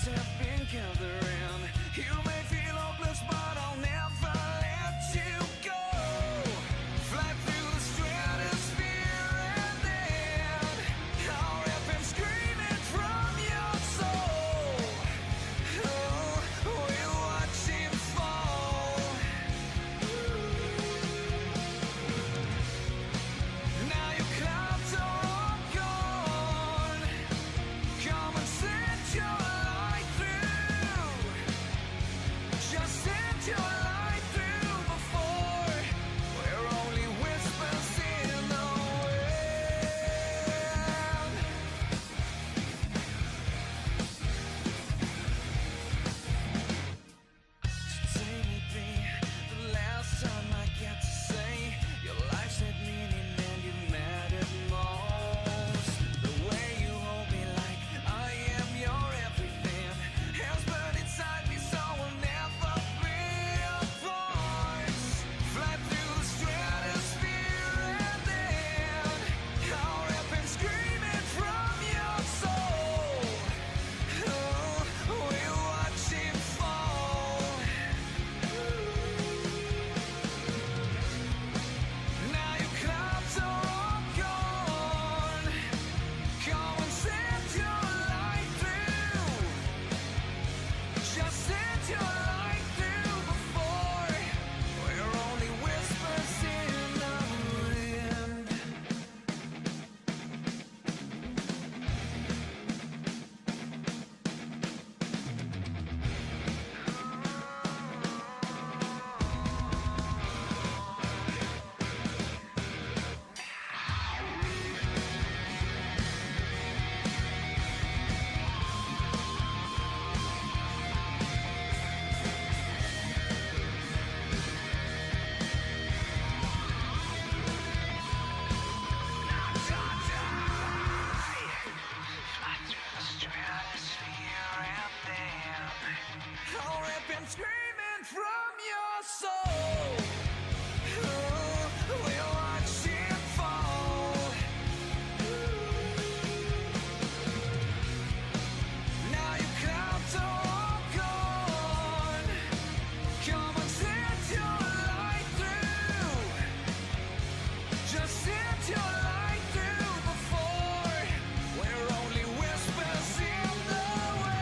clouds have been gathering. You may feel hopeless, but I'll never let you go. Fly through the stratosphere and then I'll rip and screaming from your soul. Oh, we'll watch him fall. Now your clouds are all gone. Come and set your light through. Just set your light through before we're only whispers in the wind. Today may be the last time I get to say your life's had meaning and you mattered most. The way you hold me like I am your everything has burned inside me, so we'll never be apart. Fly through the stratosphere and then I'll rip and screaming from your soul. Oh, we'll watch him fall. Now your clouds are all gone. Come and set your light through. Just set your light through before we're only whispers in the wind. I'll rip and screaming from your soul. Oh, we'll watch him fall. Now your clouds are all gone. Come and set your light through. Just set your light through before we're only whispers in the wind.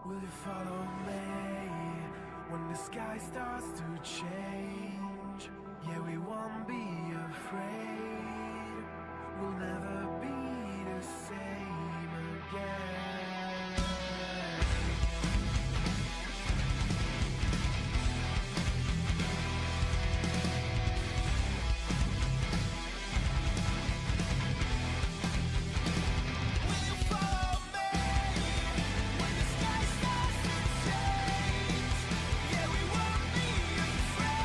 Will you follow me when the sky starts to change? Yeah, we won't be afraid. We'll never be the same again. Yeah, we won't be afraid.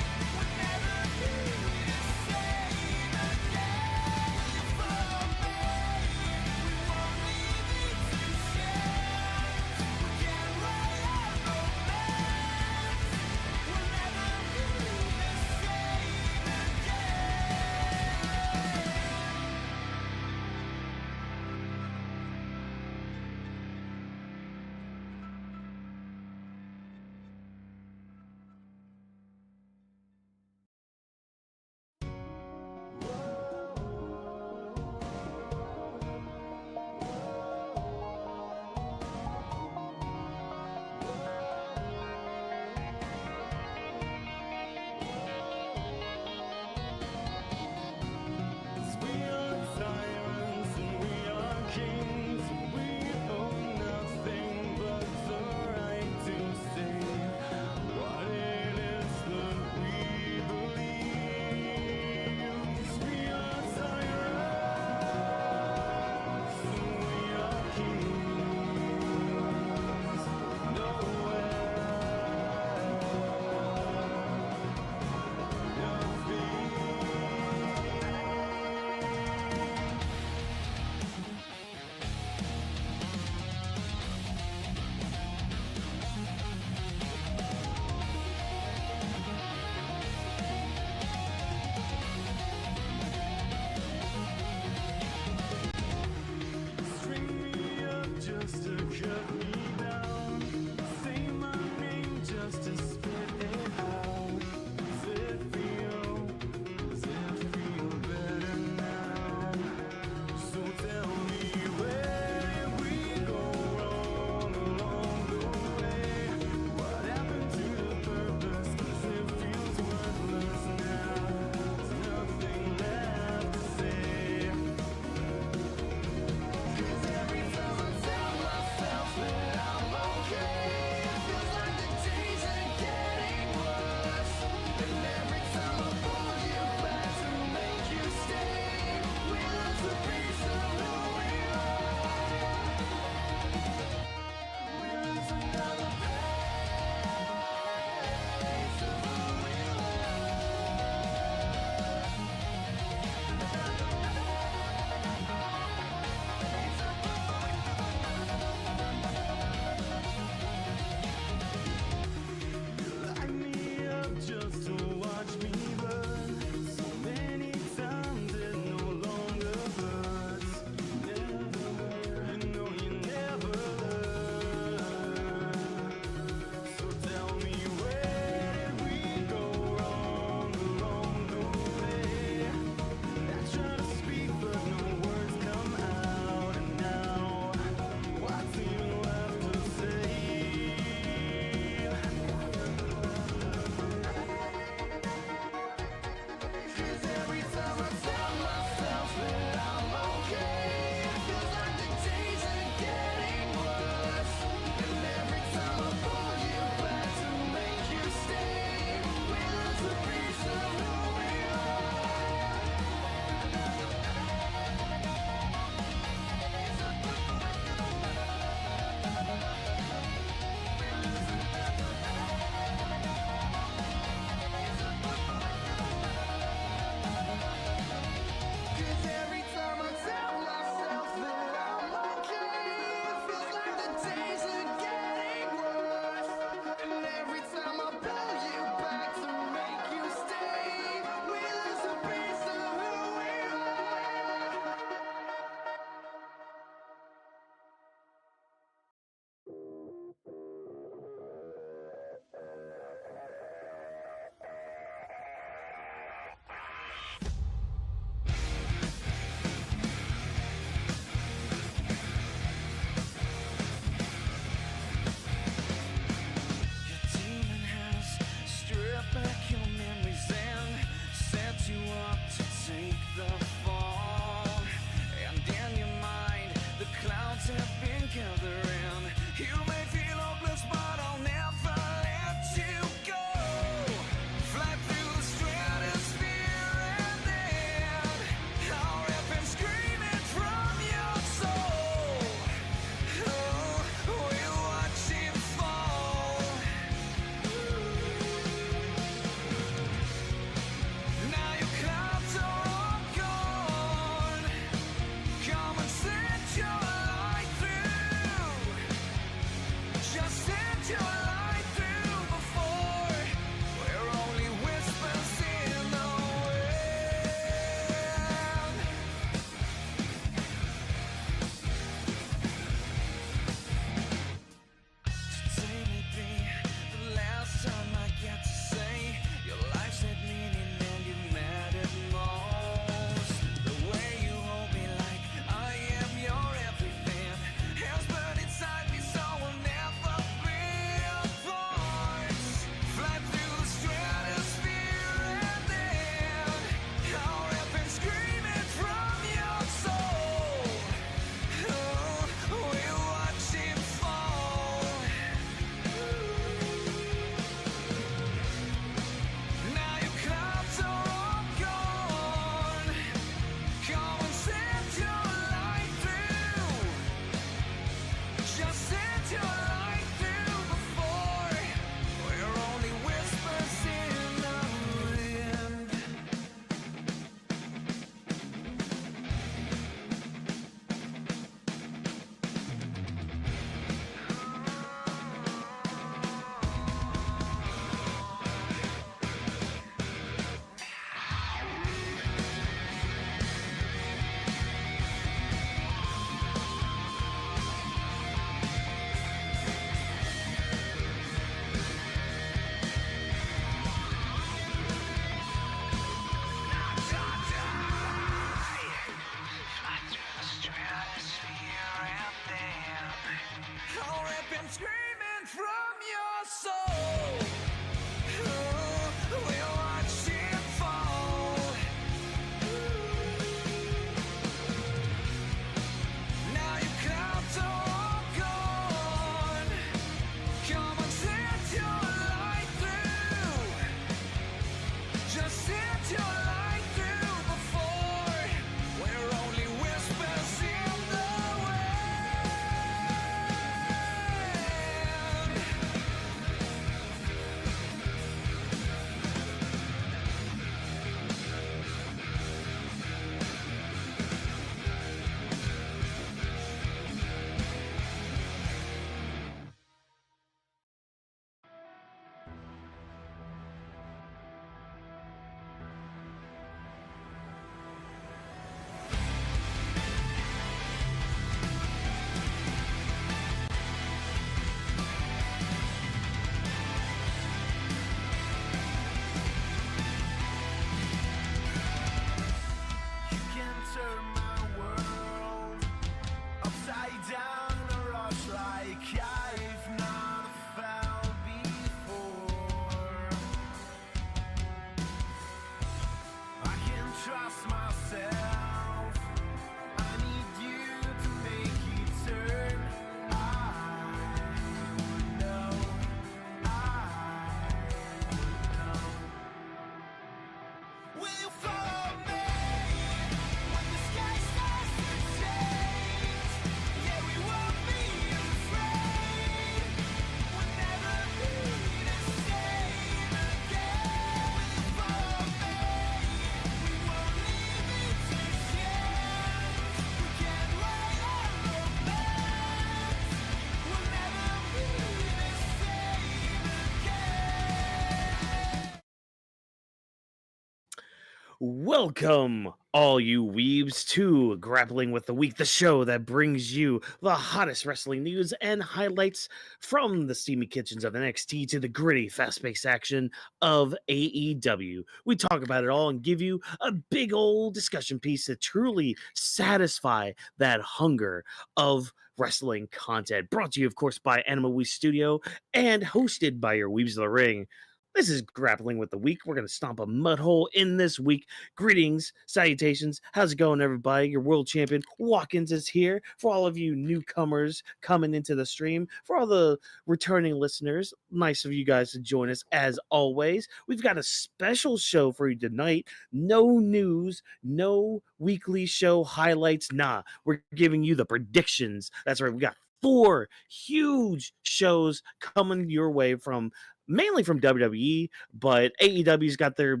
Welcome, all you weebs, to Grappling with the Week, the show that brings you the hottest wrestling news and highlights from the steamy kitchens of NXT to the gritty, fast-paced action of AEW. We talk about it all and give you a big old discussion piece to truly satisfy that hunger of wrestling content. Brought to you, of course, by Anima We Studio and hosted by your Weebs of the Ring. This is Grappling with the Week. We're going to stomp a mud hole in this week. Greetings, salutations. How's it going, everybody? Your world champion Watkins is here. For all of you newcomers coming into the stream, for all the returning listeners, nice of you guys to join us as always. We've got a special show for you tonight. No news, no weekly show highlights. Nah, we're giving you the predictions. That's right. We got 4 huge shows coming your way from mainly from WWE, but AEW's got their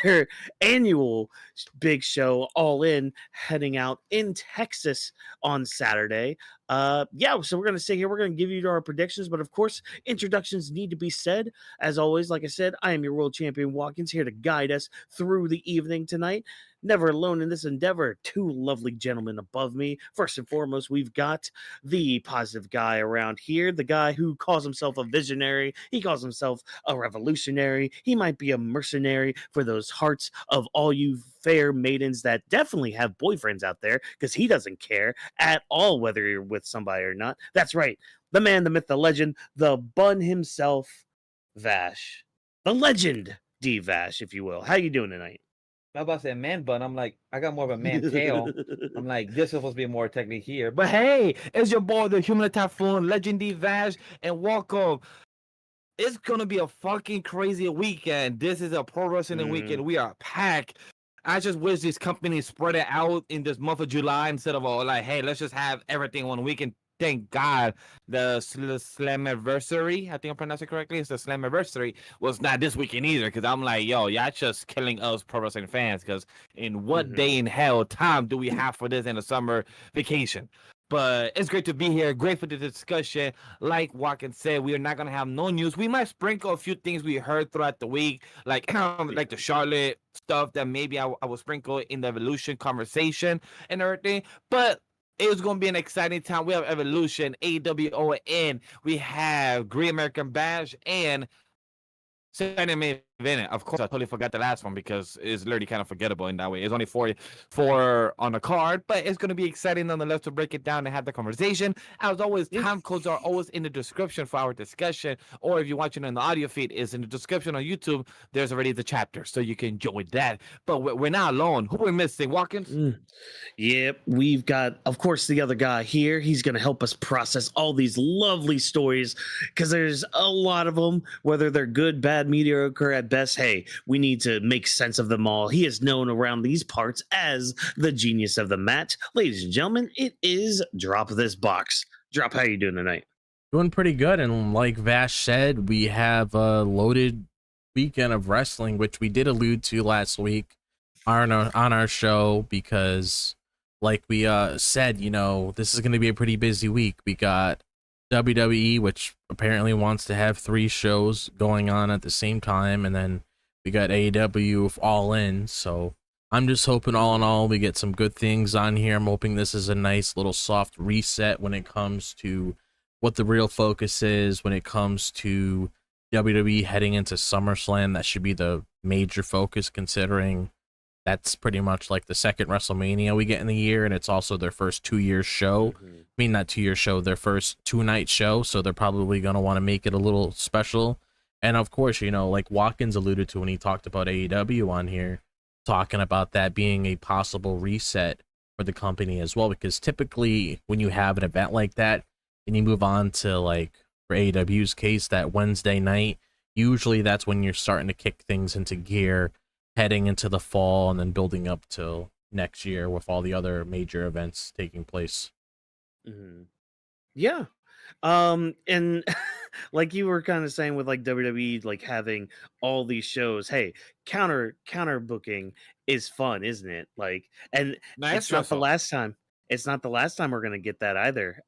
their annual big show, All In, heading out in Texas on Saturday. So we're going to sit here. We're going to give you our predictions, but of course, introductions need to be said. As always, like I said, I am your world champion Watkins, here to guide us through the evening tonight. Never alone in this endeavor. 2 lovely gentlemen above me. First and foremost, we've got the positive guy around here, the guy who calls himself a visionary. He calls himself a revolutionary. He might be a mercenary for those hearts of all you fair maidens that definitely have boyfriends out there, because he doesn't care at all whether you're with somebody or not. That's right. The man, the myth, the legend, the bun himself, Vash. The legend, D Vash, if you will. How you doing tonight? I was about to say man bun. I'm like, I got more of a man tail. I'm like, this is supposed to be more technically here. But hey, it's your boy, the Human Typhoon, Legendy Vash, and welcome. It's gonna be a fucking crazy weekend. This is a pro wrestling weekend. We are packed. I just wish these companies spread it out in this month of July instead of all like, hey, let's just have everything one weekend. Thank God the Slammiversary, I think I pronounced it correctly, it's the Slammiversary, was not this weekend either, because I'm like, yo, y'all just killing us pro wrestling fans, because in what day in hell time do we have for this in a summer vacation? But it's great to be here. Great for the discussion. Like Watkins said, we are not going to have no news. We might sprinkle a few things we heard throughout the week, like like the Charlotte stuff that maybe I will sprinkle in the Evolution conversation and everything. But it's going to be an exciting time. We have Evolution, AEW All In. We have Great American Bash and SNME event. Of course, I totally forgot the last one because it's literally kind of forgettable in that way. It's only four on the card, but it's going to be exciting nonetheless to break it down and have the conversation. As always, time codes are always in the description for our discussion, or if you're watching on the audio feed, is in the description on YouTube. There's already the chapter, so you can join that. But we're not alone. Who we're missing, Watkins? Yep, we've got, of course, the other guy here. He's going to help us process all these lovely stories, because there's a lot of them, whether they're good, bad, mediocre, at best. Hey, we need to make sense of them all. He is known around these parts as the genius of the mat. Ladies and gentlemen, it is Drop This Box. Drop, how you doing tonight? Doing pretty good, and like Vash said, we have a loaded weekend of wrestling, which we did allude to last week on our show, because like we said, you know, this is going to be a pretty busy week. We got WWE, which apparently wants to have 3 shows going on at the same time, and then we got AEW All In. So I'm just hoping, all in all, we get some good things on here. I'm hoping this is a nice little soft reset when it comes to what the real focus is, when it comes to WWE heading into SummerSlam. That should be the major focus, considering that's pretty much like the second WrestleMania we get in the year, and it's also their first 2-year show. I mean, not 2-year show, their first 2-night show, so they're probably going to want to make it a little special. And of course, you know, like Watkins alluded to when he talked about AEW on here, talking about that being a possible reset for the company as well, because typically when you have an event like that and you move on to, like, for AEW's case, that Wednesday night, usually that's when you're starting to kick things into gear, heading into the fall and then building up till next year with all the other major events taking place. Yeah. And like you were kind of saying with like WWE, like having all these shows, hey, counter booking is fun, isn't it? Like, and it's not the last time. It's not the last time we're gonna get that either.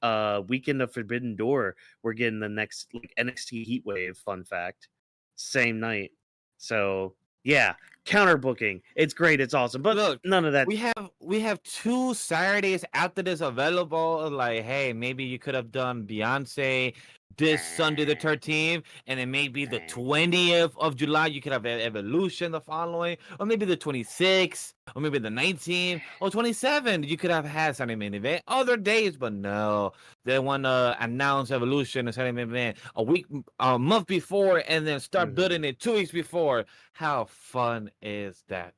Weekend of Forbidden Door, we're getting the next like NXT Heatwave. Fun fact, same night. So yeah, counter booking. It's great. It's awesome. But Look, none of that. we have 2 Saturdays after this available. Like, hey, maybe you could have done Beyonce this Sunday the 13th, and then maybe the 20th of July you could have Evolution the following, or maybe the 26th, or maybe the 19th, or 27th. You could have had Sunday main event other days, but no, they want to announce Evolution and Sunday main event a month before, and then start building it 2 weeks before. How fun is that?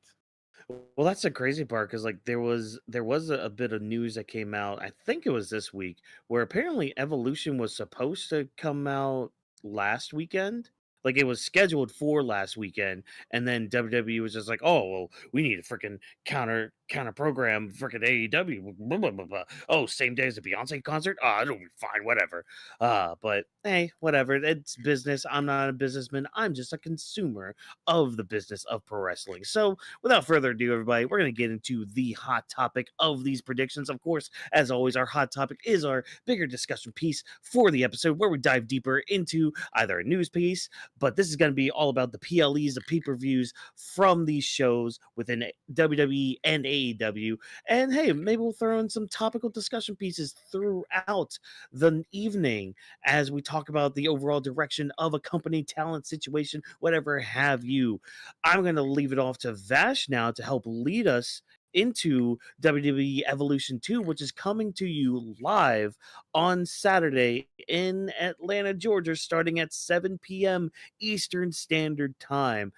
Well, that's the crazy part because like there was a bit of news that came out. I think it was this week where apparently Evolution was supposed to come out last weekend. Like it was scheduled for last weekend, and then WWE was just like, "Oh, well, we need a freaking counter program, freaking AEW." Blah, blah, blah, blah. Oh, same day as the Beyonce concert. Ah, it'll be fine, whatever. But hey, whatever. It's business. I'm not a businessman. I'm just a consumer of the business of pro wrestling. So without further ado, everybody, we're going to get into the hot topic of these predictions. Of course, as always, our hot topic is our bigger discussion piece for the episode where we dive deeper into either a news piece, but this is going to be all about the PLEs, the pay-per-views from these shows within WWE and AEW. And hey, maybe we'll throw in some topical discussion pieces throughout the evening as we talk about the overall direction of a company, talent situation, whatever have you. I'm going to leave it off to Vash now to help lead us into WWE Evolution 2, which is coming to you live on Saturday in Atlanta, Georgia, starting at 7 p.m. Eastern Standard Time.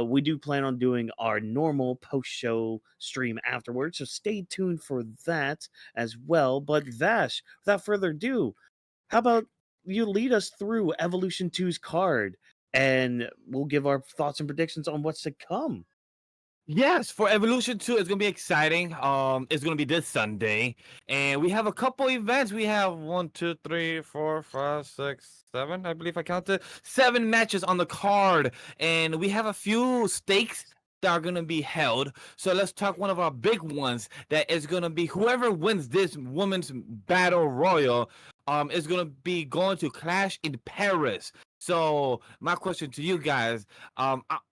We do plan on doing our normal post-show stream afterwards, so stay tuned for that as well. But Vash, without further ado, how about you lead us through Evolution 2's card, and we'll give our thoughts and predictions on what's to come. Yes, for Evolution 2, it's gonna be exciting. It's gonna be this Sunday, and we have a couple events. We have 1, 2, 3, 4, 5, 6, 7. I believe I counted 7 matches on the card, and we have a few stakes that are gonna be held. So let's talk one of our big ones. That is gonna be whoever wins this women's battle royal. Is gonna be going to Clash in Paris. So my question to you guys,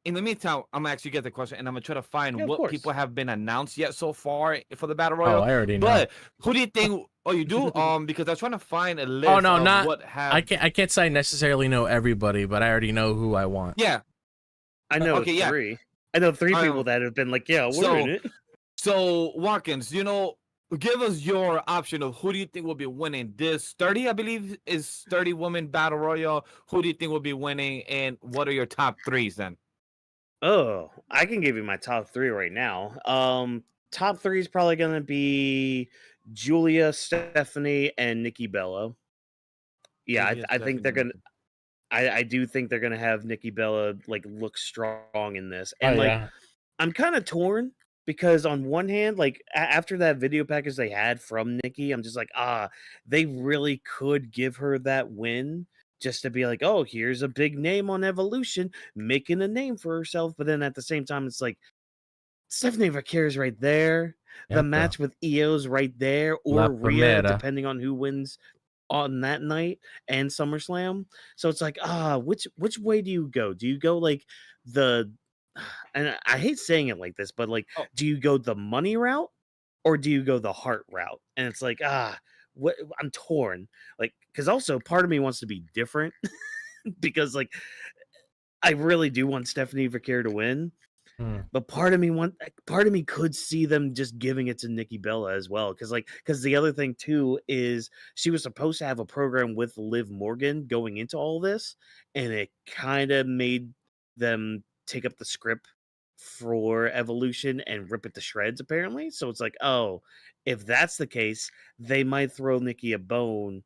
in the meantime, I'm gonna actually get the question, and I'm gonna try to find Yeah, of what course. people have been announced yet so far for the battle Oh, royal. I already know. But who do you think? Oh, you do? Because I was trying to find a list. Oh no, of not. what have. I can't say I necessarily know everybody, but I already know who I want. Yeah. I know okay, yeah. 3. I know 3 Um, people that have been like, yeah, we're so- in it. So Watkins, give us your option of who do you think will be winning this 30, I believe, is 30 woman battle royal. Who do you think will be winning, and what are your top 3s then? Oh, I can give you my top 3 right now. Top 3 is probably going to be Julia, Stephanie, and Nikki Bella. Yeah, Julia, I think they're Stephanie. going to. I do think they're gonna have Nikki Bella like look strong in this, Oh and like yeah. I'm kind of torn because on one hand, like after that video package they had from Nikki, I'm just like, they really could give her that win just to be like, oh, here's a big name on Evolution making a name for herself. But then at the same time, it's like Stephanie Vaquer's right there, the Yep, match with Io's right there, La or Rhea, Primera. depending on who wins on that night and SummerSlam. So it's like, which way do you go? Do you go like the and I hate saying it like this, but like, Oh. do you go the money route or do you go the heart route? And it's like, what I'm torn. Like, because also part of me wants to be different because like I really do want Stephanie Vaquer to win. But part of me could see them just giving it to Nikki Bella as well, because the other thing too is she was supposed to have a program with Liv Morgan going into all this, and it kind of made them take up the script for Evolution and rip it to shreds apparently. So it's like, oh, if that's the case, they might throw Nikki a bone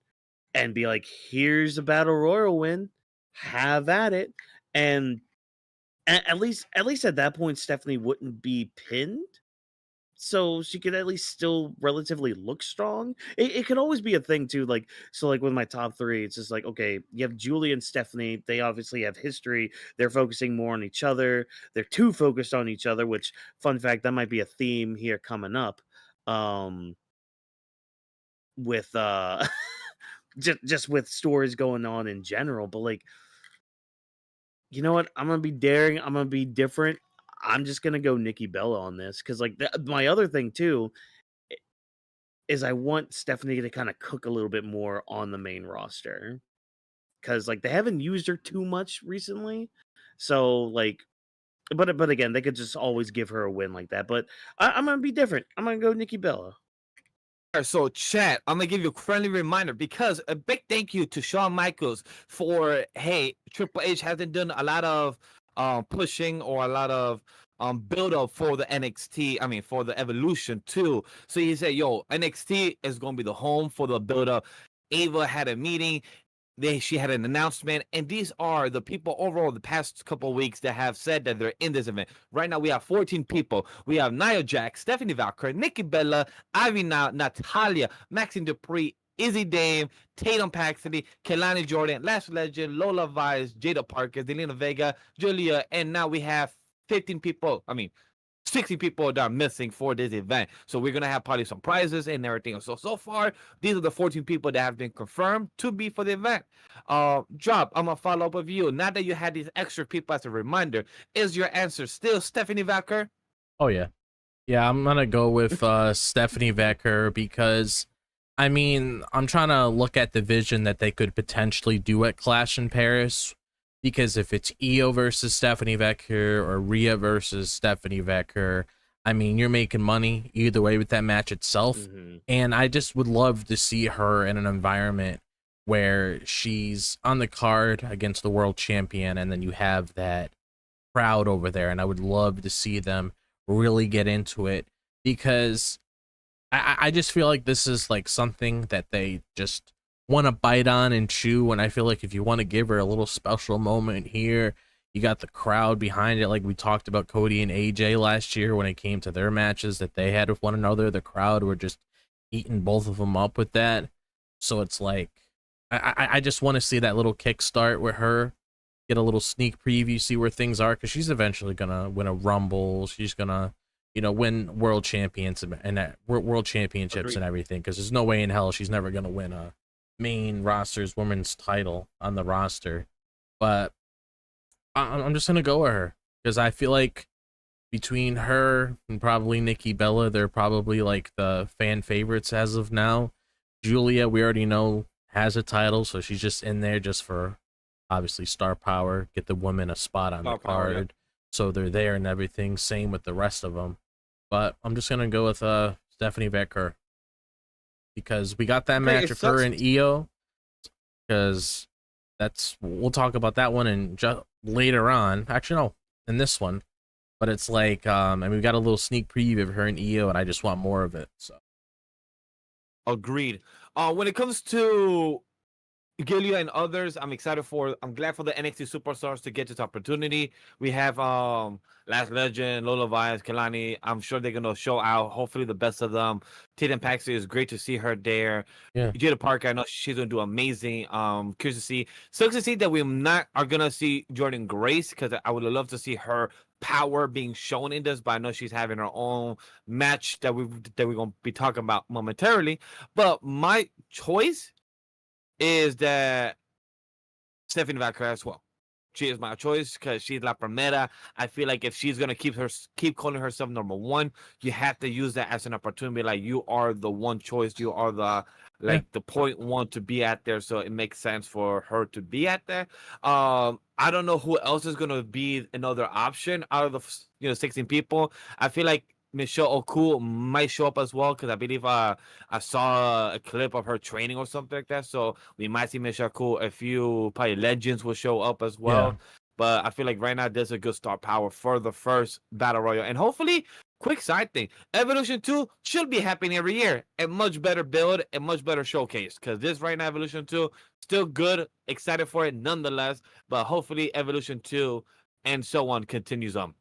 and be like, here's a battle royal win, have at it. And at least at that point, Stephanie wouldn't be pinned, so she could at least still relatively look strong. It could always be a thing too, like so. Like with my top 3, it's just like, okay, you have Julie and Stephanie. They obviously have history. They're focusing more on each other. They're too focused on each other. Which, fun fact, that might be a theme here coming up. With just with stories going on in general, but like. You know what? I'm gonna be daring. I'm gonna be different. I'm just gonna go Nikki Bella on this because, like, my other thing too is I want Stephanie to kind of cook a little bit more on the main roster because, like, they haven't used her too much recently. So, like, but again, they could just always give her a win like that. But I'm gonna be different. I'm gonna go Nikki Bella. All right, so chat, I'm gonna give you a friendly reminder because a big thank you to Shawn Michaels for Triple H hasn't done a lot of pushing or a lot of build up for the NXT, I mean for the Evolution too. So he said, yo, NXT is gonna be the home for the build up. Ava had a meeting. She had an announcement, and these are the people overall the past couple of weeks that have said that they're in this event. Right now, we have 14 people. We have Nia Jax, Stephanie Valkyrie, Nikki Bella, Ivy Natalia, Maxine Dupree, Izzy Dame, Tatum Paxley, Kelani Jordan, Lash Legend, Lola Vice, Jada Parker, Delina Vega, Julia, and now we have 15 people. 60 people that are missing for this event. So we're going to have probably some prizes and everything. So far, these are the 14 people that have been confirmed to be for the event. Drop, I'm going to follow up with you. Now that you had these extra people as a reminder, is your answer still Stephanie Valkyrie? Oh, yeah. Yeah, I'm going to go with Stephanie Valkyrie because, I mean, I'm trying to look at the vision that they could potentially do at Clash in Paris. Because if it's Io versus Stephanie Valkyrie or Rhea versus Stephanie Valkyrie, I mean, you're making money either way with that match itself. Mm-hmm. And I just would love to see her in an environment where she's on the card against the world champion, and then you have that crowd over there. And I would love to see them really get into it because I just feel like this is like something that they just want to bite on and chew, and I feel like if you want to give her a little special moment here, you got the crowd behind it, like we talked about Cody and AJ last year when it came to their matches that they had with one another. The crowd were just eating both of them up with that. So it's like I just want to see that little kickstart with her, get a little sneak preview, see where things are, because she's eventually gonna win a Rumble. She's gonna, you know, win world champions and world championships and everything, because there's no way in hell she's never gonna win a main roster's women's title on the roster. But I'm just gonna go with her because I feel like between her and probably Nikki Bella, they're probably like the fan favorites as of now. Julia, we already know, has a title, so she's just in there just for obviously star power, get the women a spot on the card. Yeah. So they're there and everything. Same with the rest of them. But I'm just gonna go with Stephanie Valkyrie, because we got that match of her and Io, because we'll talk about that one and later on. Actually, no, in this one. But it's like, and we got a little sneak preview of her and Io, and I just want more of it. So, agreed. When it comes to Gilia and others, I'm glad for the NXT superstars to get this opportunity. We have Last Legend, Lola Vice, Kelani. I'm sure they're gonna show out. Hopefully, the best of them. Tatum Paxley is great to see her there. Yeah. Jada Parker, I know she's gonna do amazing. Curious to see. Sucks to see that we are gonna see Jordan Grace, because I would love to see her power being shown in this. But I know she's having her own match that we're gonna be talking about momentarily. But my choice is that Stephanie Valkyrie as well. She is my choice because she's La Primera. I feel like if she's gonna keep calling herself number one, you have to use that as an opportunity. Like, you are the one choice. You are the the point one to be at there. So it makes sense for her to be at there. I don't know who else is gonna be another option out of the 16 people. I feel like Michelle Oku might show up as well, because I believe I saw a clip of her training or something like that. So we might see Michelle Oku. A few probably legends will show up as well. Yeah. But I feel like right now there's a good star power for the first Battle Royal. And hopefully, quick side thing, Evolution 2 should be happening every year. A much better build, a much better showcase. Because this right now, Evolution 2, still good. Excited for it nonetheless. But hopefully Evolution 2 and so on continues on.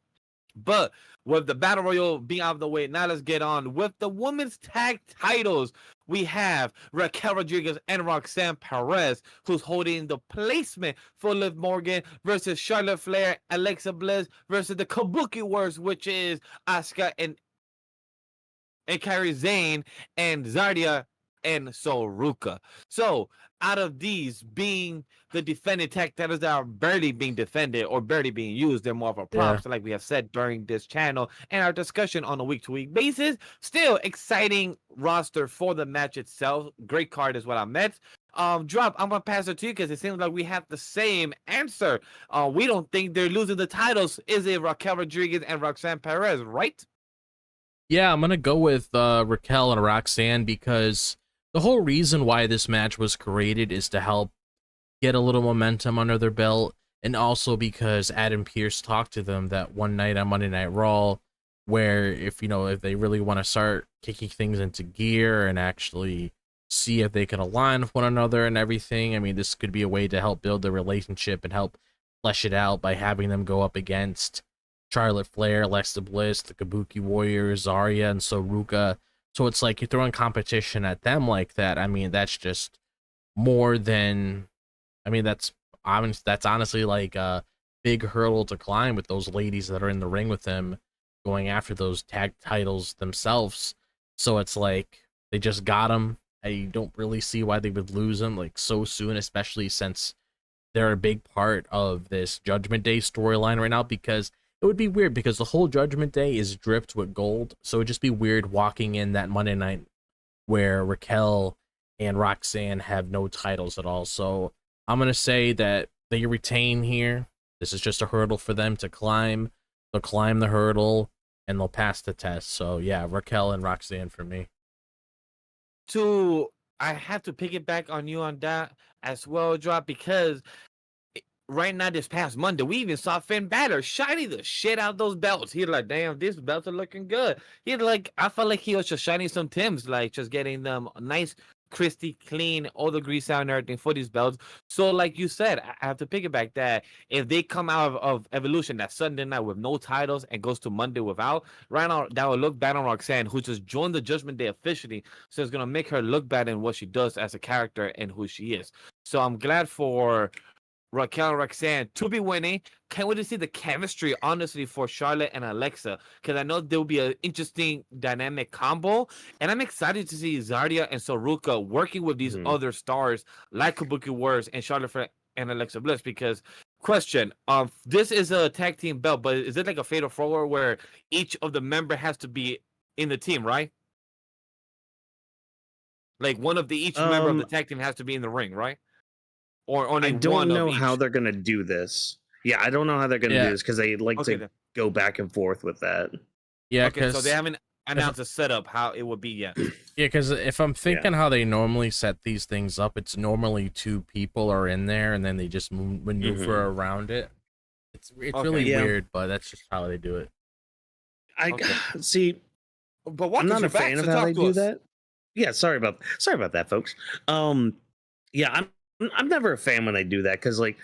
But with the Battle Royal being out of the way, now let's get on with the women's tag titles. We have Raquel Rodriguez and Roxanne Perez, who's holding the placement for Liv Morgan, versus Charlotte Flair, Alexa Bliss, versus the Kabuki Wars, which is Asuka and Kairi Sane and Zardia and Soruka. So out of these being the defended tag titles that are barely being defended or barely being used, they're more of a prop. Yeah. So like we have said during this channel and our discussion on a week-to-week basis, still exciting roster for the match itself. Great card is what I meant. Drop, I'm gonna pass it to you because it seems like we have the same answer. We don't think they're losing the titles. Is it Raquel Rodriguez and Roxanne Perez, right? Yeah, I'm gonna go with Raquel and Roxanne because the whole reason why this match was created is to help get a little momentum under their belt, and also because Adam Pearce talked to them that one night on Monday Night Raw, where if they really want to start kicking things into gear and actually see if they can align with one another and everything, I mean, this could be a way to help build the relationship and help flesh it out by having them go up against Charlotte Flair, Alexa Bliss, the Kabuki Warriors, Zarya, and Soruka. So it's like you're throwing competition at them like that. I mean, that's just more than, I mean, that's honestly like a big hurdle to climb with those ladies that are in the ring with them going after those tag titles themselves. So it's like they just got them. I don't really see why they would lose them like so soon, especially since they're a big part of this Judgment Day storyline right now, because it would be weird because the whole Judgment Day is dripped with gold. So it'd just be weird walking in that Monday night where Raquel and Roxanne have no titles at all. So I'm going to say that they retain here. This is just a hurdle for them to climb. They'll climb the hurdle and they'll pass the test. So yeah, Raquel and Roxanne for me. I have to piggyback on you on that as well, Drop, because right now, this past Monday, we even saw Finn Balor shining the shit out of those belts. He's like, damn, these belts are looking good. I felt like he was just shining some Timbs, like just getting them nice, crispy, clean, all the grease out and everything for these belts. So, like you said, I have to piggyback that if they come out of Evolution that Sunday night with no titles and goes to Monday without, right now, that will look bad on Roxanne, who just joined the Judgment Day officially. So it's going to make her look bad in what she does as a character and who she is. So I'm glad for Raquel and Roxanne to be winning. Can't wait to see the chemistry, honestly, for Charlotte and Alexa, because I know there will be an interesting dynamic combo, and I'm excited to see Zarya and Soruka working with these other stars like Kabuki Warriors and Charlotte Flair and Alexa Bliss. Because, question, this is a tag team belt, but is it like a fatal four where each of the member has to be in the team, right? Like one of each member of the tag team has to be in the ring, right? Or only I don't one know of each? how they're gonna do this. Yeah, I don't know how they're gonna do this because they like to go back and forth with that. Yeah, okay, so they haven't announced a setup how it would be yet. Yeah, because if I'm thinking how they normally set these things up, it's normally two people are in there and then they just maneuver around it. It's really weird, but that's just how they do it. I see, but I'm not a fan of how they do that. Yeah, sorry about that, folks. Yeah, I'm never a fan when they do that because, like,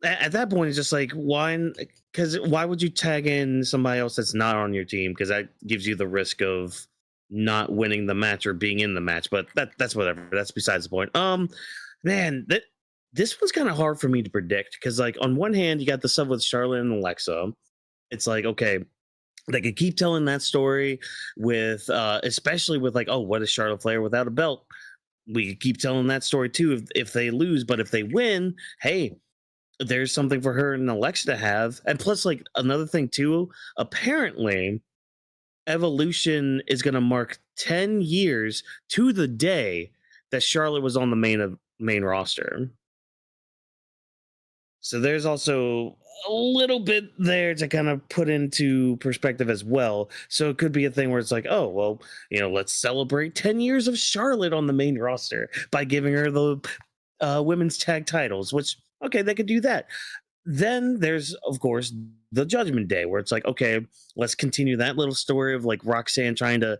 at that point, it's just like, why would you tag in somebody else that's not on your team? Because that gives you the risk of not winning the match or being in the match. But that's whatever. That's besides the point. Man, this was kind of hard for me to predict because, like, on one hand, you got the stuff with Charlotte and Alexa. It's like, okay, they could keep telling that story with, especially with like, oh, what is Charlotte Flair without a belt? We keep telling that story too if they lose, but if they win, hey, there's something for her and Alexa to have. And plus, like, another thing too, apparently Evolution is going to mark 10 years to the day that Charlotte was on the main roster. So there's also a little bit there to kind of put into perspective as well. So it could be a thing where it's like, oh, well, let's celebrate 10 years of Charlotte on the main roster by giving her the women's tag titles, which, okay, they could do that. Then there's, of course, the Judgment Day where it's like, okay, let's continue that little story of like Roxanne trying to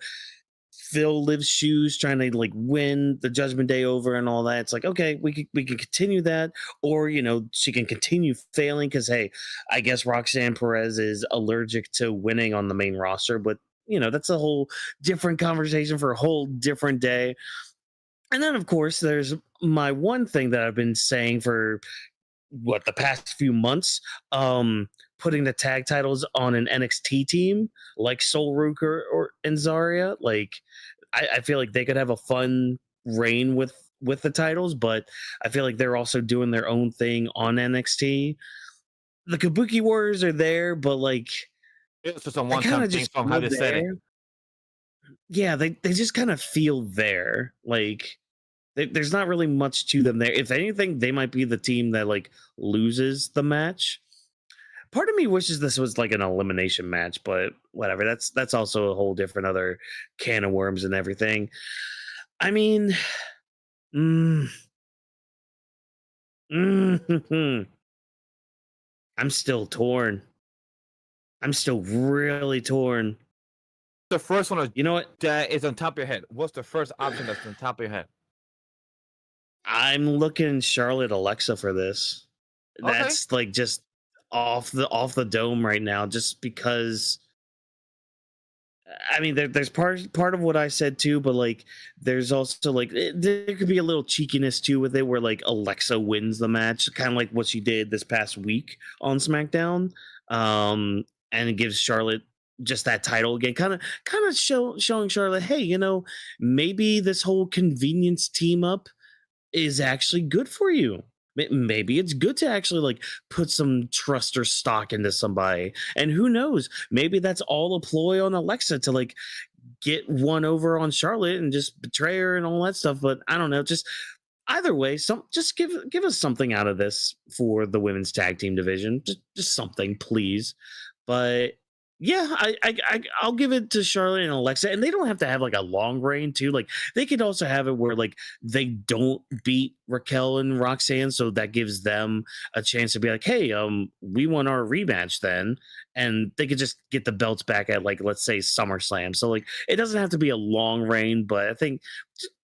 fill Liv's shoes, trying to like win the Judgment Day over and all that. It's like, okay, we could continue that, or she can continue failing because, hey, I guess Roxanne Perez is allergic to winning on the main roster, but that's a whole different conversation for a whole different day. And then, of course, there's my one thing that I've been saying for the past few months, putting the tag titles on an NXT team like Soruka and Zarya. Like, I feel like they could have a fun reign with with the titles, but I feel like they're also doing their own thing on NXT. The Kabuki Warriors are there, but like It's just a they kind one-time of thing just from how feel they said it. there. Yeah, they just kind of feel there. Like there's not really much to them there. If anything, they might be the team that like loses the match. Part of me wishes this was like an elimination match, but whatever. That's also a whole different other can of worms and everything. I mean, mm, I'm still torn. I'm still really torn. The first one You know what? that is on top of your head. What's the first option that's on top of your head? I'm looking Charlotte Alexa for this. Okay. That's like just off the dome right now, just because. I mean, there's part of what I said too, but like, there's also like there could be a little cheekiness too with it, where like Alexa wins the match, kind of like what she did this past week on SmackDown, and it gives Charlotte just that title again, kind of showing Charlotte, hey, you know, maybe this whole convenience team up is actually good for you. Maybe it's good to actually like put some trust or stock into somebody. And who knows? Maybe that's all a ploy on Alexa to like get one over on Charlotte and just betray her and all that stuff. But I don't know. Just either way, just give us something out of this for the women's tag team division. Just something, please. But yeah, I'll give it to Charlotte and Alexa, and they don't have to have like a long reign too. Like they could also have it where like they don't beat Raquel and Roxanne, so that gives them a chance to be like, hey, we won our rematch then, and they could just get the belts back at like let's say SummerSlam. So like it doesn't have to be a long reign, but I think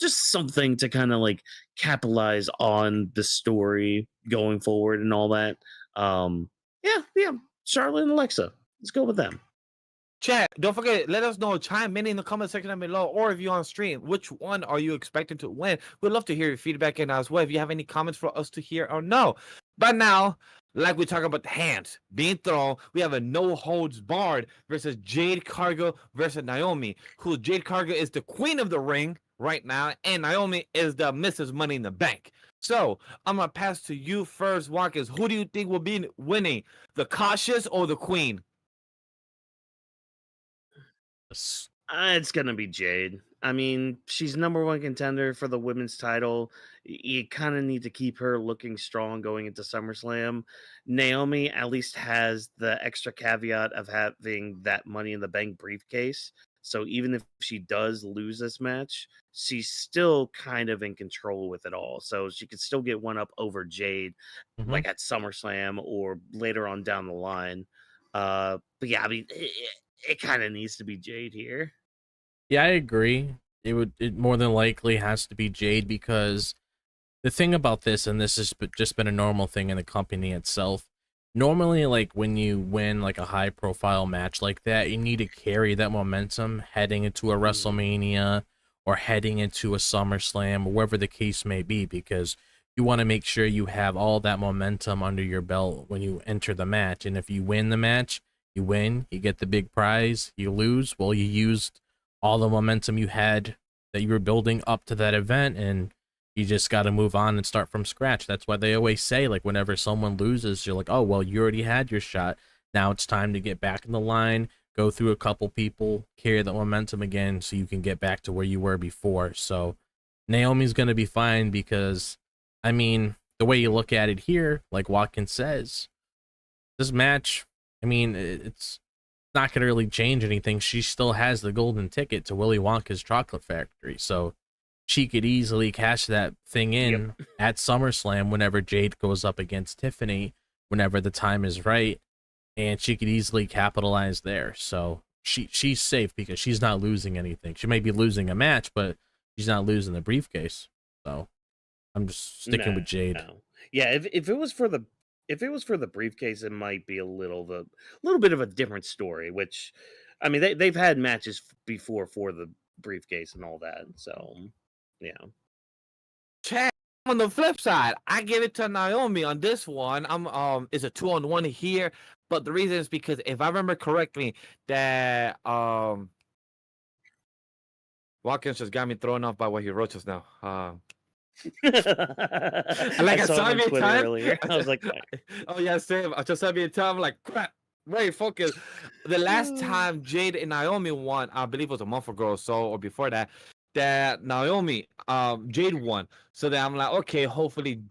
just something to kind of like capitalize on the story going forward and all that. Yeah, Charlotte and Alexa. Let's go with them. Chat, don't forget, let us know, chime in the comment section down below, or if you're on stream, which one are you expecting to win? We'd love to hear your feedback and as well, if you have any comments for us to hear or no. But now, like we're talking about the hands being thrown, we have a no holds barred versus Jade Cargill versus Naomi, who Jade Cargill is the queen of the ring right now, and Naomi is the Mrs. Money in the Bank. So I'm gonna pass to you first, Watkins. Who do you think will be winning, the Cautious or the Queen? It's gonna be Jade. I mean, she's number one contender for the women's title. You kind of need to keep her looking strong going into SummerSlam. Naomi at least has the extra caveat of having that Money in the Bank briefcase. So even if she does lose this match, she's still kind of in control with it all. So she could still get one up over Jade, like at SummerSlam or later on down the line. But yeah, I mean, it kind of needs to be Jade here. Yeah, I agree. It more than likely has to be Jade, because the thing about this, and this has just been a normal thing in the company itself, normally like when you win like a high profile match like that, you need to carry that momentum heading into a WrestleMania or heading into a SummerSlam or wherever the case may be, because you want to make sure you have all that momentum under your belt when you enter the match. And if you win the match, you win, you get the big prize. You lose, well, you used all the momentum you had that you were building up to that event, and you just got to move on and start from scratch. That's why they always say, like, whenever someone loses, you're like, oh, well, you already had your shot. Now it's time to get back in the line, go through a couple people, carry the momentum again so you can get back to where you were before. So Naomi's going to be fine because, I mean, the way you look at it here, like Watkins says, this match, I mean, it's not going to really change anything. She still has the golden ticket to Willy Wonka's chocolate factory. So she could easily cash that thing in at SummerSlam whenever Jade goes up against Tiffany, whenever the time is right, and she could easily capitalize there. So she's safe because she's not losing anything. She may be losing a match, but she's not losing the briefcase. So I'm just sticking with Jade. No. Yeah, if it was for the briefcase, it might be a little bit of a different story. Which, I mean, they've had matches before for the briefcase and all that. So, yeah. Chad, on the flip side, I give it to Naomi on this one. It's a 2-on-1 here, but the reason is because if I remember correctly, that Watkins just got me thrown off by what he wrote just now. I I saw saw it on me a Twitter time. earlier. I was like, Oh yeah, same. I just saw me a time. I'm like, crap. Wait, focus. The last time Jade and Naomi won, I believe it was a month ago or so, or before that, that Jade won. So then I'm like, okay, hopefully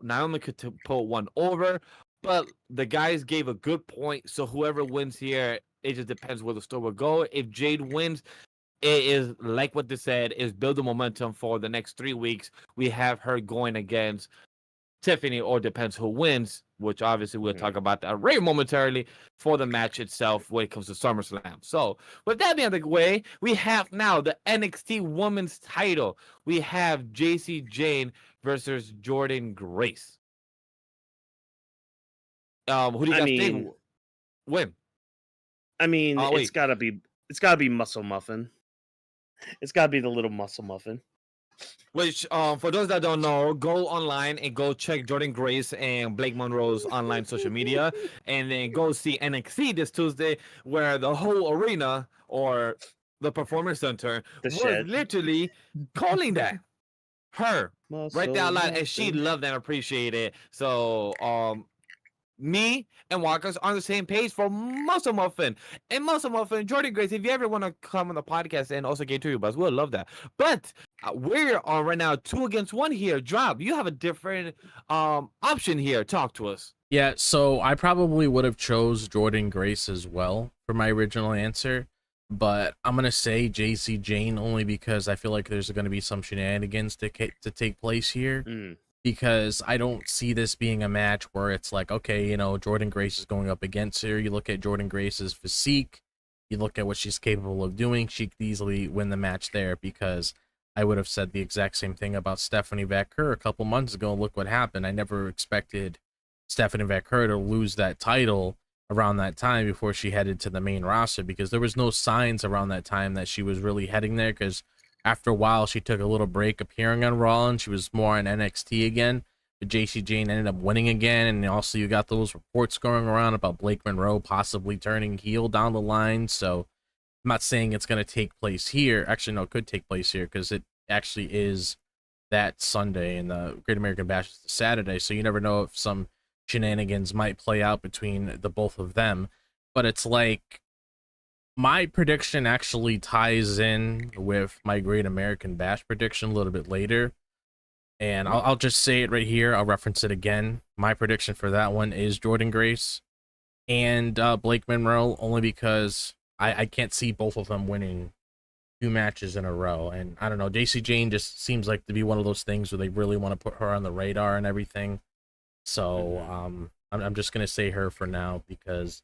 Naomi could pull one over. But the guys gave a good point. So whoever wins here, it just depends where the story will go. If Jade wins, it is like what they said, is build the momentum for the next 3 weeks. We have her going against Tiffany, or depends who wins, which obviously we'll talk about that right momentarily for the match itself when it comes to SummerSlam. So, with that being the way, we have now the NXT Women's title. We have JC Jane versus Jordan Grace. Who do you guys think win? I mean, wait. it's gotta be Muscle Muffin. It's gotta be the little Muscle Muffin. Which, for those that don't know, go online and go check Jordan Grace and Blake Monroe's online social media, and then go see NXT this Tuesday, where the whole arena or the Performance Center was literally calling that her right there out loud, and she loved and appreciated it. So, me and Walker's on the same page for Muscle Muffin. And Muscle Muffin, Jordan Grace, if you ever want to come on the podcast and also get to you, but we'll love that. But we're on right now 2 against 1 here. Drop, you have a different option here. Talk to us. Yeah, so I probably would have chose Jordan Grace as well for my original answer, but I'm gonna say JC Jane only because I feel like there's gonna be some shenanigans to take place here. Because I don't see this being a match where it's like, okay, you know, Jordan Grace is going up against her. You look at Jordan Grace's physique, you look at what she's capable of doing, she could easily win the match there, because I would have said the exact same thing about Stephanie Vaquer a couple months ago. Look what happened. I never expected Stephanie Vaquer to lose that title around that time before she headed to the main roster, because there was no signs around that time that she was really heading there, because after a while, she took a little break appearing on Raw, and she was more on NXT again. But JC Jane ended up winning again, and also you got those reports going around about Blake Monroe possibly turning heel down the line. So I'm not saying it's going to take place here. Actually, no, it could take place here because it actually is that Sunday, and the Great American Bash is Saturday. So you never know if some shenanigans might play out between the both of them. But it's like, my prediction actually ties in with my Great American Bash prediction a little bit later. And I'll just say it right here. I'll reference it again. My prediction for that one is Jordan Grace and Blake Monroe, only because I can't see both of them winning 2 matches in a row. And I don't know, JC Jane just seems like to be one of those things where they really want to put her on the radar and everything. So I'm just going to say her for now, because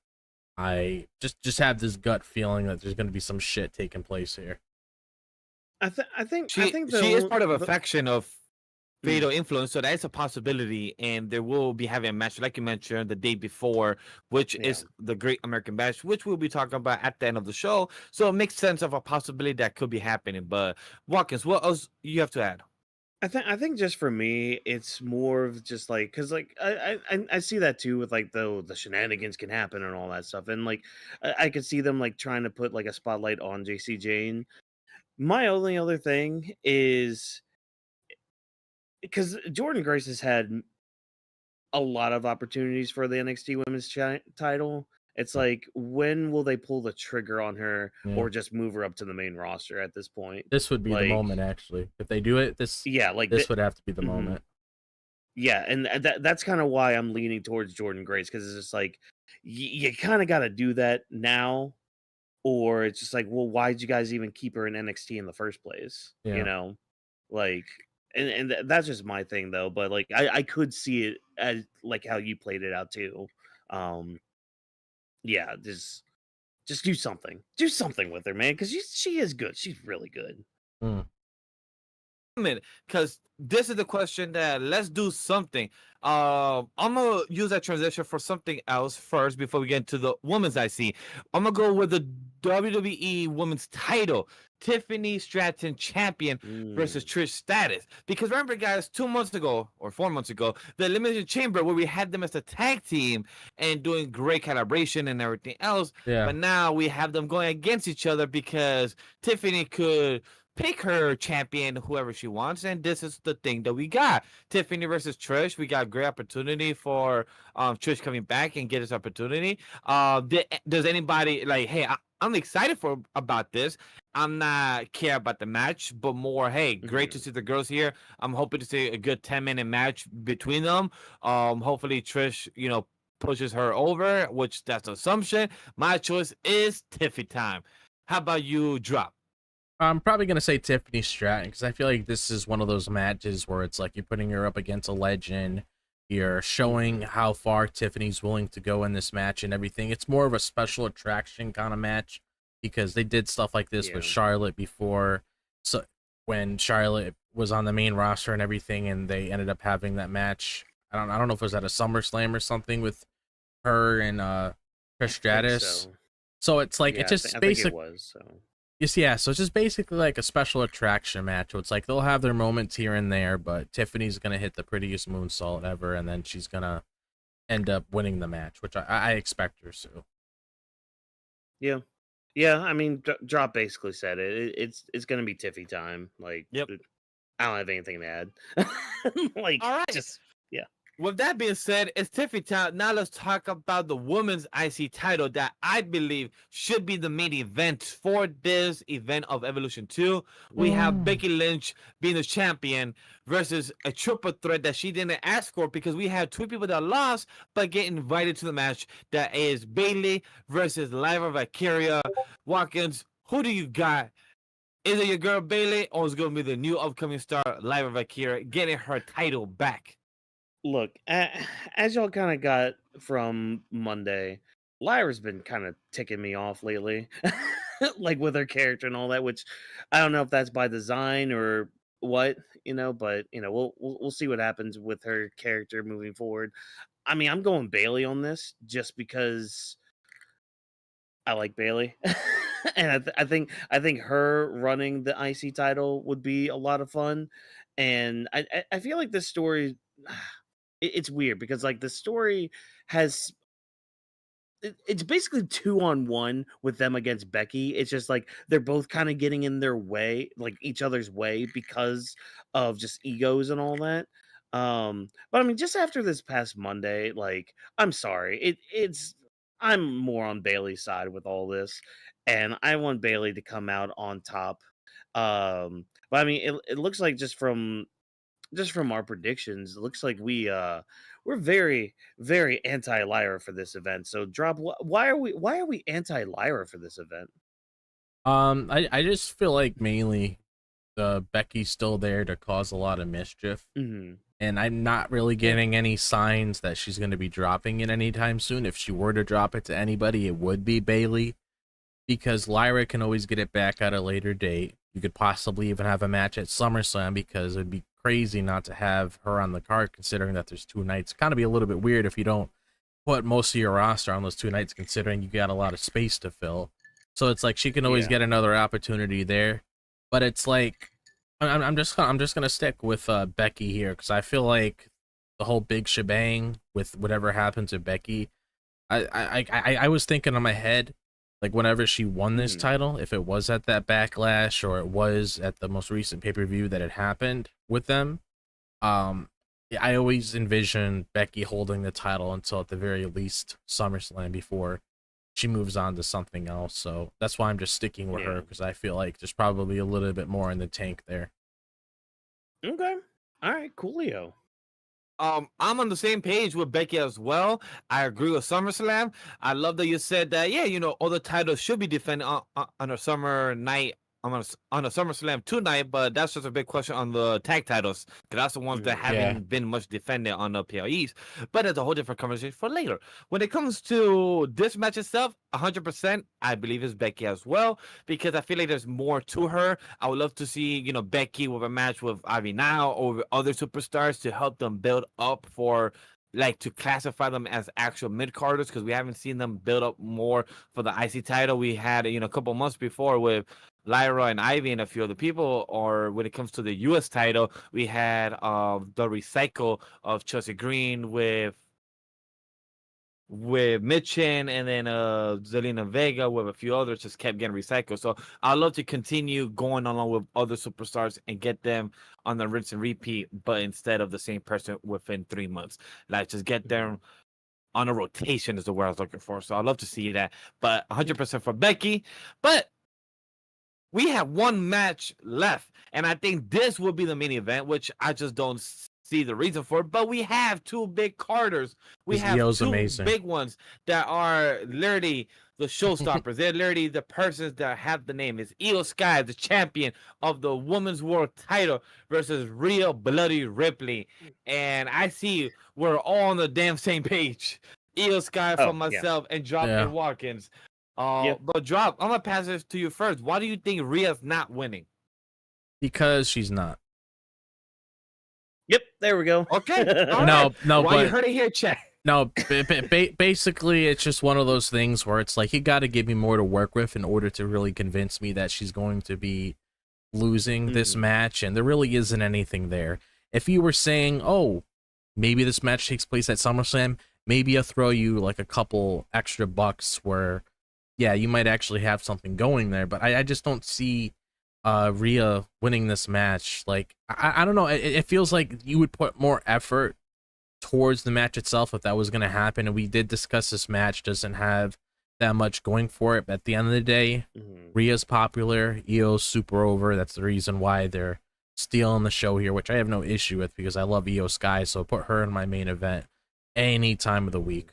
I just have this gut feeling that there's going to be some shit taking place here. I think she is part of a faction of Fatal Influence, so that's a possibility, and they will be having a match, like you mentioned, the day before, which is the Great American Bash, which we'll be talking about at the end of the show. So it makes sense of a possibility that could be happening. But Watkins, what else you have to add? I think just for me, it's more of just like, because like I see that too with like the shenanigans can happen and all that stuff, and like I could see them like trying to put like a spotlight on JC Jane. My only other thing is, because Jordan Grace has had a lot of opportunities for the NXT Women's title. It's like, when will they pull the trigger on her, or just move her up to the main roster at this point? This would be the moment, actually. If they do it, this would have to be the moment. Yeah, and that's kind of why I'm leaning towards Jordan Grace, because it's just like, you kind of got to do that now, or it's just like, well, why'd you guys even keep her in NXT in the first place? Yeah. You know, like, and that's just my thing though. But like, I could see it as like how you played it out too. Yeah, just do something with her, man, because she is good. She's really good. Because this is the question that let's do something. I'm gonna use that transition for something else first before we get into the women's IC. I'm gonna go with the WWE Women's Title, Tiffany Stratton champion versus Trish Stratus. Because remember, guys, 2 months ago or 4 months ago, the Elimination Chamber, where we had them as a tag team and doing great calibration and everything else. Yeah. But now we have them going against each other because Tiffany could pick her champion, whoever she wants, and this is the thing that we got. Tiffany versus Trish. We got great opportunity for Trish coming back and get this opportunity. Does anybody like, hey, I'm excited for about this. I'm not care about the match, but more, hey, great to see the girls here. I'm hoping to see a good 10-minute match between them. Hopefully Trish, pushes her over, which that's assumption. My choice is Tiffy time. How about you, Drop? I'm probably gonna say Tiffany Stratton because I feel like this is one of those matches where it's like you're putting her up against a legend. You're showing how far Tiffany's willing to go in this match and everything. It's more of a special attraction kind of match because they did stuff like this with Charlotte before. So when Charlotte was on the main roster and everything, and they ended up having that match. I don't know if it was at a SummerSlam or something with her and Trish Stratus. So it's like it's just basically. So it's just basically like a special attraction match. So it's like they'll have their moments here and there, but Tiffany's gonna hit the prettiest moonsault ever, and then she's gonna end up winning the match, which I expect her to. Yeah. I mean, Drop basically said it. It's gonna be Tiffy time. Like, Yep. I don't have anything to add. Like, all right. just yeah. With that being said, it's Tiffy time. Now let's talk about the women's IC title that I believe should be the main event for this event of Evolution 2. We have Becky Lynch being the champion versus a triple threat that she didn't ask for because we had two people that lost but get invited to the match. That is Bayley versus Lyra Valkyria. Watkins, who do you got? Is it your girl Bayley or is it going to be the new upcoming star Lyra Valkyria getting her title back? Look, as y'all kind of got from Monday, Lyra's been kind of ticking me off lately, like with her character and all that. Which I don't know if that's by design or what, but we'll see what happens with her character moving forward. I mean, I'm going Bayley on this just because I like Bayley, and I think her running the IC title would be a lot of fun, and I feel like this story. It's weird because like the story has it's basically 2-on-1 with them against Becky. It's just like they're both kind of getting in their way, like each other's way because of just egos and all that. But I mean, just after this past Monday, like I'm sorry, I'm more on Bayley's side with all this, and I want Bayley to come out on top. But I mean, it looks like just from our predictions, it looks like we're very, very anti Lyra for this event. So, Drop, why are we anti Lyra for this event? I just feel like mainly Becky's still there to cause a lot of mischief, and I'm not really getting any signs that she's going to be dropping it anytime soon. If she were to drop it to anybody, it would be Bayley, because Lyra can always get it back at a later date. You could possibly even have a match at SummerSlam because it'd be crazy not to have her on the card, considering that there's 2 nights. Kind of be a little bit weird if you don't put most of your roster on those 2 nights, considering you got a lot of space to fill. So it's like she can always get another opportunity there. But it's like I'm just gonna stick with Becky here because I feel like the whole big shebang with whatever happens to Becky. I was thinking in my head, like whenever she won this title, if it was at that Backlash or it was at the most recent pay-per-view that had happened with them, I always envision Becky holding the title until at the very least SummerSlam before she moves on to something else. So that's why I'm just sticking with her, because I feel like there's probably a little bit more in the tank there. Okay. All right, coolio. I'm on the same page with Becky as well. I agree with SummerSlam. I love that you said that, all the titles should be defended on a summer night, on a SummerSlam tonight, but that's just a big question on the tag titles, because that's the ones that haven't been much defended on the PLEs. But that's a whole different conversation for later. When it comes to this match itself, 100%, I believe it's Becky as well, because I feel like there's more to her. I would love to see, Becky with a match with Ivy now or with other superstars to help them build up for, like, to classify them as actual mid-carders, because we haven't seen them build up more for the IC title. We had, a couple months before with Lyra and Ivy and a few other people. Or when it comes to the US title, we had the recycle of Chelsea Green with with Mitchin and then Zelina Vega with a few others just kept getting recycled. So I'd love to continue going along with other superstars and get them on the rinse and repeat, but instead of the same person within 3 months. Like just get them on a rotation is the word I was looking for. So I'd love to see that. But 100% for Becky. But we have one match left, and I think this will be the main event, which I just don't see the reason for. But we have two big Carters. We His have EO's two amazing. big ones that are literally the showstoppers. They're literally the persons that have the name. It's Io Sky, the champion of the Women's World Title, versus Rhea Bloody Ripley. And I see we're all on the damn same page. Io Sky from myself and Drop Yeah. and Watkins. Yep. But Drop, I'm gonna pass this to you first. Why do you think Rhea's not winning? Because she's not. Yep, there we go. Okay. No, Why you but heard it here, chat? no, basically, it's just one of those things where it's like you got to give me more to work with in order to really convince me that she's going to be losing this match, and there really isn't anything there. If you were saying, oh, maybe this match takes place at SummerSlam, maybe I'll throw you like a couple extra bucks where, yeah, you might actually have something going there, but I just don't see Rhea winning this match. Like, I don't know, it feels like you would put more effort towards the match itself if that was going to happen, and we did discuss this match doesn't have that much going for it, but at the end of the day, Rhea's popular, Io's super over. That's the reason why they're stealing the show here, which I have no issue with because I love Io Sky, so put her in my main event any time of the week,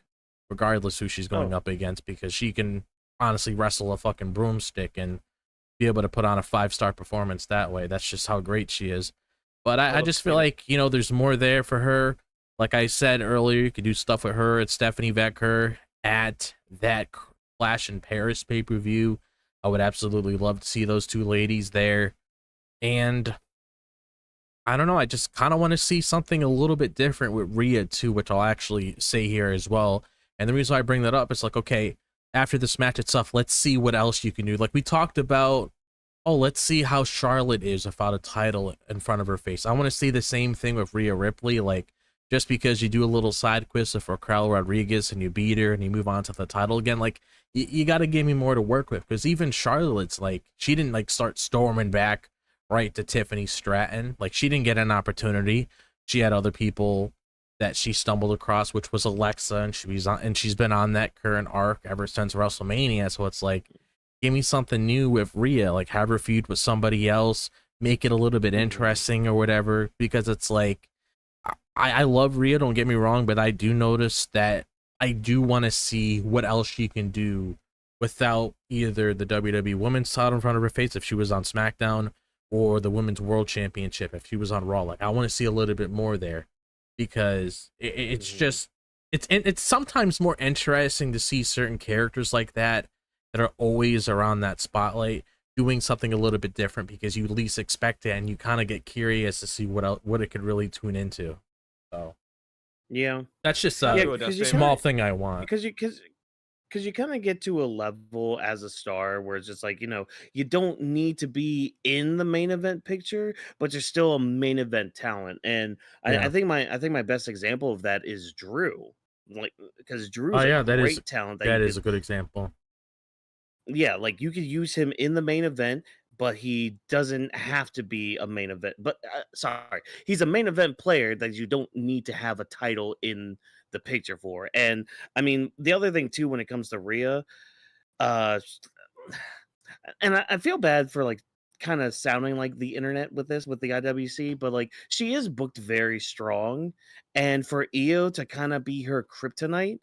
regardless who she's going up against, because she can honestly wrestle a fucking broomstick and be able to put on a 5-star performance that way. That's just how great she is. But I just feel like, you know, there's more there for her. Like I said earlier, you could do stuff with her at Stephanie Vecker at that Clash in Paris pay-per-view. I would absolutely love to see those two ladies there. And I don't know, I just kind of want to see something a little bit different with Rhea too, which I'll actually say here as well. And the reason why I bring that up is like, okay, after this match itself, let's see what else you can do. Like we talked about, oh, let's see how Charlotte is without a title in front of her face. I want to see the same thing with Rhea Ripley. Like, just because you do a little side quest for Raquel Rodriguez and you beat her and you move on to the title again, like, you got to give me more to work with. Because even Charlotte's, like, she didn't, like, start storming back right to Tiffany Stratton. Like, she didn't get an opportunity. She had other people that she stumbled across, which was Alexa, and she's been on that current arc ever since WrestleMania. So it's like, give me something new with Rhea, like have her feud with somebody else, make it a little bit interesting or whatever, because it's like, I love Rhea, don't get me wrong, but I do notice that I do want to see what else she can do without either the WWE Women's title in front of her face if she was on SmackDown, or the Women's World Championship if she was on Raw. Like, I want to see a little bit more there, because it's just, it's sometimes more interesting to see certain characters like that are always around that spotlight doing something a little bit different, because you least expect it and you kind of get curious to see what it could really tune into. So Yeah, that's just a small thing I want. because you kind of get to a level as a star where it's just like, you know, you don't need to be in the main event picture, but you're still a main event talent. And I think my best example of that is Drew. Like, because Drew's a great talent that is a good example. Yeah, like you could use him in the main event, but he doesn't have to be a main event. But sorry, he's a main event player that you don't need to have a title in the picture for. And I mean, the other thing too, when it comes to Rhea, uh, and I feel bad for like kind of sounding like the internet with this with the IWC, but like she is booked very strong, and for Io to kind of be her kryptonite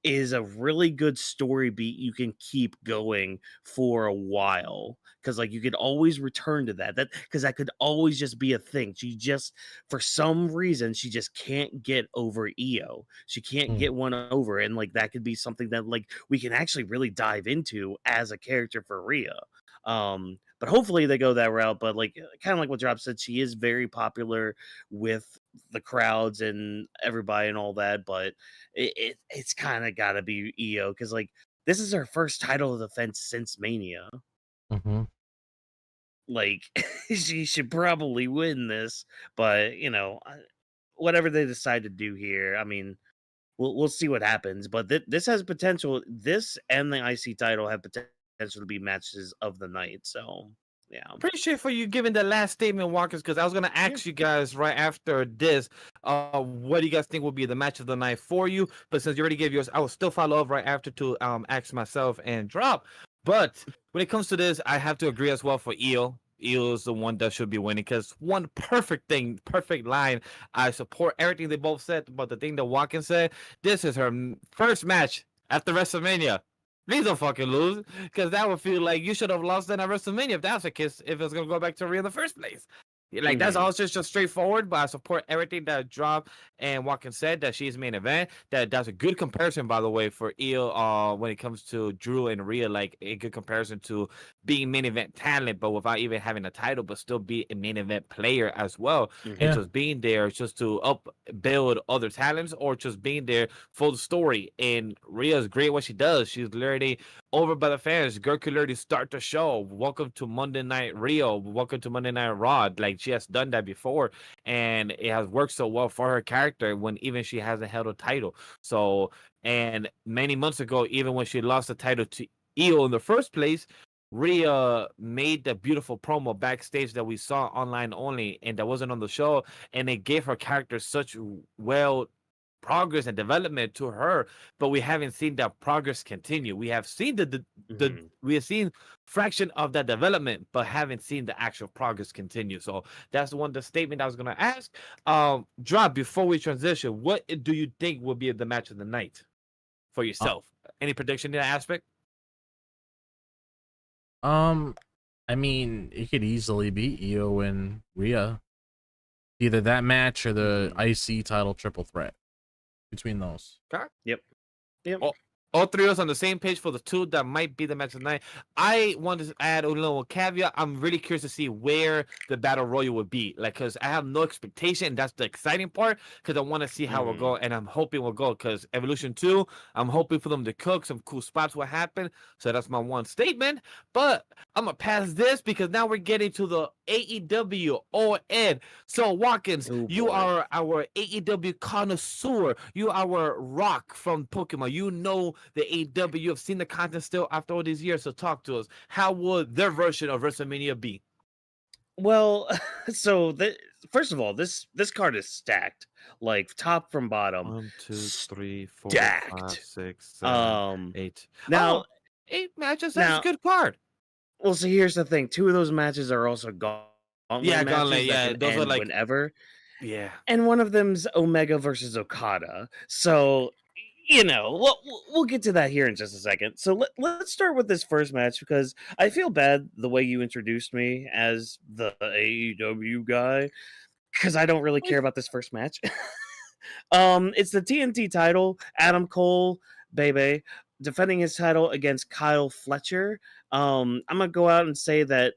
is a really good story beat you can keep going for a while, because like you could always return to that because that could always just be a thing. She just, for some reason, she just can't get over Io. She can't get one over, and like that could be something that like we can actually really dive into as a character for Rhea. But hopefully they go that route. But like kind of like what Drop said, she is very popular with the crowds and everybody and all that, but it's kind of got to be Io, because like this is her first title defense since Mania. Like she should probably win this, but you know, whatever they decide to do here, I mean, we'll see what happens. But this has potential. This and the IC title have potential to be matches of the night. So yeah. Appreciate for you giving the last statement, Walkers, because I was gonna ask you guys right after this, what do you guys think will be the match of the night for you? But since you already gave yours, I will still follow up right after to ask myself and drop. But when it comes to this, I have to agree as well for Eel. Eel is the one that should be winning because one perfect thing, perfect line. I support everything they both said, but the thing that Watkins said, this is her first match after WrestleMania. Please don't fucking lose, because that would feel like you should have lost then at WrestleMania if that's the case, if it's going to go back to Rhea in the first place. Like, that's all just straightforward, but I support everything that Drop and Watkins said, that she's main event. That's a good comparison, by the way, for Eel when it comes to Drew and Rhea, like a good comparison to being main event talent, but without even having a title, but still be a main event player as well. And just being there just to build other talents, or just being there for the story. And Rhea's great at what she does. She's literally over by the fans. Girl could literally start the show. Welcome to Monday Night Rio. Welcome to Monday Night Raw. Like, she has done that before, and it has worked so well for her character when even she hasn't held a title. So, and many months ago, even when she lost the title to Io in the first place, Rhea made the beautiful promo backstage that we saw online only, and that wasn't on the show, and it gave her character such progress and development to her, but we haven't seen that progress continue. We have seen we have seen fraction of that development, but haven't seen the actual progress continue. So that's the statement I was gonna ask. Drop, before we transition, what do you think will be the match of the night for yourself? Any prediction in that aspect? I mean, it could easily be Io and Rhea. Either that match or the IC title triple threat. Between those. Okay. Yep. All three of us on the same page for the two that might be the match of the night. I wanted to add a little caveat. I'm really curious to see where the battle royal would be. Like, because I have no expectation. That's the exciting part, because I want to see how it will go, and I'm hoping we'll go. Because Evolution 2, I'm hoping for them to cook some cool spots will happen. So that's my one statement. But I'm going to pass this, because now we're getting to the AEW All In. So, Watkins, you are our AEW connoisseur. You are our Rock from Pokemon. You know the AEW. You have seen the content still after all these years. So talk to us. How would their version of WrestleMania be? Well, so first of all, this card is stacked, like top from bottom. 1, 2, 3, 4, Stacked. 5, 6, 7, 8. Now, 8 matches. That's a good card. Well, so here's the thing: 2 of those matches are also gauntlet matches. Yeah, those are like whenever. Yeah, and one of them's Omega versus Okada. So, we'll get to that here in just a second. So let's start with this first match, because I feel bad the way you introduced me as the AEW guy, because I don't really care about this first match. It's the TNT title. Adam Cole, baby, defending his title against Kyle Fletcher. I'm gonna go out and say that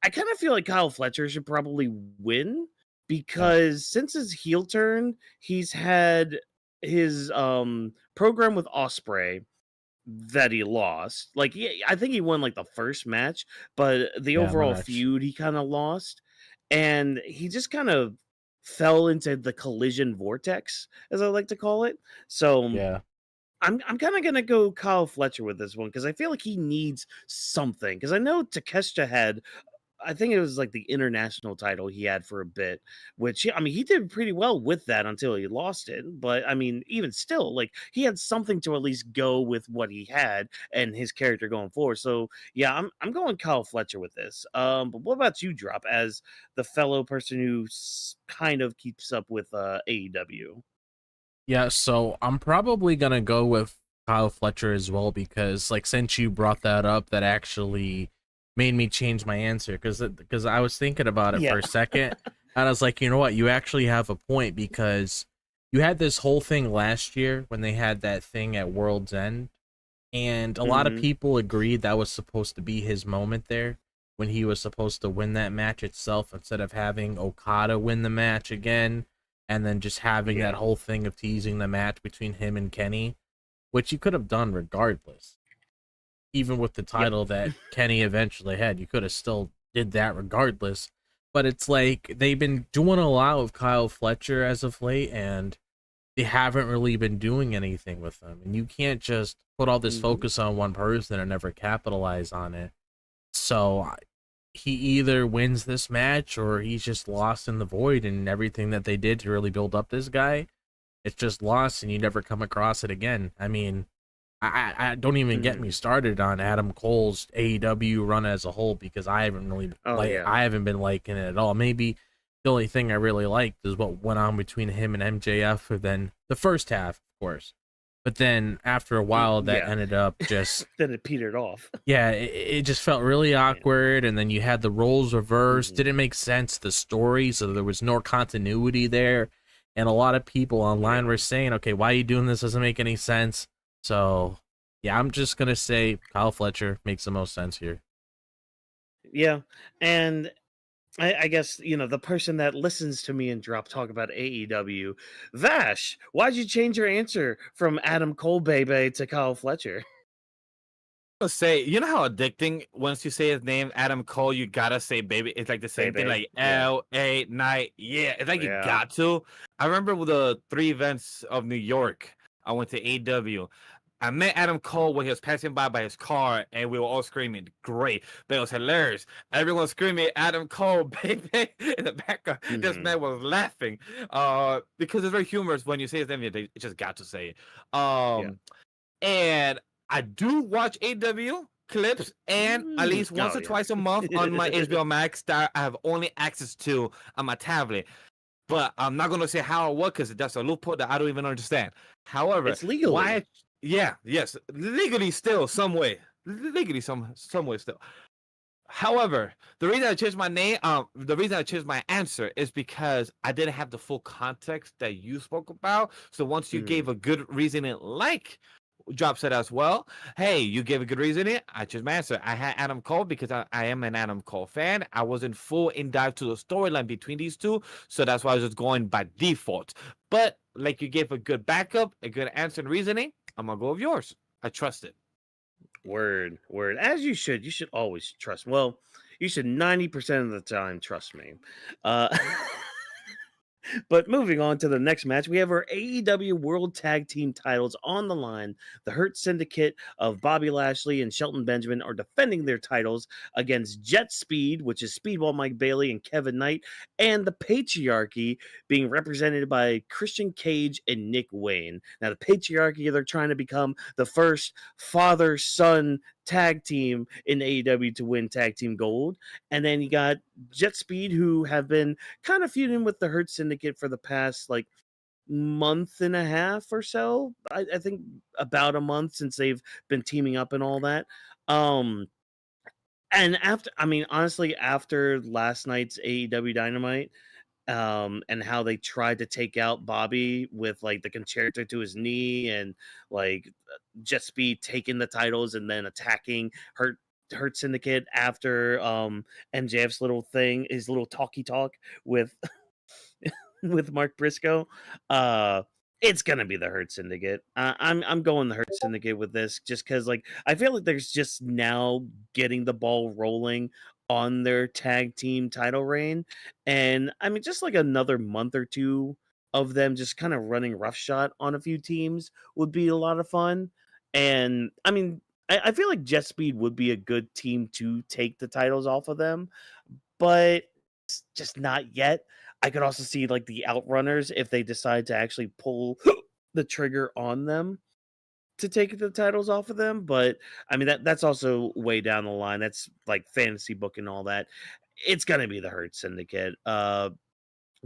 I kind of feel like Kyle Fletcher should probably win, because since his heel turn, he's had his program with Osprey that he lost. Like, I think he won like the first match, but the overall feud he kind of lost, and he just kind of fell into the collision vortex, as I like to call it. So yeah, I'm kind of gonna go Kyle Fletcher with this one, because I feel like he needs something. Because I know Takeshita had, I think it was like the international title he had for a bit, which, I mean, he did pretty well with that until he lost it. But I mean, even still, like, he had something to at least go with what he had and his character going forward. So yeah, I'm going Kyle Fletcher with this. But what about you, Drop, as the fellow person who kind of keeps up with AEW? Yeah, so I'm probably gonna go with Kyle Fletcher as well, because, like, since you brought that up, that actually made me change my answer, because I was thinking about it for a second, and I was like, you know what, you actually have a point, because you had this whole thing last year when they had that thing at World's End, and a lot of people agreed that was supposed to be his moment there, when he was supposed to win that match itself, instead of having Okada win the match again, and then just having that whole thing of teasing the match between him and Kenny, which you could have done regardless. Even with the title that Kenny eventually had, you could have still did that regardless. But it's like, they've been doing a lot with Kyle Fletcher as of late, and they haven't really been doing anything with them, and you can't just put all this focus on one person and never capitalize on it. So he either wins this match or he's just lost in the void, and everything that they did to really build up this guy, it's just lost, and you never come across it again. I mean, I don't even get me started on Adam Cole's AEW run as a whole, because I haven't really I haven't been liking it at all. Maybe the only thing I really liked is what went on between him and MJF, and then the first half, of course. But then after a while, that ended up just then it petered off. Yeah, it just felt really awkward, and then you had the roles reversed. Didn't make sense, the story, so there was no continuity there. And a lot of people online were saying, okay, why are you doing this? Doesn't make any sense. So, yeah, I'm just going to say Kyle Fletcher makes the most sense here. Yeah, and I guess, the person that listens to me and talk about AEW, Vash, why'd you change your answer from Adam Cole Bebe to Kyle Fletcher? Say, you know how addicting once you say his name, Adam Cole, you gotta say baby. It's like the same thing, like L.A. Night. Yeah, it's like you got to. I remember with the 3 events of New York, I went to AEW. I met Adam Cole when he was passing by his car, and we were all screaming, great. But it was hilarious. Everyone screaming, Adam Cole, baby, in the background. This man was laughing because it's very humorous when you say his name. You just got to say it. And I do watch AEW clips, and at least once or twice a month on my HBO Max that I have only access to on my tablet. But I'm not going to say how or what, because that's a loophole that I don't even understand. However, it's legal. Yes, legally still, some way. Legally some way still. However, the reason I changed my name, the reason I changed my answer is because I didn't have the full context that you spoke about. So once you gave a good reasoning, like Drop said as well, hey, you gave a good reasoning, I changed my answer. I had Adam Cole because I am an Adam Cole fan. I wasn't full in dive to the storyline between these two, so that's why I was just going by default. But like you gave a good backup, a good answer and reasoning, I'm gonna go with yours. I trust it. Word. As you should. You should always trust. Well, you should 90% of the time trust me. But moving on to the next match, we have our AEW World Tag Team titles on the line. The Hurt Syndicate of Bobby Lashley and Shelton Benjamin are defending their titles against Jet Speed, which is Speedball Mike Bailey and Kevin Knight, and the Patriarchy, being represented by Christian Cage and Nick Wayne. Now, the Patriarchy, they're trying to become the first father-son tag team in AEW to win tag team gold. And then you got Jet Speed, who have been kind of feuding with the Hurt Syndicate for the past month and a half or so. I think about a month since they've been teaming up and all that. And honestly, after last night's AEW Dynamite, and how they tried to take out Bobby with the concerto to his knee, and Jet Speed taking the titles and then attacking Hurt Syndicate after MJF's little thing, his little talky talk with with Mark Briscoe. It's gonna be the Hurt Syndicate. I'm going the Hurt Syndicate with this, just because I feel like there's just now getting the ball rolling on their tag team title reign, and just another month or two of them just kind of running roughshod on a few teams would be a lot of fun. And I feel like Jet Speed would be a good team to take the titles off of them, but just not yet. I could also see the Outrunners, if they decide to actually pull the trigger on them to take the titles off of them. But that's also way down the line. That's fantasy book and all that. It's gonna be the Hurt Syndicate.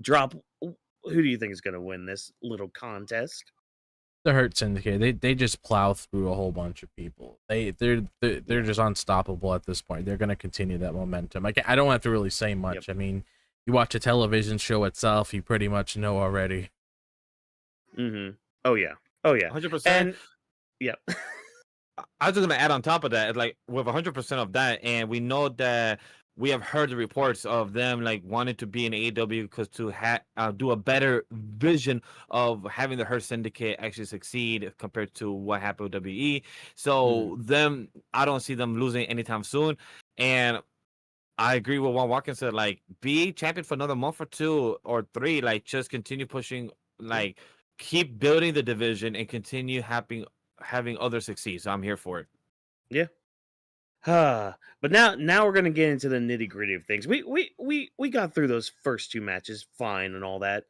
Drop. Who do you think is gonna win this little contest? The Hurt Syndicate. They just plow through a whole bunch of people. They're just unstoppable at this point. They're gonna continue that momentum. I don't have to really say much. Yep. You watch a television show itself, you pretty much know already. Oh yeah. 100%. And yep. I was just gonna add on top of that, with 100% of that, and we know that we have heard the reports of them wanting to be in AEW because to do a better vision of having the Hurt Syndicate actually succeed compared to what happened with WWE. So I don't see them losing anytime soon. And I agree with what Watkins said. Be champion for another month or 2 or 3. Just continue pushing keep building the division and continue having others succeed. So I'm here for it. Yeah. But now we're gonna get into the nitty gritty of things. We got through those first two matches fine and all that.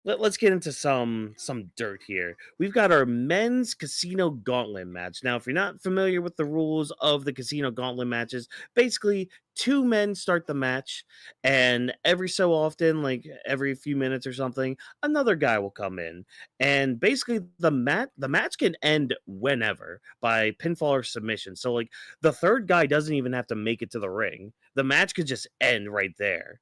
Let's get into some dirt here. We've got our men's casino gauntlet match. Now, if you're not familiar with the rules of the casino gauntlet matches, basically two men start the match, and every so often, like every few minutes or something, another guy will come in. And basically the match can end whenever by pinfall or submission. So like the third guy doesn't even have to make it to the ring. The match could just end right there.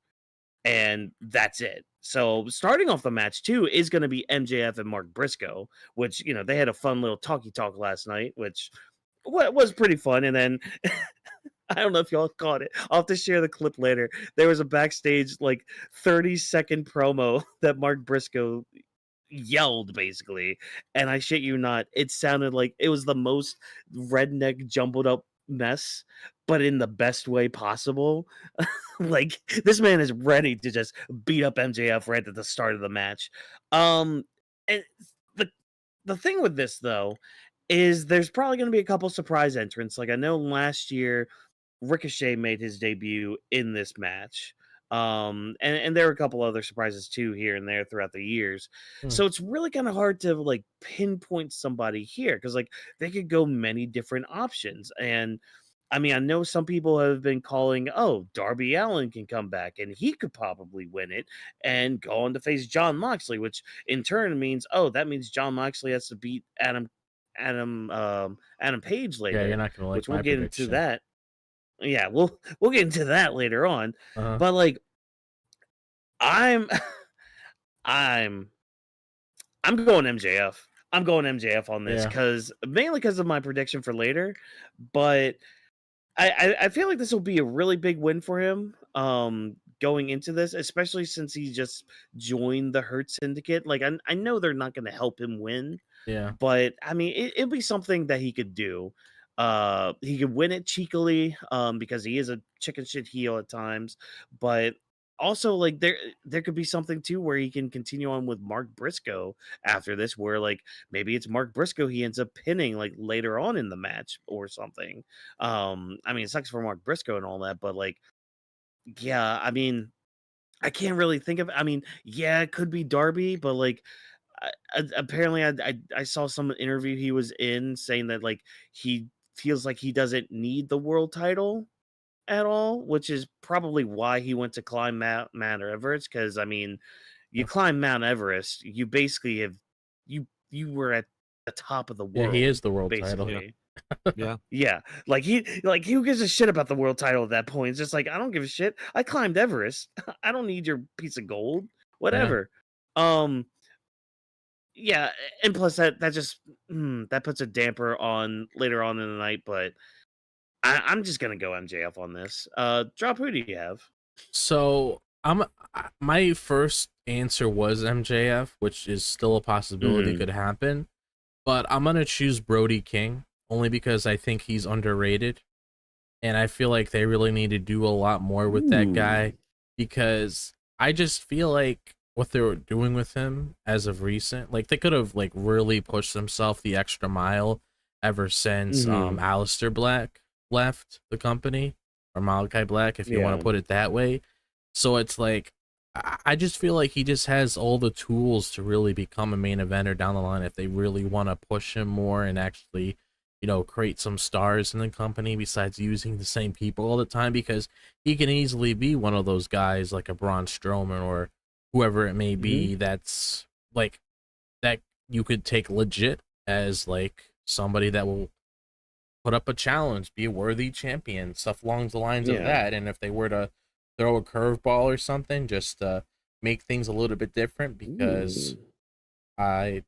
And that's it. So starting off the match too is going to be MJF and Mark Briscoe, which they had a fun little talkie talk last night, which was pretty fun. And then I don't know if y'all caught it. I'll have to share the clip later. There was a backstage 30-second promo that Mark Briscoe yelled basically, and I shit you not, it sounded like it was the most redneck jumbled up mess, but in the best way possible. Like this man is ready to just beat up MJF right at the start of the match. And the thing with this though is there's probably going to be a couple surprise entrants. Like I know last year Ricochet made his debut in this match. And there were a couple other surprises too here and there throughout the years. So it's really kind of hard to pinpoint somebody here because they could go many different options. And I mean, I know some people have been calling, oh, Darby Allin can come back and he could probably win it and go on to face Jon Moxley, which in turn means, oh, that means Jon Moxley has to beat Adam Page later. Yeah, you're not gonna like which we'll my get prediction. into that. Yeah, we'll get into that later on. But I'm going MJF. I'm going MJF on this because mainly because of my prediction for later, but I feel like this will be a really big win for him going into this, especially since he just joined the Hurt Syndicate. Like I know they're not going to help him win, but I mean it'd be something that he could do. He could win it cheekily because he is a chicken shit heel at times, but also there could be something too where he can continue on with Mark Briscoe after this, where maybe it's Mark Briscoe he ends up pinning later on in the match or something. I mean it sucks for Mark Briscoe and all that, but yeah, I mean I can't really think of, I mean, yeah, it could be Darby, but apparently I saw some interview he was in saying that he feels like he doesn't need the world title at all, which is probably why he went to climb Mount Everest. Because I mean, you climb Mount Everest, you basically have you were at the top of the world. Yeah, he is the world basically. title. Yeah. Who gives a shit about the world title at that point? It's just I don't give a shit. I climbed Everest. I don't need your piece of gold. Whatever. Yeah, and plus that just that puts a damper on later on in the night, but I'm just gonna go MJF on this. Drop, who do you have? So my first answer was MJF, which is still a possibility could happen, but I'm gonna choose Brody King only because I think he's underrated, and I feel like they really need to do a lot more with that guy because I just feel like what they were doing with him as of recent, they could have really pushed themselves the extra mile ever since Aleister Black left the company, or Malachi Black, if you want to put it that way. So it's I just feel like he just has all the tools to really become a main eventer down the line if they really want to push him more and actually, create some stars in the company besides using the same people all the time, because he can easily be one of those guys like a Braun Strowman or whoever it may be that's that you could take legit as somebody that will put up a challenge, be a worthy champion, stuff along the lines of that. And if they were to throw a curveball or something, just make things a little bit different, because I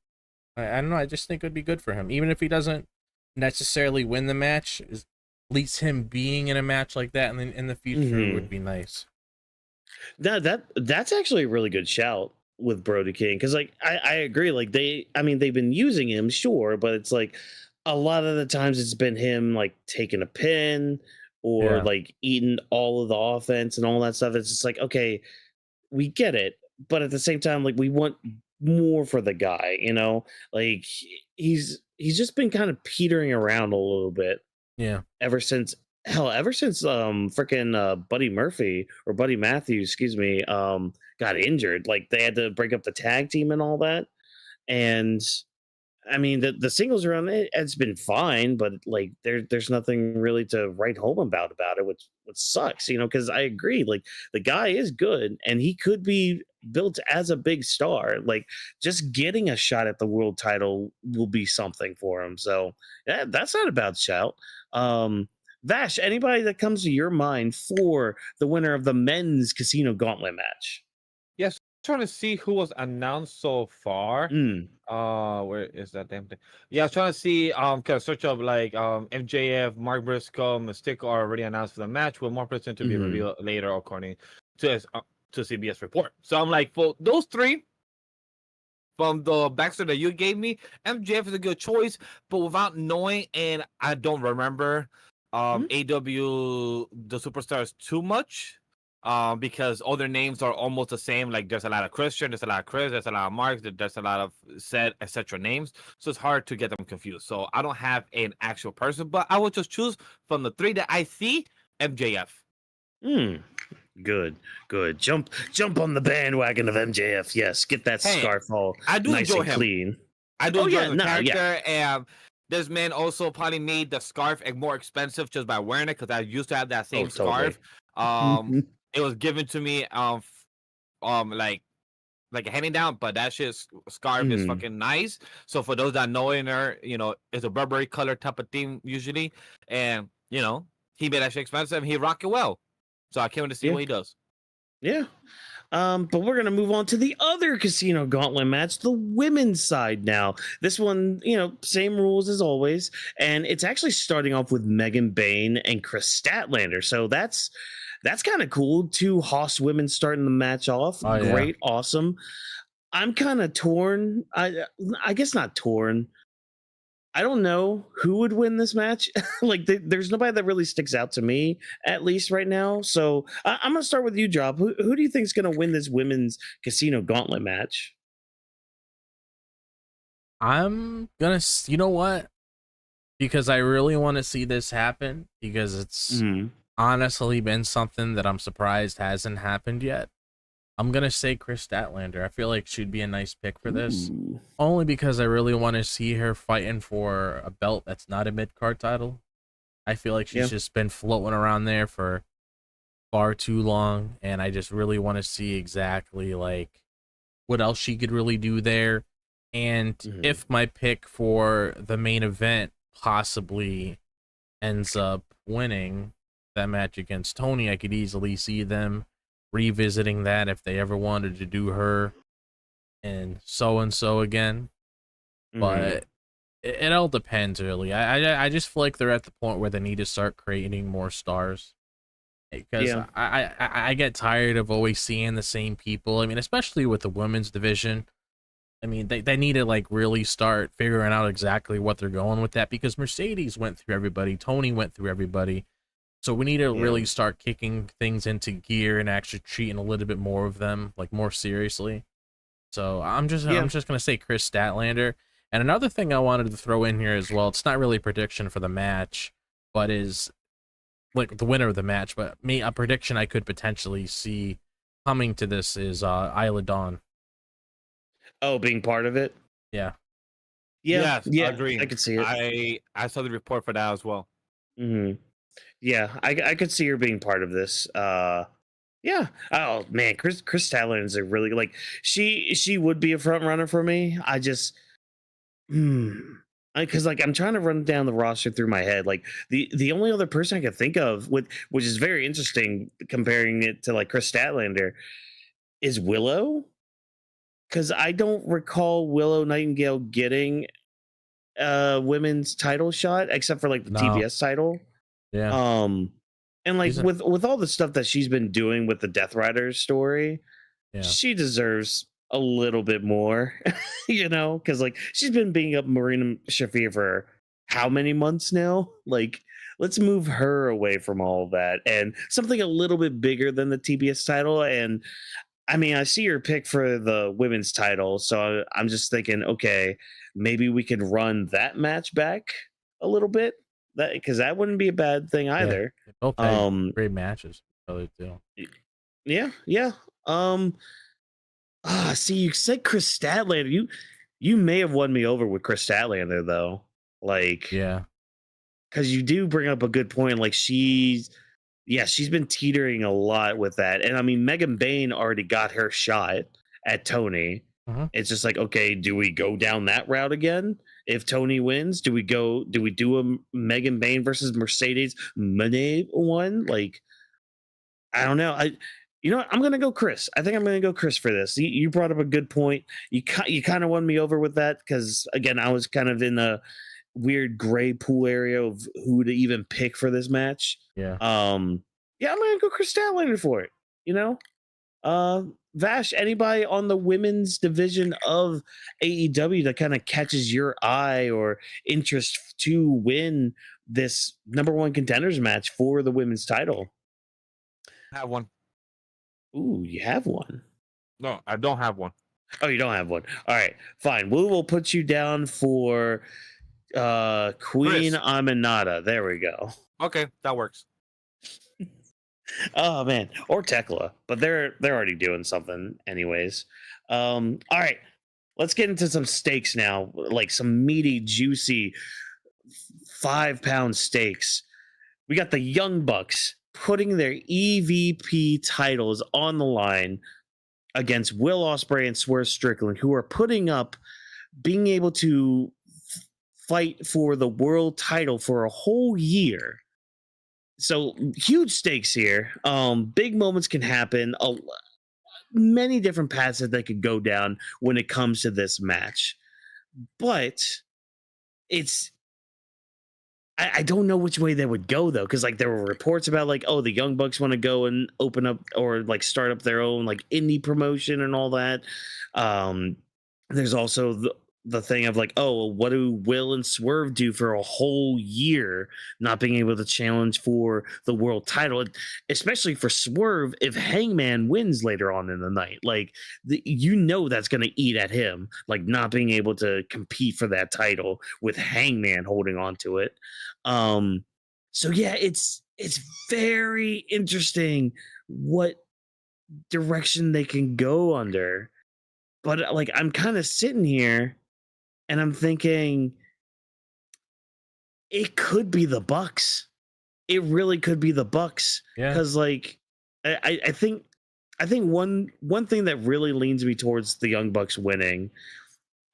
don't know, I just think it would be good for him, even if he doesn't necessarily win the match. At least him being in a match like that and then in the future would be nice. That's actually a really good shout with Brody King, because I agree. They've been using him, sure, but it's a lot of the times it's been him taking a pin or eating all of the offense and all that stuff. It's just okay, we get it, but at the same time, we want more for the guy, you know? Like he's just been kind of petering around a little bit Yeah. ever since ever since freaking Buddy Murphy or Buddy Matthews, excuse me, got injured. Like they had to break up the tag team and all that. And I mean, the singles around it's been fine, but like there's nothing really to write home about it, which sucks, you know, because I agree, like the guy is good and he could be built as a big star. Like just getting a shot at the world title will be something for him. So yeah, that's not a bad shout. Vash, anybody that comes to your mind for the winner of the men's casino gauntlet match? Yes, trying to see who was announced so far. Mm, Where is that damn thing? Yeah, I was trying to see kind of search up like MJF, Mark Briscoe, Mystic are already announced for the match, with more person to be mhm. revealed later according to CBS report. So I'm like, for those three from the backstory that you gave me, MJF is a good choice, but without knowing, and I don't remember AW the superstars too much. Because all their names are almost the same. Like there's a lot of Christian, there's a lot of Chris, there's a lot of Mark, there's a lot of said etc. names. So it's hard to get them confused. So I don't have an actual person, but I would just choose from the three that I see, MJF. Good, good. Jump on the bandwagon of MJF. Yes, get that Hey, scarf all I do nice enjoy and him. clean. I do Oh, enjoy yeah, the no, character, and this man also probably made the scarf more expensive just by wearing it because I used to have that Oh, same totally. scarf. It was given to me like a handing down, but that scarf is Mhm. fucking nice. So for those that know in her, you know, it's a Burberry color type of theme usually, and you know he made that shit expensive. And he rock it well, so I can't wait to see Yeah, what he does. yeah. But we're gonna move on to the other casino gauntlet match, the women's side now. This one, you know, same rules as always, and it's actually starting off with Megan Bain and Chris Statlander. So that's kind of cool. Two Hoss women starting the match off. Oh yeah. Great, awesome. I'm kind of torn. I guess not torn. I don't know who would win this match. Like, there's nobody that really sticks out to me, at least right now. So I'm gonna start with you, Job. Who do you think is gonna win this women's casino gauntlet match? I'm gonna you know what? Because I really want to see this happen because it's Mhm. honestly been something that I'm surprised hasn't happened yet. I'm gonna say Chris Statlander. I feel like she'd be a nice pick for this. Ooh. Only because I really want to see her fighting for a belt that's not a mid card title. I feel like Yeah. she's just been floating around there for far too long, and I just really want to see exactly like what else she could really do there. And Mhm. if my pick for the main event possibly ends up winning that match against Tony, I could easily see them revisiting that if they ever wanted to do her and so again. Mhm. But it all depends really. I just feel like they're at the point where they need to start creating more stars because Yeah. I get tired of always seeing the same people. I mean, especially with the women's division. I mean, they need to like really start figuring out exactly what they're going with that because Mercedes went through everybody, Tony went through everybody. So we need to Yeah. really start kicking things into gear and actually treating a little bit more of them like more seriously. So Yeah. I'm just gonna say Chris Statlander. And another thing I wanted to throw in here as well, it's not really a prediction for the match, but is like the winner of the match, but me a prediction I could potentially see coming to this is Isla Dawn. Oh, being part of it. Yeah. Yeah. Yes, I Yeah. agree. I could see it. I saw the report for that as well. Hmm. Yeah, I could see her being part of this. Yeah. Oh man, Chris Statlander is a really like she would be a front runner for me. I just because like I'm trying to run down the roster through my head. Like the only other person I could think of with which is very interesting comparing it to like Chris Statlander is Willow. Because I don't recall Willow Nightingale getting a women's title shot except for like the No. TBS title. Yeah. And like She's a- with all the stuff that she's been doing with the Death Riders story, Yeah. she deserves a little bit more, you know, because like she's been beating up Marina Shafir for how many months now? Like, let's move her away from all of that and something a little bit bigger than the TBS title. And I mean, I see your pick for the women's title, so I'm just thinking, okay, maybe we could run that match back a little bit, that because that wouldn't be a bad thing Yeah, either. they both had Um, great matches. Really do. yeah, yeah. Um, see, you said Chris Statlander. You may have won me over with Chris Statlander though, like Yeah. because you do bring up a good point. Like she's been teetering a lot with that. And I mean, Megan Bain already got her shot at Tony. Mhm. It's just like, okay, do we go down that route again? If Tony wins, do we do a Megan Bain versus Mercedes Moné one? Like, I don't know. You know what? I'm gonna go Chris. I think I'm gonna go Chris for this. You brought up a good point. You kind of won me over with that because again, I was kind of in a weird gray pool area of who to even pick for this match. Yeah. Yeah, I'm gonna go Chris Statlander for it. You know, Vash, anybody on the women's division of AEW that kind of catches your eye or interest to win this number one contenders match for the women's title? I have one. Ooh, you have one. No, I don't have one. Oh, you don't have one. All right, fine. We will put you down for Queen Chris. Aminata. There we go. Okay, that works. Oh man, or Tekla, but they're already doing something anyways. All right, let's get into some steaks now, like some meaty, juicy 5-pound steaks. We got the Young Bucks putting their EVP titles on the line against Will Ospreay and Swerve Strickland, who are putting up being able to fight for the world title for a whole year. So huge stakes here. Big moments can happen. Many different paths that they could go down when it comes to this match, but I don't know which way they would go though, because like there were reports about like, oh, the Young Bucks want to go and open up or like start up their own like indie promotion and all that. There's also the thing of like, oh, well, what do Will and Swerve do for a whole year not being able to challenge for the world title, especially for Swerve if Hangman wins later on in the night, like that's going to eat at him, like not being able to compete for that title with Hangman holding on to it. So yeah, it's very interesting what direction they can go under, but like I'm kind of sitting here and I'm thinking it could be the Bucks. It really could be the Bucks. Yeah. Because like I think one thing that really leans me towards the Young Bucks winning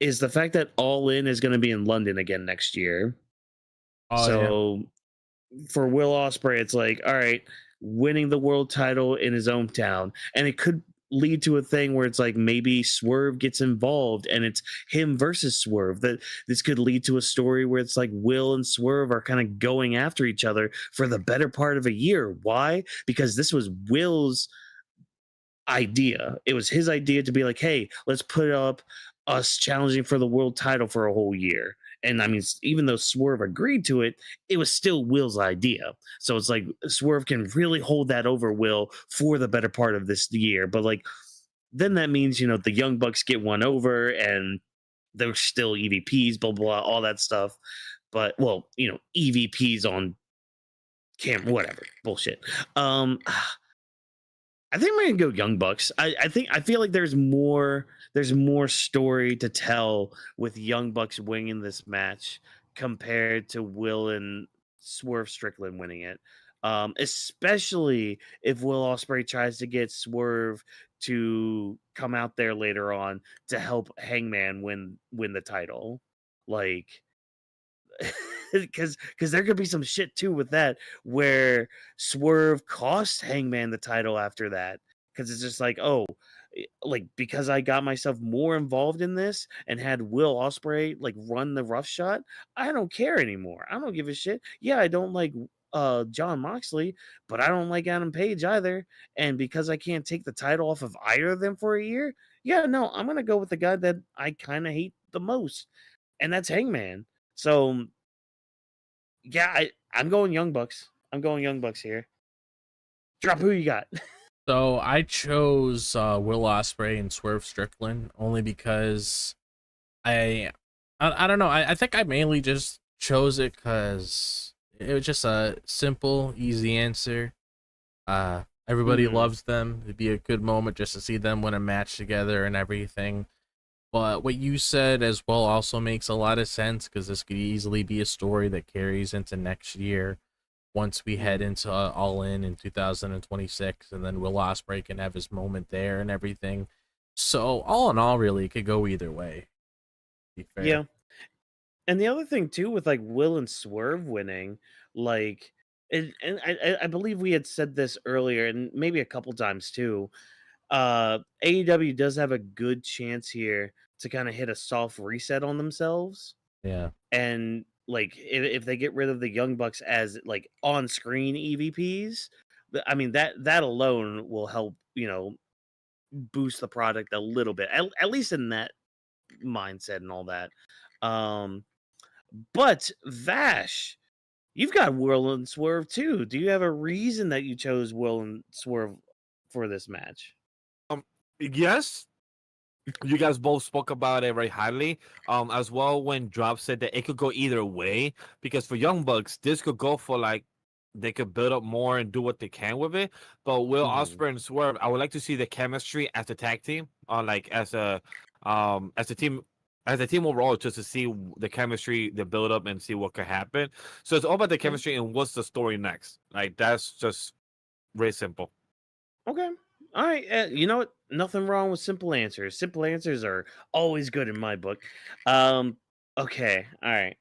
is the fact that All In is going to be in London again next year. Oh, so for Will Ospreay, it's like, all right, winning the world title in his hometown, and it could lead to a thing where it's like maybe Swerve gets involved and it's him versus Swerve. That this could lead to a story where it's like Will and Swerve are kind of going after each other for the better part of a year. Why? Because this was Will's idea. It was his idea to be like, hey, let's put up us challenging for the world title for a whole year. And I mean, even though Swerve agreed to it, it was still Will's idea. So it's like Swerve can really hold that over Will for the better part of this year. But like, then that means, you know, the Young Bucks get one over and they're still EVPs, blah, blah, all that stuff. But, well, you know, EVPs on camera, whatever, bullshit. I think I'm gonna go Young Bucks. I feel like there's more story to tell with Young Bucks winning this match compared to Will and Swerve Strickland winning it. Especially if Will Ospreay tries to get Swerve to come out there later on to help Hangman win the title. Like because there could be some shit too with that where Swerve cost Hangman the title after that, because it's just like, oh, like because I got myself more involved in this and had Will Ospreay like run the rough shot, I don't care anymore. I don't give a shit. Yeah, I don't like John Moxley, but I don't like Adam Page either. And because I can't take the title off of either of them for a year, yeah, no, I'm gonna go with the guy that I kind of hate the most, and that's Hangman. So yeah, I'm going Young Bucks. I'm going Young Bucks here. Drop who you got. So I chose Will Ospreay and Swerve Strickland only because I don't know. I think I mainly just chose it because it was just a simple, easy answer. Everybody Mhm. loves them. It'd be a good moment just to see them win a match together and everything. But what you said as well also makes a lot of sense because this could easily be a story that carries into next year once we head Mhm. into All In 2026, and then Will Ospreay can have his moment there and everything. So all in all, really, it could go either way. To be fair. Yeah. And the other thing too with like Will and Swerve winning, like and I believe we had said this earlier and maybe a couple times too. AEW does have a good chance here to kind of hit a soft reset on themselves. Yeah. And like if they get rid of the Young Bucks as like on-screen EVPs, I mean that alone will help, boost the product a little bit. At least in that mindset and all that. Um but Vash, you've got Whirl and Swerve too. Do you have a reason that you chose Whirl and Swerve for this match? Yes, you guys both spoke about it very highly. As well when Drop said that it could go either way because for Young Bucks, this could go for like they could build up more and do what they can with it. But Will Mhm. Ospreay and Swerve, I would like to see the chemistry as a tag team, like as a team. As a team overall, just to see the chemistry, the build up, and see what could happen. So it's all about the Okay. chemistry and what's the story next. Like that's just very simple. Okay. All right. You know what? Nothing wrong with simple answers. Simple answers are always good in my book. Um. Okay. All right.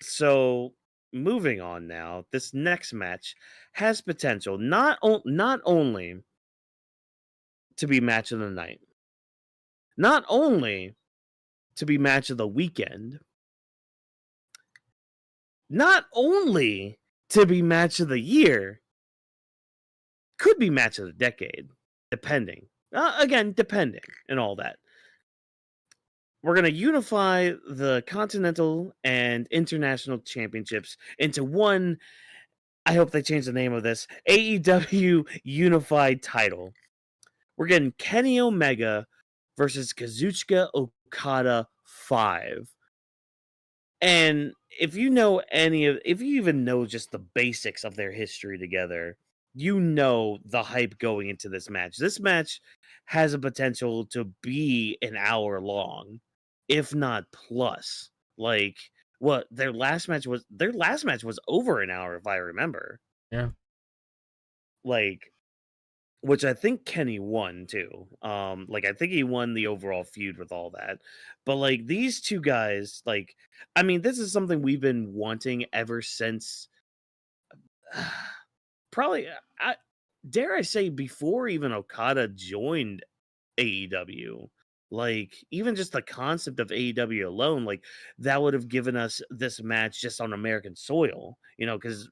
So moving on now. This next match has potential not only to be match of the night, not only to be match of the weekend, not only to be match of the year, could be match of the decade, depending. Again, depending and all that. We're going to unify the Continental and International Championships into one. I hope they change the name of this AEW Unified title. We're getting Kenny Omega versus Kazuchika Okada 5. And if you know if you even know just the basics of their history together, you know the hype going into this match. This match has a potential to be an hour long, if not plus. Like what their last match was over an hour if I remember. Yeah. Like which I think Kenny won too. Like I think he won the overall feud with all that. But like these two guys, like I mean, this is something we've been wanting ever since probably I dare I say before even Okada joined AEW. Like even just the concept of AEW alone, like that would have given us this match just on American soil, because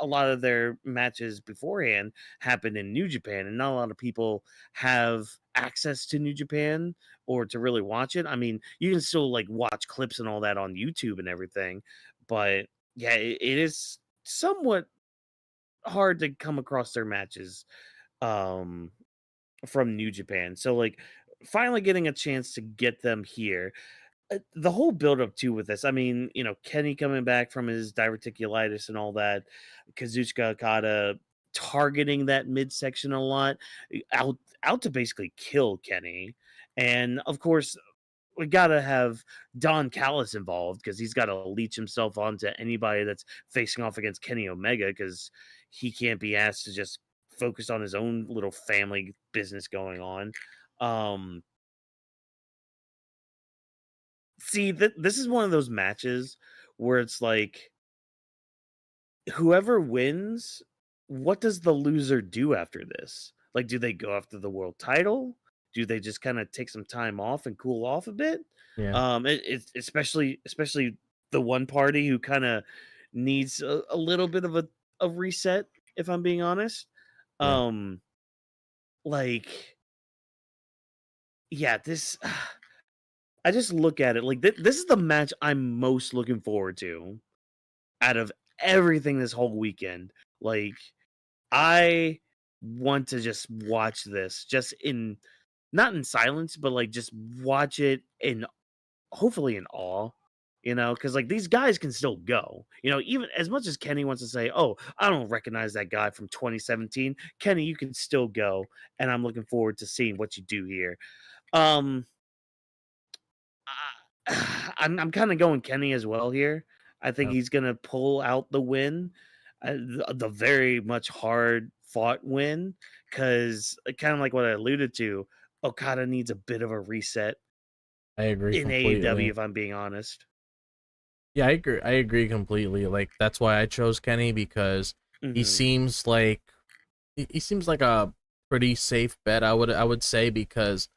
a lot of their matches beforehand happened in New Japan, and not a lot of people have access to New Japan or to really watch it. I mean, you can still like watch clips and all that on YouTube and everything, but yeah, it is somewhat hard to come across their matches. Um, from New Japan. So like finally getting a chance to get them here. The whole build up too with this. I mean, Kenny coming back from his diverticulitis and all that, Kazuchika Okada targeting that midsection a lot, out to basically kill Kenny. And of course, we gotta have Don Callis involved because he's got to leech himself onto anybody that's facing off against Kenny Omega because he can't be asked to just focus on his own little family business going on. Um, See, this is one of those matches where it's like whoever wins, what does the loser do after this? Like, do they go after the world title? Do they just kind of take some time off and cool off a bit? Yeah. It's especially the one party who kind of needs a little bit of a reset, if I'm being honest. Yeah. Um, like, yeah, this I just look at it like this is the match I'm most looking forward to out of everything this whole weekend. Like, I want to just watch this just in not in silence, but like just watch it in hopefully in awe, because like these guys can still go. Even as much as Kenny wants to say, "Oh, I don't recognize that guy from 2017." Kenny, you can still go, and I'm looking forward to seeing what you do here. Um, I'm kind of going Kenny as well here. I think Yep. he's gonna pull out the win, the very much hard fought win, because kind of like what I alluded to, Okada needs a bit of a reset I agree in AEW, completely. if I'm being honest. Yeah, I agree. I agree completely. Like that's why I chose Kenny because he Hmm. seems like he seems like a pretty safe bet. I would say because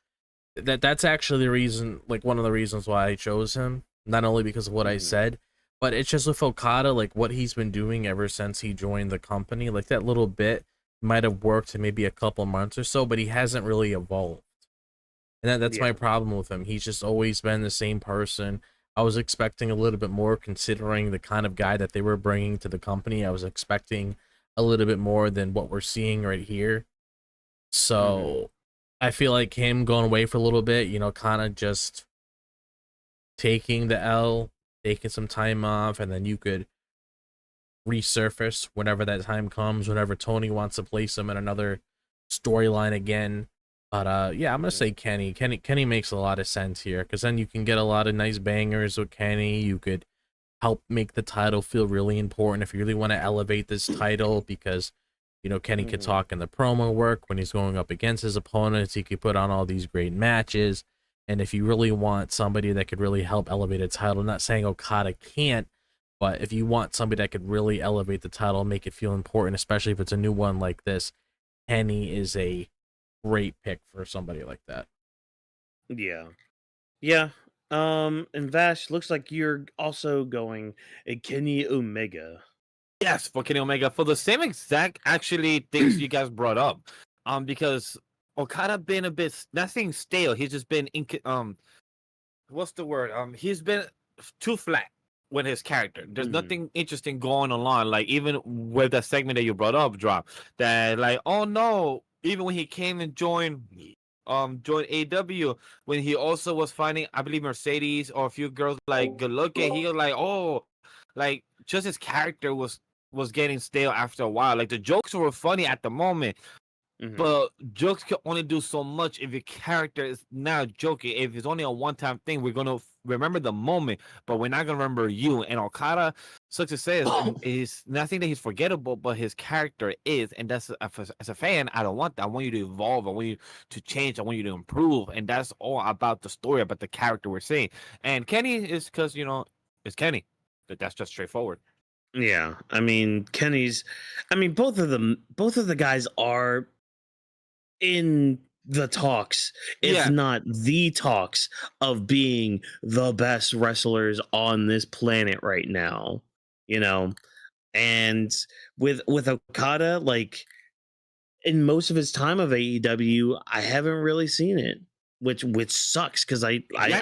that's actually the reason, like one of the reasons why I chose him. Not only because of what I Hmm. said, but it's just with Okada, like what he's been doing ever since he joined the company. Like that little bit might have worked in maybe a couple months or so, but he hasn't really evolved. And that's Yeah. my problem with him. He's just always been the same person. I was expecting a little bit more considering the kind of guy that they were bringing to the company. I was expecting a little bit more than what we're seeing right here. Hmm. So I feel like him going away for a little bit, kind of just taking the L, taking some time off, and then you could resurface whenever that time comes, whenever Tony wants to place him in another storyline again. But yeah, I'm gonna say Kenny. Kenny makes a lot of sense here because then you can get a lot of nice bangers with Kenny. You could help make the title feel really important if you really want to elevate this title because Kenny could Hmm. talk in the promo work when he's going up against his opponents. He could put on all these great matches. And if you really want somebody that could really help elevate a title, not saying Okada can't, but if you want somebody that could really elevate the title, make it feel important, especially if it's a new one like this, Kenny is a great pick for somebody like that. Yeah. Yeah. And Vash, looks like you're also going a Kenny Omega. Yes, for Kenny Omega for the same exact actually things you guys brought up. Because Okada been a bit nothing stale. He's just been what's the word? He's been too flat with his character. There's Hmm. nothing interesting going on. Like even with that segment that you brought up, drop that like, oh no, even when he came and joined AW when he also was finding, I believe Mercedes or a few girls like good looking. He was like, oh, like just his character was getting stale after a while. Like the jokes were funny at the moment, Hmm. but jokes can only do so much if your character is not joking. If it's only a one-time thing, we're gonna remember the moment, but we're not gonna remember you. And Okada, such as says, is nothing that he's forgettable, but his character is, and that's as a fan, I don't want that. I want you to evolve. I want you to change. I want you to improve, and that's all about the story, about the character we're seeing. And Kenny is because it's Kenny. That's just straightforward. Yeah. Both of the guys are in the talks, if Yeah, not the talks, of being the best wrestlers on this planet right now. You know, and with Okada, like in most of his time of AEW, I haven't really seen it, which sucks because exactly.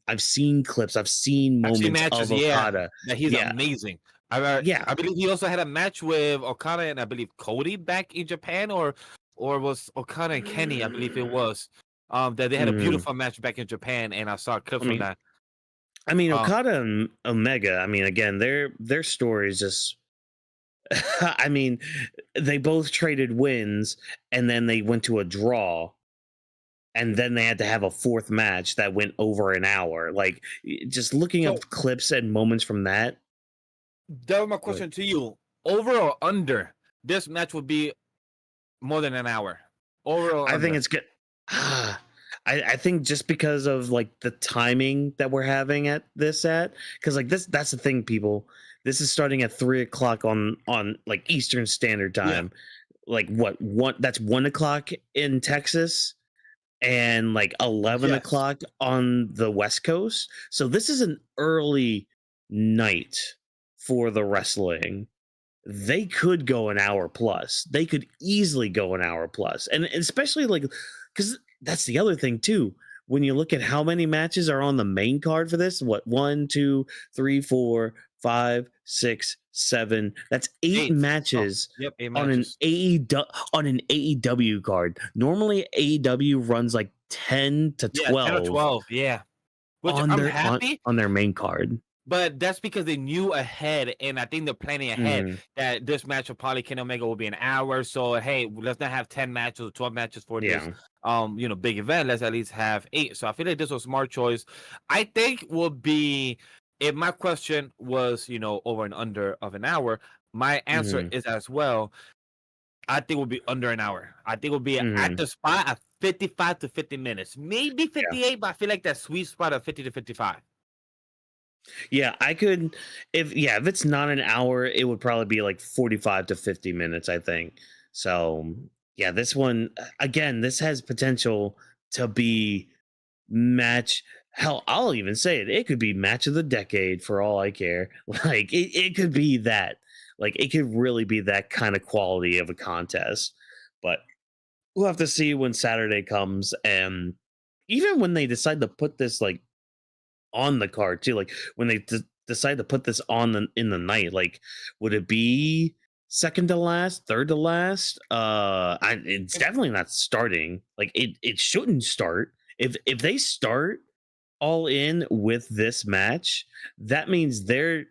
I've seen clips, I've seen I've seen moments of matches, yeah, Okada. that he's Yeah, amazing. yeah. I believe he also had a match with Okada and I believe Cody back in Japan, or was Okada and Kenny, I believe it was. That they had a Mm. beautiful match back in Japan, and I saw clips I from mean, that. Uh, Okada and Omega. I mean, again, their story is just. I mean, they both traded wins, and then they went to a draw, and then they had to have a fourth match that went over an hour. Like, just looking up so clips and moments from that. that was my Like, question to you: over or under? This match would be more than an hour. Over or I think under? it's good. I think just because of like the timing that we're having at because like that's the thing, people. This is starting at 3 o'clock on like Eastern Standard Yeah. Time. Like what one that's 1 o'clock in Texas and like 11 Yes. o'clock on the West Coast. So this is an early night for the wrestling. They could go an hour plus. They could easily go an hour plus. And especially like because that's the other thing too. When you look at how many matches are on the main card for this, what 1, 2, 3, 4, 5, 6, 7. That's 8 8. matches Oh, yep, 8 on an matches. AEW card. Normally AEW runs like 10 to Yeah, 10 or 12 12. Yeah. Which on I'm their happy, on their main card. but that's because they knew ahead, and I think they're planning ahead Mhm. that this match with probably Kenny Omega will be an hour. So hey, let's not have 10 matches or 12 matches for this Yeah. big event. Let's at least have 8. So I feel like this was a smart choice. I think will be, if my question was, over and under of an hour, my answer Mhm. is as well. I think will be under an hour. I think will be at Mhm. the spot at 55 to 50 minutes, maybe 58, but I feel like that sweet spot of 50 to 55. Yeah, I could if it's not an hour, it would probably be like 45 to 50 minutes, I think. So, yeah, this one again, this has potential to be match hell, I'll even say it. It could be match of the decade for all I care. Like it could be that. Like it could really be that kind of quality of a contest. But we'll have to see when Saturday comes, and even when they decide to put this like on the card too, like when they decide to put this on in the night, like would it be second to last, third to last? It's definitely not starting. Like it shouldn't start. If they start All In with this match, that means they're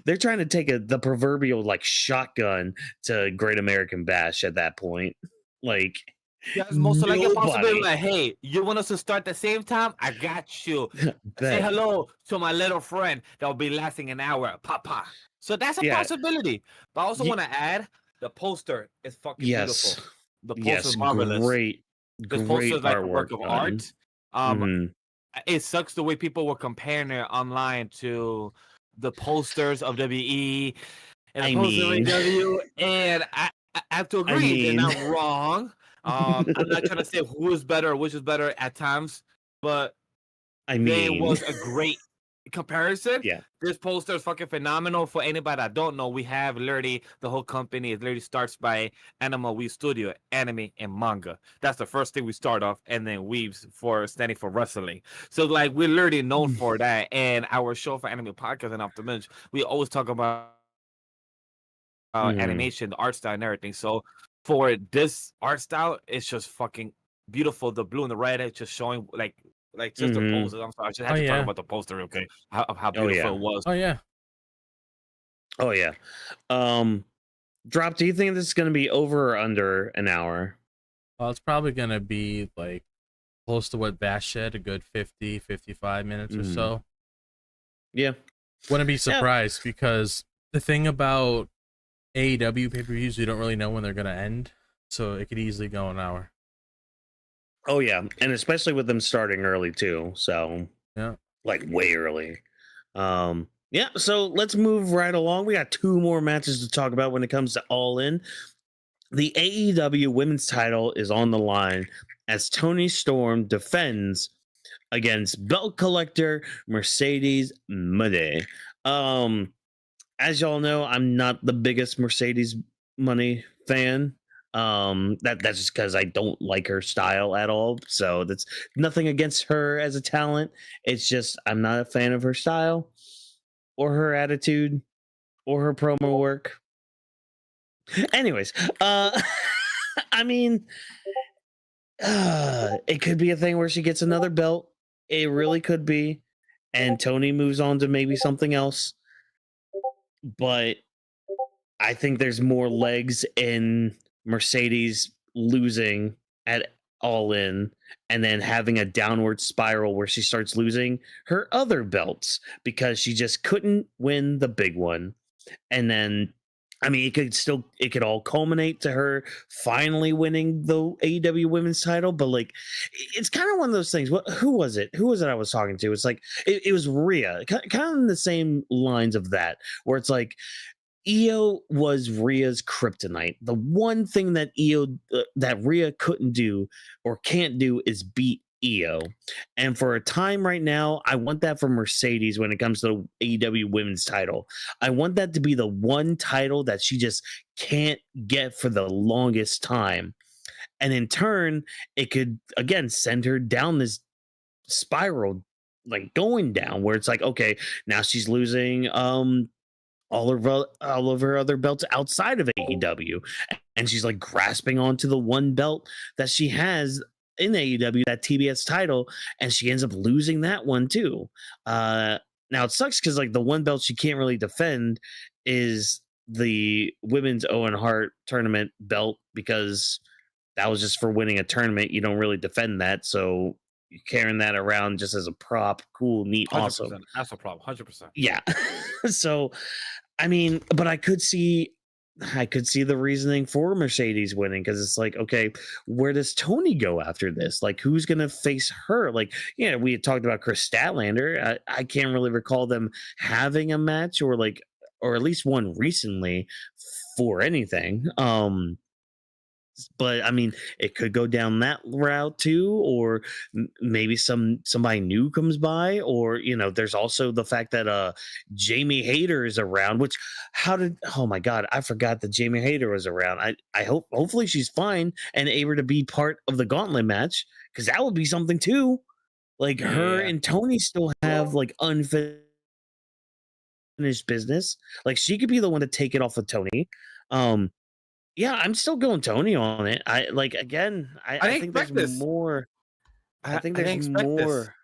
they're trying to take the proverbial like shotgun to Great American Bash at that point. Like That's most likely a possibility. nobody Like, hey, you want us to start the same time? I got you. Say bet. hello to my little friend that will be lasting an hour. Papa. So that's a Yeah. possibility. But I also Ye- want to add the poster is fucking Yes. beautiful. The poster Yes. is marvelous. Great. This poster Great is like a artwork work of done. art. Mhm. It sucks the way people were comparing it online to the posters of WE and the I posters of mean, AEW, and I have to I agree they're mean, not wrong. I'm not trying to say who is better or which is better at times, but I there mean, was a great comparison. yeah. This poster is fucking phenomenal. For anybody that don't know, we have literally the whole company. It literally starts by Anima We Studio, anime and manga. That's the first thing we start off, and then Weebs for standing for wrestling. So like we're literally known for that. And our show for anime podcast and Off the Bench, we always talk about Mhm. animation, the art style, and everything. So for this art style, it's just fucking beautiful. The blue and the red, it's just showing like just the Mhm. poses. I'm sorry, I just Oh had to talk yeah. about the poster, okay? How Oh beautiful yeah. it was. Oh yeah. Oh yeah. Um, Drop. Do you think this is going to be over or under an hour? Well, it's probably gonna be like close to what Vash said, a good 50, 55 minutes or Mhm. so. Yeah. Wouldn't be Yeah. surprised because the thing about AEW pay-per-views, we don't really know when they're gonna end, so it could easily go an hour. Oh yeah, and especially with them starting early too. So Yeah. like way early. Yeah, so let's move right along. We got 2 more matches to talk about when it comes to All In. The AEW women's title is on the line as Toni Storm defends against belt collector Mercedes Money. As y'all know, I'm not the biggest Mercedes Money fan. That's just because I don't like her style at all. So that's nothing against her as a talent. It's just I'm not a fan of her style or her attitude or her promo work. Anyways, I mean, it could be a thing where she gets another belt. It really could be, and Tony moves on to maybe something else. But I think there's more legs in Mercedes losing at All In and then having a downward spiral where she starts losing her other belts because she just couldn't win the big one. And then I mean it could all culminate to her finally winning the AEW women's title, but like it's kind of one of those things. Who was it? Who was it I was talking to? It's like it was Rhea, kind of in the same lines of that, where it's like Io was Rhea's kryptonite. The one thing that that Rhea couldn't do or can't do is beat Io. And for a time right now, I want that for Mercedes when it comes to the AEW women's title. I want that to be the one title that she just can't get for the longest time. And in turn, it could again send her down this spiral, like going down where it's like, okay, now she's losing all of her other belts outside of AEW, and she's like grasping onto the one belt that she has in AEW, that TBS title, and she ends up losing that one too. Now it sucks because like the one belt she can't really defend is the women's Owen Hart tournament belt, because that was just for winning a tournament. You don't really defend that, so you're carrying that around just as a prop. Cool, neat, awesome. 100%. That's a problem. 100%. Yeah. So I mean, but I could see the reasoning for Mercedes winning, because it's like, okay, where does Tony go after this? Like, who's gonna face her? Like, yeah, we had talked about Chris Statlander. I can't really recall them having a match, or like, or at least one recently for anything. But I mean, it could go down that route too, or maybe somebody new comes by, or there's also the fact that Jamie Hayter is around. Which, oh my god, I forgot that Jamie Hayter was around. I hopefully she's fine and able to be part of the gauntlet match, because that would be something too. Like her and Tony still have like unfinished business. Like she could be the one to take it off of Tony. Yeah, I'm still going Tony on it. I like, again, I think there's more. I think there's more.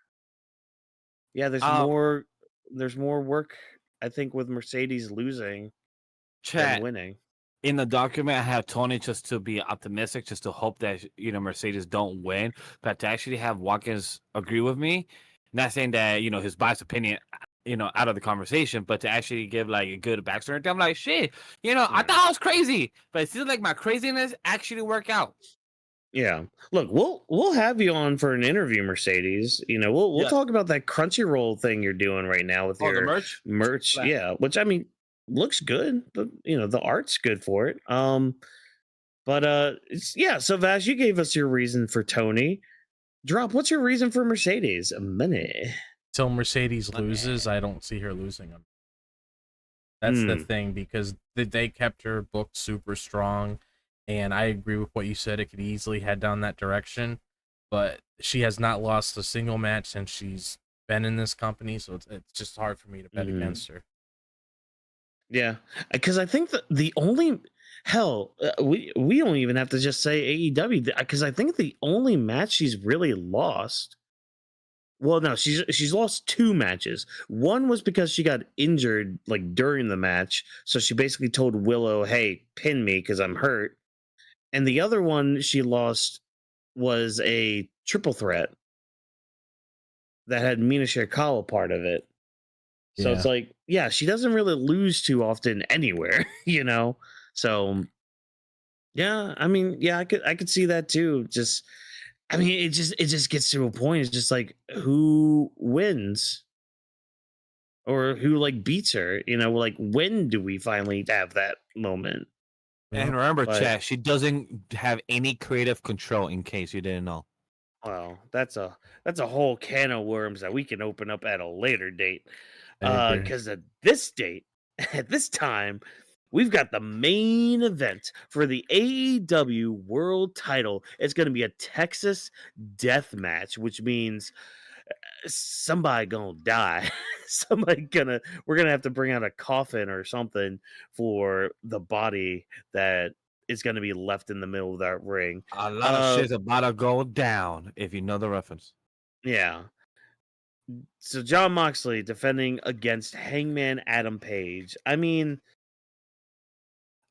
Yeah, there's more work, I think, with Mercedes losing than winning. In the document, I have Tony just to be optimistic, just to hope that Mercedes don't win, but to actually have Watkins agree with me. Not saying that his biased opinion, out of the conversation, but to actually give like a good backstory. I'm like, shit, I thought I was crazy, but it seems like my craziness actually worked out. Yeah, look, we'll have you on for an interview, Mercedes. We'll talk about that Crunchyroll thing you're doing right now with your the merch. Yeah, which I mean looks good. The art's good for it. But yeah. So Vash, you gave us your reason for Tony. Drop. What's your reason for Mercedes? A minute. Till Mercedes loses, I don't see her losing them. That's the thing, because they kept her booked super strong, and I agree with what you said. It could easily head down that direction, but she has not lost a single match since she's been in this company, so it's just hard for me to bet against her. Yeah, because I think that the only we don't even have to just say AEW, because I think the only match she's really lost. Well, no, she's lost two matches. One was because she got injured like during the match, so she basically told Willow, "Hey, pin me because I'm hurt." And the other one she lost was a triple threat that had Mina Shirakawa part of it. So it's like, yeah, she doesn't really lose too often anywhere, So yeah, I mean, yeah, I could see that too. Just, I mean, it just gets to a point. It's just like, who wins or who like beats her? Like, when do we finally have that moment? And remember, chat, she doesn't have any creative control, in case you didn't know. Well, that's a whole can of worms that we can open up at a later date. Because at this date, at this time, we've got the main event for the AEW World Title. It's going to be a Texas death match, which means somebody gonna die. We're gonna have to bring out a coffin or something for the body that is gonna be left in the middle of that ring. A lot of shit's about to go down, if you know the reference. Yeah. So Jon Moxley defending against Hangman Adam Page. I mean,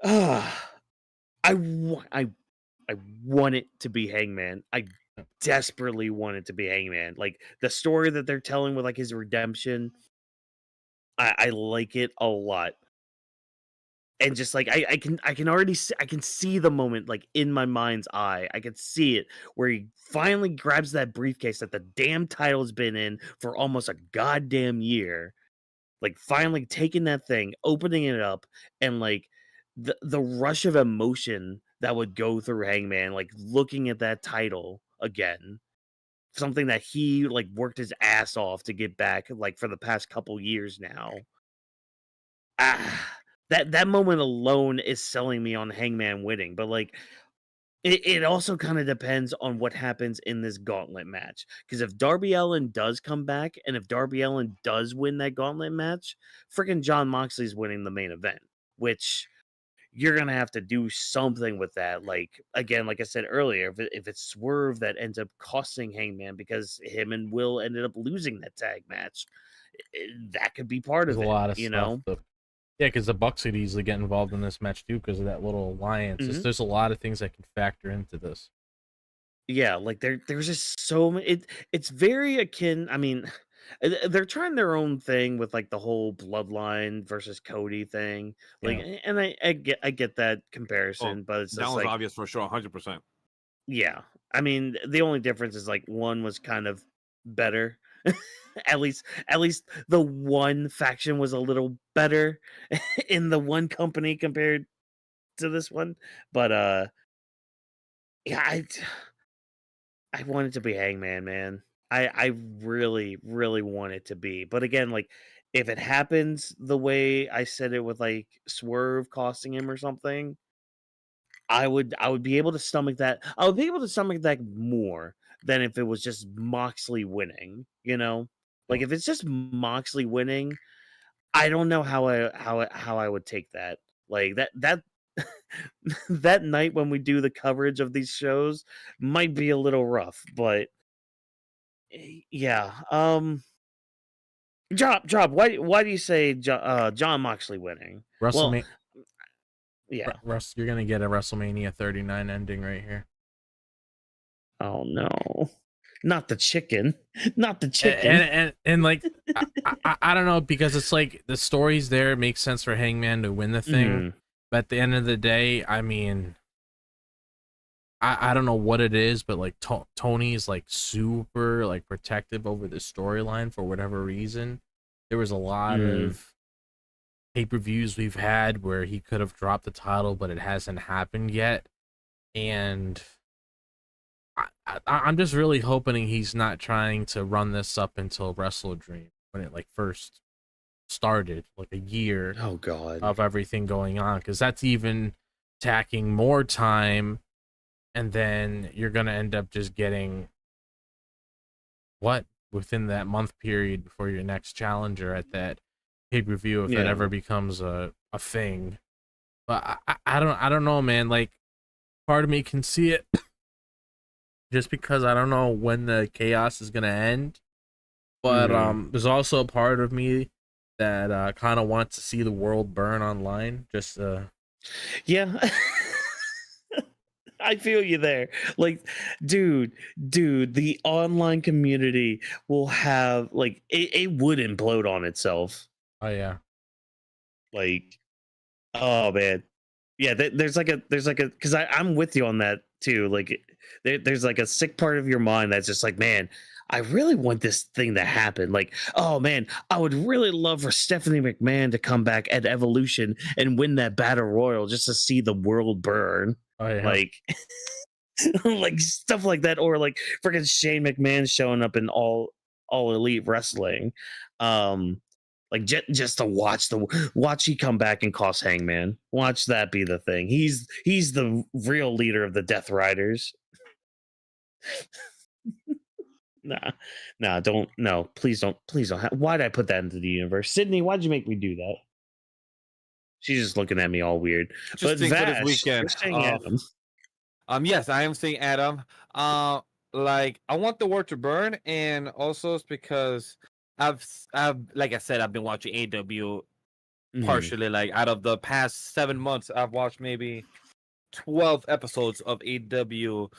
I want it to be Hangman. I desperately want it to be Hangman. Like the story that they're telling with like his redemption, I like it a lot. And just like I can already see, I can see the moment like in my mind's eye. I can see it where he finally grabs that briefcase that the damn title's been in for almost a goddamn year. Like finally taking that thing, opening it up, and like the rush of emotion that would go through Hangman, like looking at that title again. Something that he like worked his ass off to get back like for the past couple years now. That moment alone is selling me on Hangman winning, but like it also kind of depends on what happens in this gauntlet match. Because if Darby Allin does come back, and if Darby Allin does win that gauntlet match, freaking John Moxley's winning the main event, which you're gonna have to do something with that. Like again, like I said earlier, if it's Swerve that ends up costing Hangman because him and Will ended up losing that tag match, that could be part There's of a it. lot of You stuff. know, Yeah, because the Bucks could easily get involved in this match too because of that little alliance. Mhm. There's a lot of things that can factor into this. Yeah, like there's just so many. It's very akin. I mean, they're trying their own thing with like the whole Bloodline versus Cody thing. Like, Yeah. and I get that Oh, comparison, but it's that just one's like, obvious for sure, 100%. yeah. I mean, the only difference is like one was kind of better. At least the one faction was a little better in the one company compared to this one. But yeah, I want it to be Hangman, man. I really, really want it to be. But again, like if it happens the way I said it with like Swerve costing him or something, I would be able to stomach that. I would be able to stomach that more than if it was just Moxley winning, you know? Like if it's just Moxley winning, I don't know how I would take that. Like that that night when we do the coverage of these shows might be a little rough, but yeah. Job. Why do you say John Moxley winning? Well, WrestleMania, yeah. You're gonna get a WrestleMania 39 ending right here. Oh no, not the chicken, not the And chicken. and like I don't know because it's like the story's there. It makes sense for Hangman to win the thing, Mhm. but at the end of the day, I mean, I don't know what it is, but like Tony's like super like protective over the storyline for whatever reason. There was a lot Mhm. of pay-per-views we've had where he could have dropped the title, but it hasn't happened yet, and I'm just really hoping he's not trying to run this up until Wrestle Dream when it like first started, like a year Oh god. of everything going on, because that's even tacking more time, and then you're gonna end up just getting what within that month period before your next challenger at that pay-per-view if that Yeah. ever becomes a thing. But I don't know, man. Like part of me can see it just because I don't know when the chaos is gonna end. But Mhm. there's also a part of me that kind of wants to see the world burn online. Just Yeah. I feel you there. Like, dude, the online community will have like it would implode on itself. oh yeah, Like, oh man. Yeah, there's like a because I'm with you on that too. Like there's like a sick part of your mind that's just like, man, I really want this thing to happen. Like, oh man, I would really love for Stephanie McMahon to come back at Evolution and win that battle royal just to see the world burn. oh yeah. Like like stuff like that, or like freaking Shane McMahon showing up in all elite wrestling. Like just to watch he come back and cost Hangman. Watch that be the thing. He's the real leader of the Death Riders. Nah, don't no, please don't. Why'd I put that into the universe, Sydney? Why'd you make me do that? She's just looking at me all weird. But Interesting for this Vash, you're weekend. saying Adam. Yes, I am saying Adam. Like I want the word to burn, and also it's because I've like I said, I've been watching AW Mhm. partially. Like out of the past 7 months, I've watched maybe 12 episodes of AW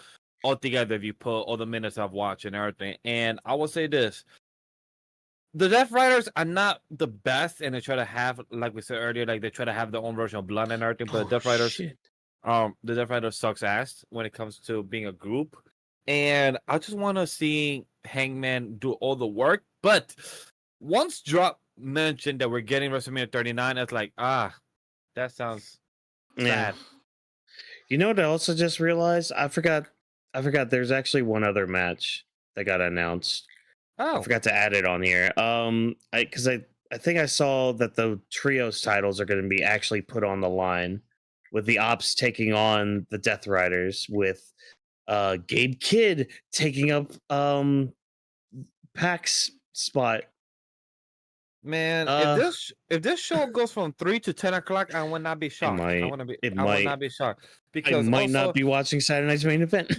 altogether. If you put all the minutes I've watched and everything, and I will say this: the Death Riders are not the best, and they try to have, like we said earlier, like they try to have their own version of Blood and everything. But Oh shit. The Death Riders sucks ass when it comes to being a group, and I just want to see Hangman do all the work. But once Drop mentioned that we're getting WrestleMania 39, it's like that sounds Yeah. sad. You know what I also just realized? I forgot there's actually one other match that got announced. I Oh, forgot to add it on here. I think I saw that the trios titles are going to be actually put on the line with the Ops taking on the Death Riders, with Gabe Kidd taking up Pac's spot. Man, if this show goes from 3 to 10 o'clock, I would not be shocked. I would not be shocked I because might also, not be watching Saturday night's main event.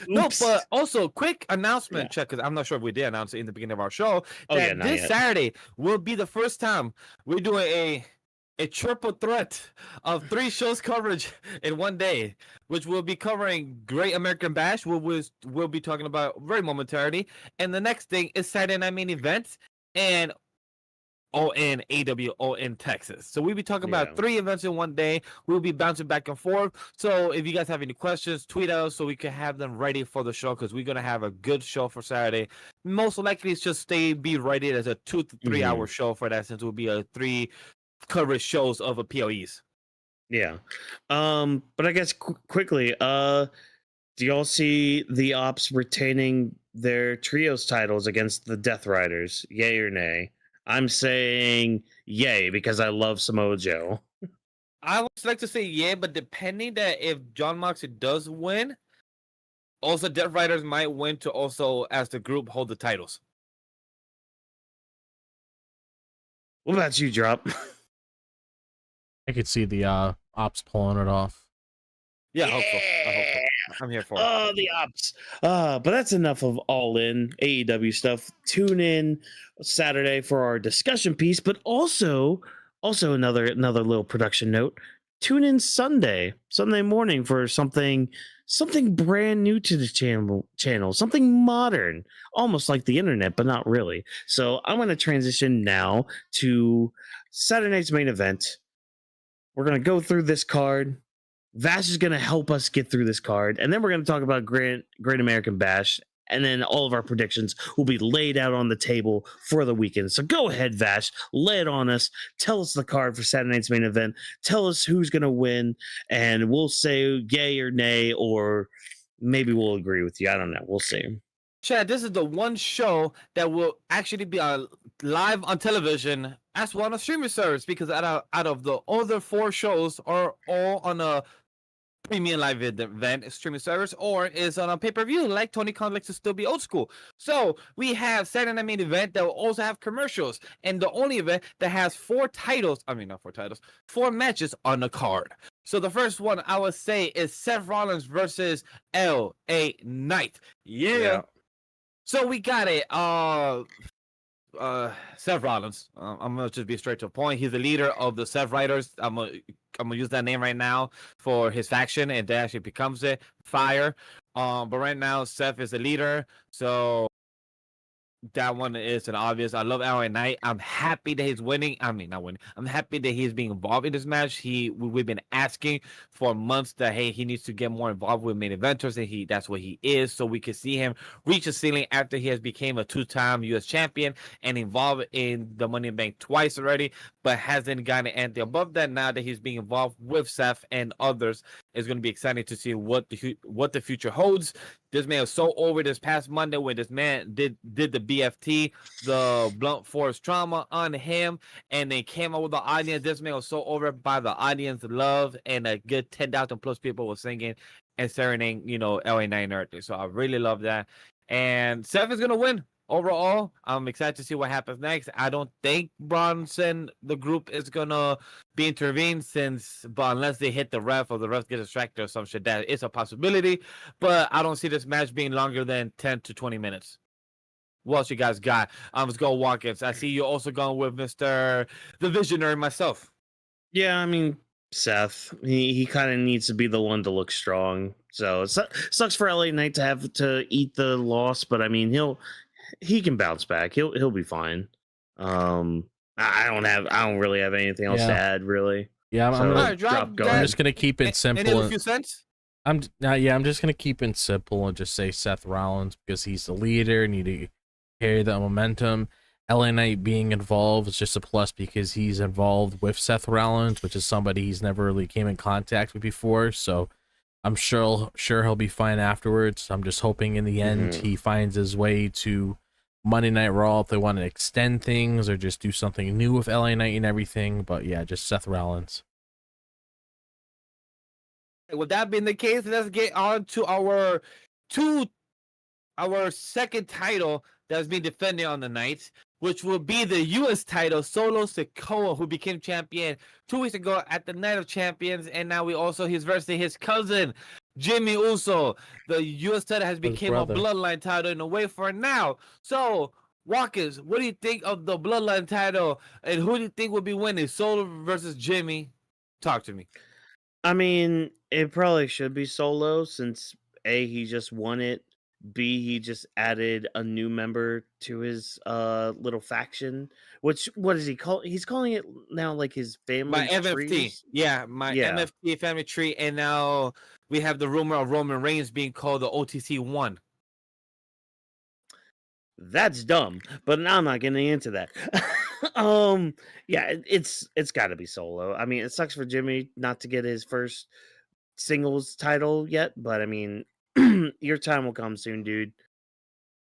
no, Oops. but also quick announcement check, because I'm not sure if we did announce it in the beginning of our show that not this yet. Saturday will be the first time we're doing a triple threat of 3 shows coverage in one day, which will be covering Great American Bash. We'll be talking about very momentarily, and the next thing is Saturday Night Main Event and All In AEW All In Texas. So we'll be talking about 3 events in one day. We'll be bouncing back and forth. So if you guys have any questions, tweet us so we can have them ready for the show, because we're gonna have a good show for Saturday. Most likely it's just be ready as a 2 to 3 hour show for that, since it will be a 3 coverage shows of a PLEs. Yeah. But I guess quickly, do y'all see the Ops retaining their trios titles against the Death Riders? Yay or nay? I'm saying yay because I love Samoa Joe. I would like to say yeah, but depending that if John Moxley does win, also Death Riders might win to also, as the group, hold the titles. What about you, Drop? I could see the Ops pulling it off. Yeah, I hope so. I'm here for it. Oh, the Ops. But that's enough of All In AEW stuff. Tune in Saturday for our discussion piece, but also another little production note. Tune in Sunday morning for something brand new to the channel, something modern, almost like the internet, but not really. So I'm going to transition now to Saturday night's main event. We're going to go through this card. Vash is going to help us get through this card, and then we're going to talk about Great American Bash, and then all of our predictions will be laid out on the table for the weekend. So go ahead, Vash, lay it on us. Tell us the card for Saturday night's main event. Tell us who's going to win, and we'll say yay or nay, or maybe we'll agree with you. I don't know. We'll see. Chad, this is the one show that will actually be live on television as well on a streaming service, because out of the other 4 shows are all on a premium live event streaming service, or is on a pay-per-view, like Tony Khan likes to still be old school. So we have Saturday Night Main Event that will also have commercials, and the only event that has 4 matches on the card. So the first one I would say is Seth Rollins versus LA Knight. Yeah. So we got it. Seth Rollins. I'm gonna just be straight to the point. He's the leader of the Seth Riders. I'm gonna use that name right now for his faction, and that actually becomes it. Fire. But right now Seth is the leader, so that one is an obvious. I love LA Knight. I'm happy that he's winning. I mean, not winning. I'm happy that he's being involved in this match. We've been asking for months that, hey, he needs to get more involved with main eventers, and that's what he is. So we can see him reach a ceiling after he has became a 2-time U.S. champion and involved in the Money in the Bank twice already, but hasn't gotten anything above that. Now that he's being involved with Seth and others, it's going to be exciting to see what the future holds. This man was so over this past Monday when this man did the BFT, the blunt force trauma on him, and they came out with the audience. This man was so over by the audience love, and a good 10,000 plus people were singing and serenading, LA Knight and everything. So I really love that. And Seth is gonna win. Overall, I'm excited to see what happens next. I don't think Bronson, the group, is gonna be intervened, but unless they hit the ref or the ref gets distracted or some shit, that is a possibility. But I don't see this match being longer than 10 to 20 minutes. What else you guys got? Let's go, Watkins. I see you also going with Mr. the Visionary myself. Yeah, I mean, Seth, he kind of needs to be the one to look strong. So it sucks for LA Knight to have to eat the loss, but I mean, he can bounce back. He'll be fine. I don't really have anything else to add, really. Yeah, I'm just gonna keep it simple. Any few cents? I'm just gonna keep it simple and just say Seth Rollins, because he's the leader, need to carry the momentum. LA Knight being involved is just a plus because he's involved with Seth Rollins, which is somebody he's never really came in contact with before. So I'm sure he'll be fine afterwards. I'm just hoping in the end he finds his way to Monday Night Raw if they want to extend things or just do something new with LA Knight and everything. But yeah, just Seth Rollins. With that being the case, let's get on to our second title that's being defended on the night, which will be the U.S. title. Solo Sikoa, who became champion 2 weeks ago at the Night of Champions, and now he's versing his cousin Jimmy Uso. The U.S. title has become a brother. bloodline title in a way for now. So, Walkers, what do you think of the bloodline title, and who do you think will be winning, Solo versus Jimmy? Talk to me. I mean, it probably should be Solo since A, he just won it. B, he just added a new member to his little faction. Which what is he call? He's calling it now like his family My MFT. trees? Yeah, my Yeah. MFT family tree. And now we have the rumor of Roman Reigns being called the OTC 1. That's dumb, but I'm not getting into that. Yeah, it's got to be Solo. I mean, it sucks for Jimmy not to get his first singles title yet, but I mean, your time will come soon, dude.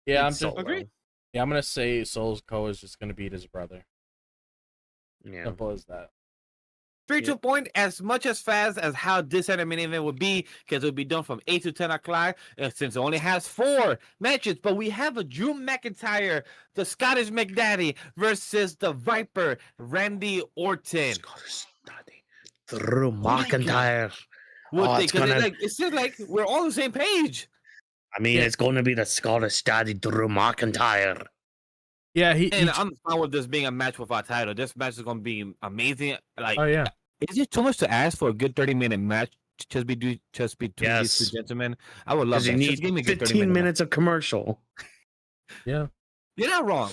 Yeah, It's Solo. Agreed. Yeah, I'm gonna say Solo Sikoa is just gonna beat his brother. Yeah. Simple as that. Straight to the point, as much as fast as how this main event would be, because it would be done from 8 to 10 o'clock, since it only has 4 matches. But we have a Drew McIntyre, the Scottish McDaddy, versus the Viper, Randy Orton. Drew McIntyre. It seems like we're all on the same page. I mean, it's going to be the Scottish Daddy Drew McIntyre. Yeah, I'm fine with this being a match without title. This match is going to be amazing. Like, oh yeah. is it too much to ask for a good 30-minute match just between these two gentlemen? I would love Because that. you Just give me need a good 15 30-minute minutes of commercial. Yeah. You're not wrong.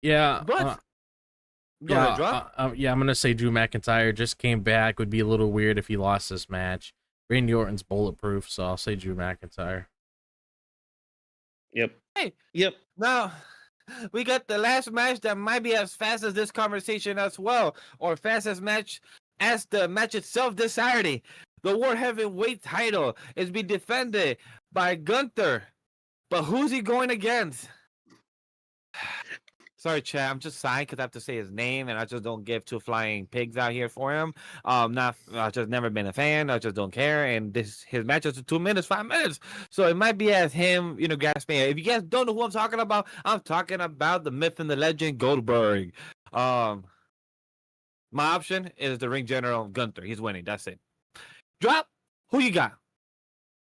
Yeah. But go ahead, drop. Yeah, I'm gonna say Drew McIntyre just came back. Would be a little weird if he lost this match. Randy Orton's bulletproof, so I'll say Drew McIntyre. Yep. Hey. Yep. Now, we got the last match that might be as fast as this conversation as well, or fastest match as the match itself this Saturday. The World Heavyweight title is being defended by Gunther. But who's he going against? Sorry, Chad. I'm just sighing because I have to say his name, and I just don't give 2 flying pigs out here for him. I just never been a fan. I just don't care. And his match is 2 minutes, 5 minutes. So it might be as him, gasping. If you guys don't know who I'm talking about the myth and the legend, Goldberg. My option is the ring general, Gunther. He's winning. That's it. Drop. Who you got?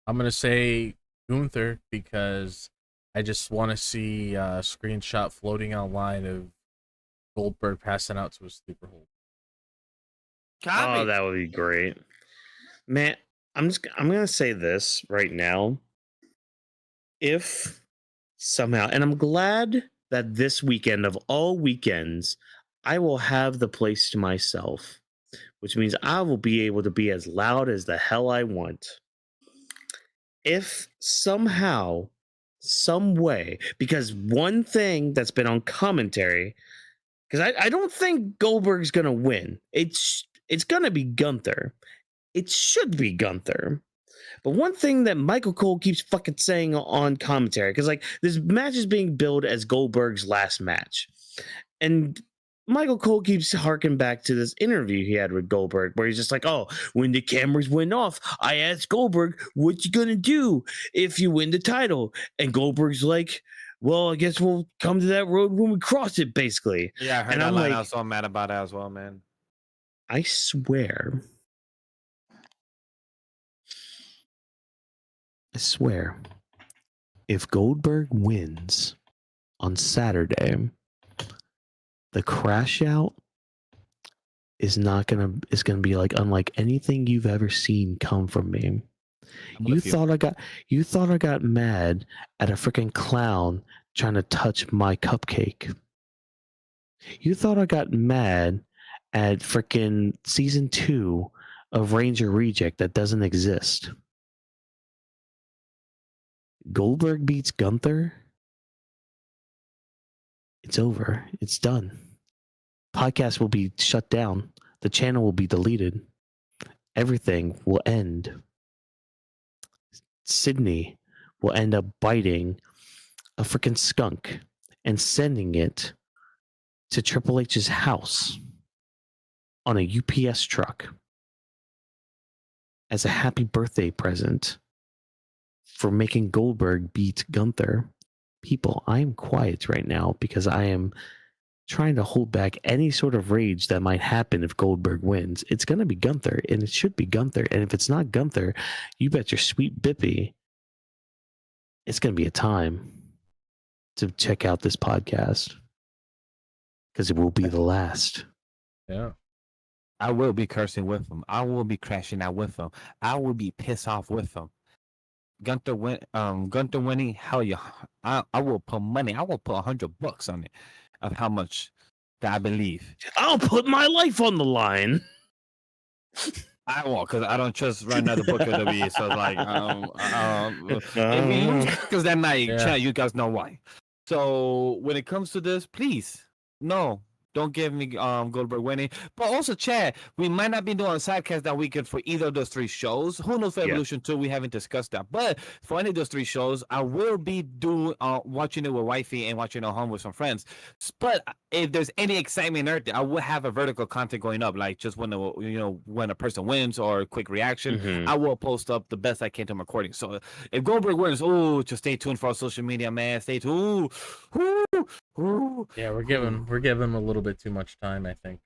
I'm gonna say Gunther because I just want to see a screenshot floating online of Goldberg passing out to a sleeper hold. Copy. Oh, that would be great. Man, I'm gonna say this right now. If somehow, and I'm glad that this weekend of all weekends, I will have the place to myself, which means I will be able to be as loud as the hell I want. If somehow, some way, because one thing that's been on commentary, because I don't think Goldberg's gonna win. It's gonna be Gunther. It should be Gunther. But one thing that Michael Cole keeps fucking saying on commentary, because like this match is being billed as Goldberg's last match, and Michael Cole keeps harking back to this interview he had with Goldberg, where he's just like, "Oh, when the cameras went off, I asked Goldberg, what you gonna do if you win the title?" And Goldberg's like, "Well, I guess we'll come to that road when we cross it," basically. Yeah, I heard And that I'm line. like, I was so mad about that as well, man. I swear, if Goldberg wins on Saturday, the crash out is gonna be like unlike anything you've ever seen come from me. You thought I got mad at a freaking clown trying to touch my cupcake. You thought I got mad at freaking season 2 of Ranger Reject that doesn't exist. Goldberg beats Gunther. It's over. It's done. Podcast will be shut down. The channel will be deleted. Everything will end. Sydney will end up biting a freaking skunk and sending it to Triple H's house on a UPS truck. as a happy birthday present for making Goldberg beat Gunther. People, I am quiet right now because I am trying to hold back any sort of rage that might happen if Goldberg wins. It's going to be Gunther, and it should be Gunther. And if it's not Gunther, you bet your sweet Bippy it's going to be a time to check out this podcast because it will be the last. Yeah. I will be cursing with him. I will be crashing out with him. I will be pissed off with him. Gunther winning, hell yeah. I will put money. I will put $100 on it of how much that I believe. I'll put my life on the line. I won't, because I don't trust right now the book of WWE. So like, if we lose because that night, chat, you guys know why. So when it comes to this, please, no. Don't give me Goldberg winning. But also, Chad, we might not be doing a sidecast that weekend for either of those three shows. Who knows for Evolution 2? We haven't discussed that. But for any of those three shows, I will be doing watching it with wifey and watching it at home with some friends. But if there's any excitement out there, I will have a vertical content going up, like just when when a person wins or a quick reaction. I will post up the best I can to my recording. So if Goldberg wins, just stay tuned for our social media, man. Stay tuned. Yeah, we're giving him a little bit too much time, I think.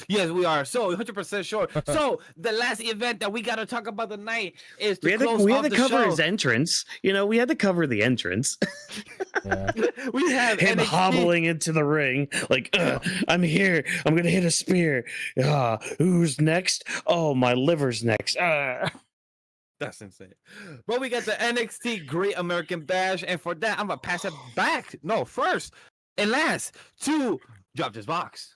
Yes, we are. So 100% sure. So the last event that we got to talk about tonight is we had to cover his entrance. We had to cover the entrance. Yeah. We have him hobbling into the ring like, I'm here. I'm gonna hit a spear. Who's next? Oh, my liver's next. That's insane. But we got the NXT Great American Bash, and for that, I'm gonna pass it back. No, first and last to Drop This Box.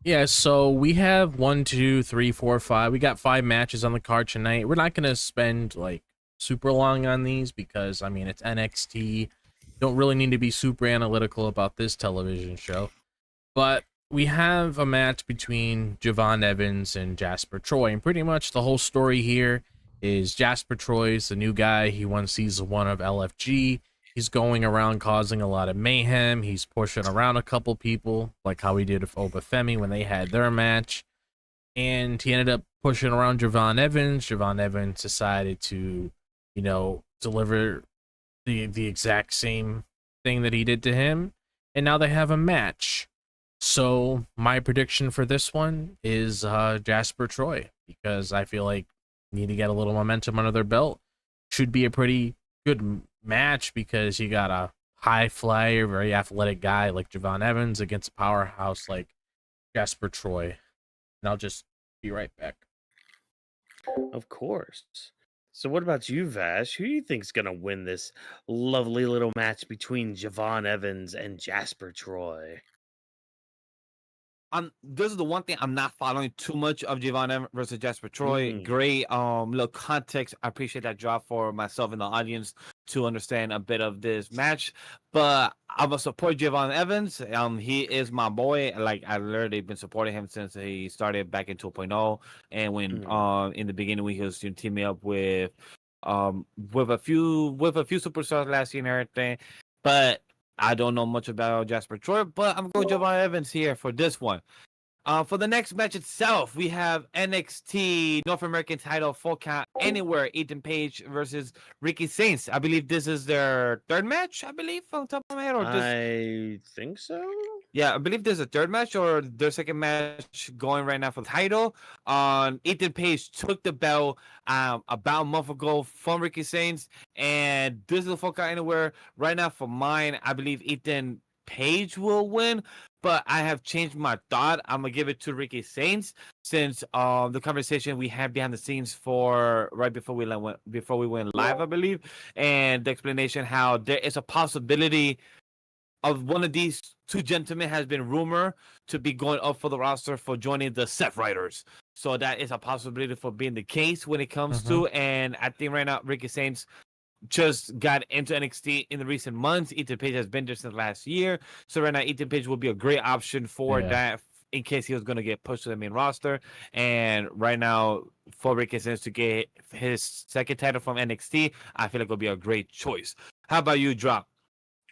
Yeah, so we have 1, 2, 3, 4, 5. We got 5 matches on the card tonight. We're not gonna spend like super long on these because it's NXT. Don't really need to be super analytical about this television show. But we have a match between Javon Evans and Jasper Troy, and pretty much the whole story here is Jasper Troy's the new guy. He won season 1 of LFG. He's going around causing a lot of mayhem. He's pushing around a couple people, like how he did with Obafemi when they had their match. And he ended up pushing around Javon Evans. Javon Evans decided to, deliver the exact same thing that he did to him. And now they have a match. So my prediction for this one is Jasper Troy, because I feel like need to get a little momentum under their belt. Should be a pretty good match because you got a high flyer, very athletic guy like Javon Evans against a powerhouse like Jasper Troy. And I'll just be right back. Of course. So what about you, Vash? Who do you think's gonna win this lovely little match between Javon Evans and Jasper Troy? This is the one thing I'm not following too much of Javon Evans versus Jasper Troy. Great little context. I appreciate that drop for myself and the audience to understand a bit of this match. But I will support Javon Evans. He is my boy. Like, I literally been supporting him since he started back in 2.0. And when in the beginning we was teaming up with a few superstars last year and everything. But I don't know much about Jasper Troy, but I'm going Javon Evans here for this one. For the next match itself, we have NXT North American title Full Count Anywhere, Ethan Page versus Ricky Saints. I believe this is their third match, I believe, on top of my head. I think so. Yeah, I believe there's a third match or their second match going right now for the title. Ethan Page took the belt about a month ago from Ricky Saints, and this is the Full Count Anywhere. Right now, for mine, I believe Ethan Page will win, but I have changed my thought. I'm gonna give it to Ricky Saints since the conversation we had behind the scenes for right before we went live, I believe, and the explanation how there is a possibility of one of these two gentlemen has been rumored to be going up for the roster for joining the Seth Riders. So that is a possibility for being the case when it comes to, and I think right now Ricky Saints just got into NXT in the recent months. Ethan Page has been there since last year. So right now Ethan Page will be a great option for that in case he was going to get pushed to the main roster. And right now for Ricky Saints to get his second title from NXT, I feel like it'll be a great choice. How about you, Drop?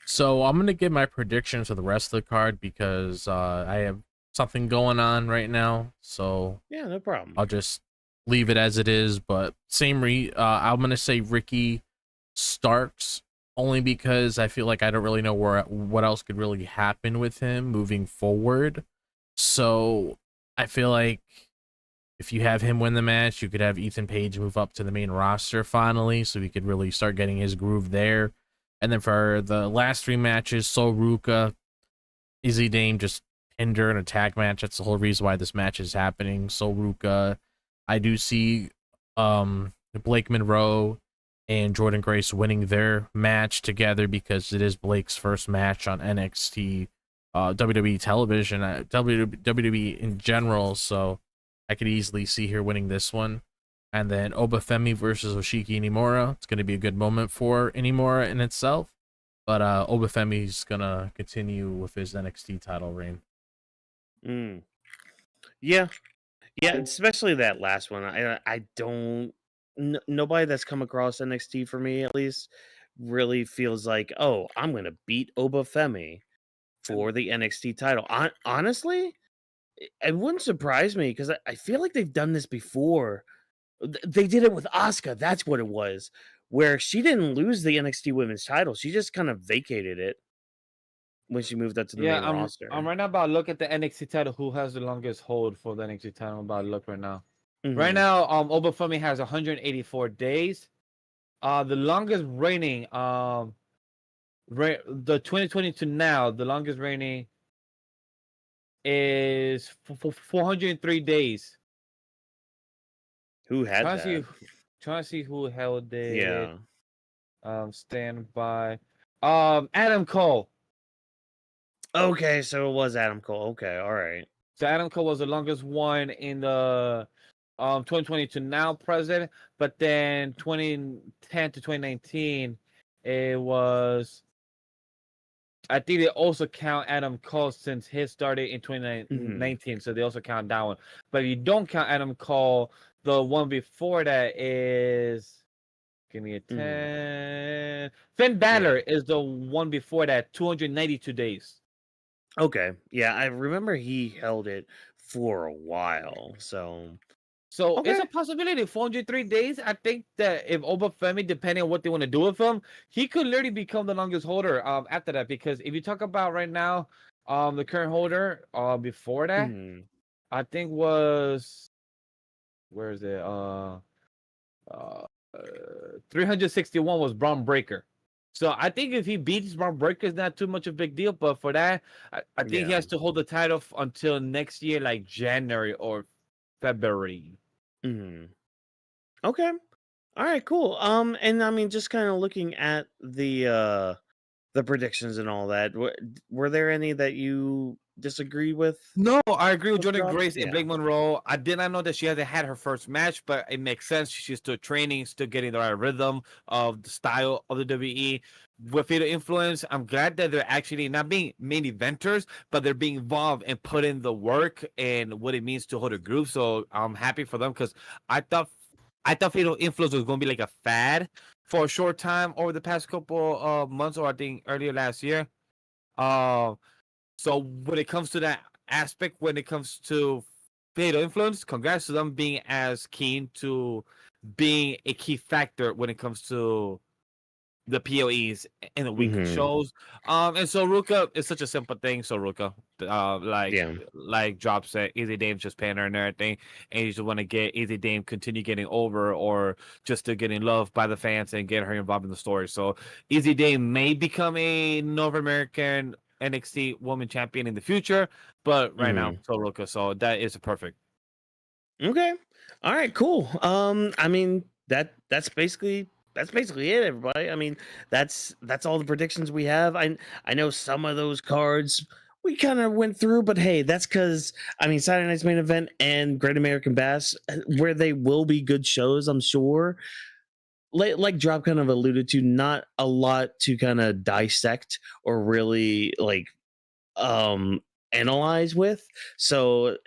So I'm going to give my predictions for the rest of the card because I have something going on right now. So yeah, no problem. I'll just leave it as it is. But I'm gonna say Ricky Starks, only because I feel like I don't really know what else could really happen with him moving forward. So I feel like if you have him win the match, you could have Ethan Page move up to the main roster finally, so he could really start getting his groove there. And then for the last 3 matches, Sol Ruka, Izzy Dame just pinned her in a tag match. That's the whole reason why this match is happening. Sol Ruka, I do see Blake Monroe and Jordan Grace winning their match together because it is Blake's first match on NXT, WWE television, WWE in general. So I could easily see her winning this one. And then Obafemi versus Oshiki Inamura. It's going to be a good moment for Inamura in itself. But Obafemi's going to continue with his NXT title reign. Yeah. Yeah, especially that last one. I don't... nobody that's come across NXT for me, at least, really feels like, oh, I'm going to beat Obafemi for the NXT title. Honestly, it wouldn't surprise me because I feel like they've done this before. They did it with Asuka. That's what it was, where she didn't lose the NXT Women's title. She just kind of vacated it when she moved up to the main roster. I'm right now about to look at the NXT title. Who has the longest hold for the NXT title? I'm about to look right now. Right now, Obafemi has 184 days. The longest reigning, the 2020 to now, the longest reigning is 403 days. Who had that? Trying to see who held it. Yeah. Stand by. Adam Cole. Okay, so it was Adam Cole. Okay, all right. So Adam Cole was the longest one in the 2020 to now present, but then 2010 to 2019, it was. I think they also count Adam Cole since his started in 2019, so they also count that one. But if you don't count Adam Cole, the one before that is. Give me a 10. Finn Balor is the one before that, 292 days. Okay. Yeah, I remember he held it for a while. So it's a possibility. 403 days. I think that if Obafemi, depending on what they want to do with him, he could literally become the longest holder after that. Because if you talk about right now, the current holder before that, I think was where is it? 361 was Braun Breaker. So I think if he beats Braun Breaker, it's not too much of a big deal. But for that, I think he has to hold the title until next year, like January or February. Okay. All right, cool. And I mean, just kind of looking at the predictions and all that, were there any that you disagree with? No, I agree with Jordan Grace and Blake Monroe. I did not know that she hasn't had her first match, but it makes sense. She's still training, still getting the right rhythm of the style of the WWE. With Fatal Influence, I'm glad that they're actually not being main eventers, but they're being involved and put in the work and what it means to hold a group. So I'm happy for them because I thought Fatal Influence was going to be like a fad for a short time over the past couple of months, or I think earlier last year. So when it comes to that aspect, when it comes to Fatal Influence, congrats to them being as keen to being a key factor when it comes to the POEs and the weekly shows. And so Ruka is such a simple thing. So Ruka, like Drop said, Easy Dame just paying her and everything, and you just want to get Easy Dame continue getting over or just to getting loved by the fans and get her involved in the story. So Easy Dame may become a North American NXT Women Champion in the future, but right now, so Ruka. So that is perfect. Okay. All right. Cool. I mean that's basically it, everybody. I mean, that's all the predictions we have. I know some of those cards we kind of went through, but hey, that's because I mean Saturday Night's Main Event and Great American Bash, where they will be good shows, I'm sure. Like Drop kind of alluded to, not a lot to kind of dissect or really like analyze with. So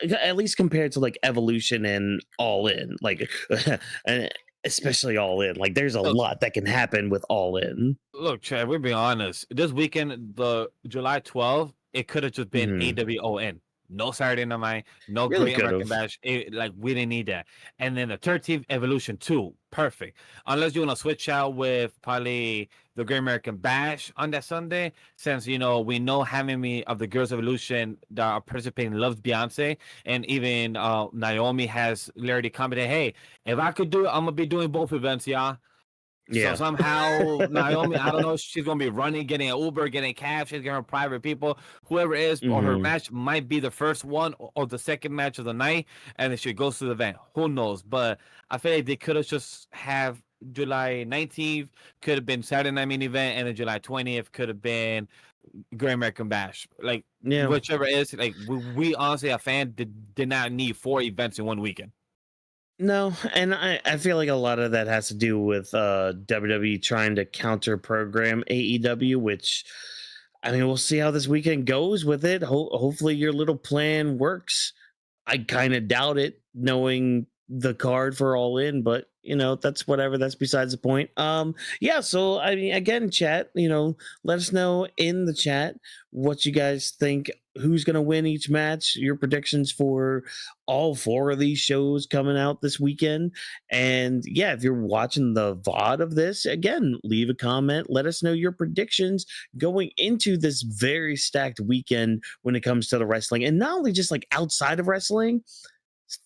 at least compared to like Evolution and All In, like and especially All In, like there's a lot that can happen with All In. Look, Chad, we're being honest. This weekend, the July 12th, it could have just been AEW All In. no Saturday Night, no Really Great American could've. Bash. Like we didn't need that. And then the 13th Evolution 2, perfect. Unless you want to switch out with probably the Great American Bash on that Sunday, since we know how many of the Girls Evolution that are participating loves Beyonce, and even Naomi has already commented, "Hey, if I could do it, I'm gonna be doing both events, y'all." Yeah. So somehow Naomi, I don't know if she's gonna be running, getting an Uber, getting a cab, she's getting her private people, whoever it is, or her Mhm. match might be the first one or the second match of the night, and then she goes to the event. Who knows? But I feel like they could have just have July 19th could have been Saturday Night Main Event, and then July 20th could have been Great American Bash. Like Yeah. whichever it is, like we honestly, a fan did not need 4 events in one weekend. No, and I feel like a lot of that has to do with WWE trying to counter program AEW, which I mean, we'll see how this weekend goes with it. Hopefully, your little plan works. I kind of doubt it, knowing the card for All In, but that's whatever. That's besides the point. Yeah. So I mean, again, chat. Let us know in the chat what you guys think. Who's going to win each match? Your predictions for all 4 of these shows coming out this weekend. And yeah, if you're watching the VOD of this, again, leave a comment. Let us know your predictions going into this very stacked weekend when it comes to the wrestling, and not only just like outside of wrestling.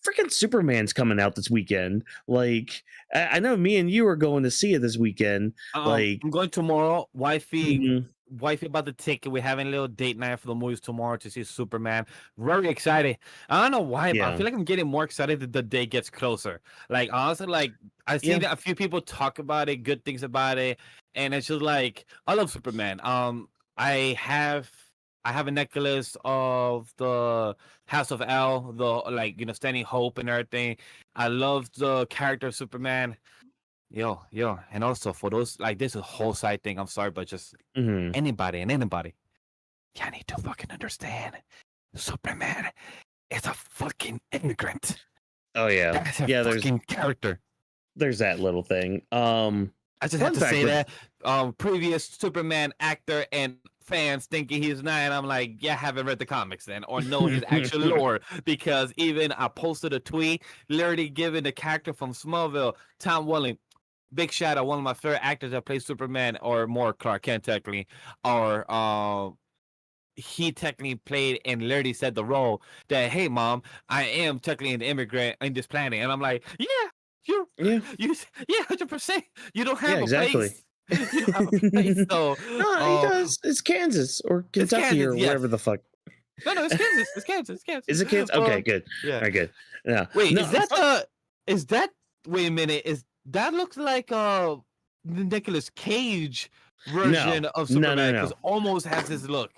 Freaking Superman's coming out this weekend. Like, I know me and you are going to see it this weekend. Like, I'm going tomorrow. Wifey mhm, about the ticket. We're having a little date night for the movies tomorrow to see Superman. Very excited. I don't know why, but I yeah, feel like I'm getting more excited that the day gets closer. Like honestly, like I see yeah, that a few people talk about it, good things about it, and it's just like I love Superman. I have a necklace of the House of L, the Standing Hope and everything. I love the character of Superman. Yo, and also for those this is a whole side thing. I'm sorry, but just mhm. anybody, you need to fucking understand. Superman is a fucking immigrant. Oh yeah, That's a yeah. fucking character. There's that little thing. I just have Fun to fact say with- that. Previous Superman actor and fans thinking he's not, and I'm like, yeah, haven't read the comics then, or know his actual lore, because even I posted a tweet literally giving the character from Smallville, Tom Welling. Big shout out, one of my favorite actors that plays Superman, or more Clark Kent technically, or he technically played and literally said the role that, hey mom, I am technically an immigrant in this planet, and I'm like, yeah, yeah, you 100%. You don't yeah, have a exactly. place. You don't have a place. So No, he does. It's Kansas or it's Kentucky Kansas, or yes. wherever the fuck. No, it's Kansas. It's Kansas. It's Kansas. Is it Kansas? Okay, good. Yeah. All right, good. Yeah. Wait, No, is that wait a minute, is that looks like the Nicolas Cage version of Superman, no. because almost has his look.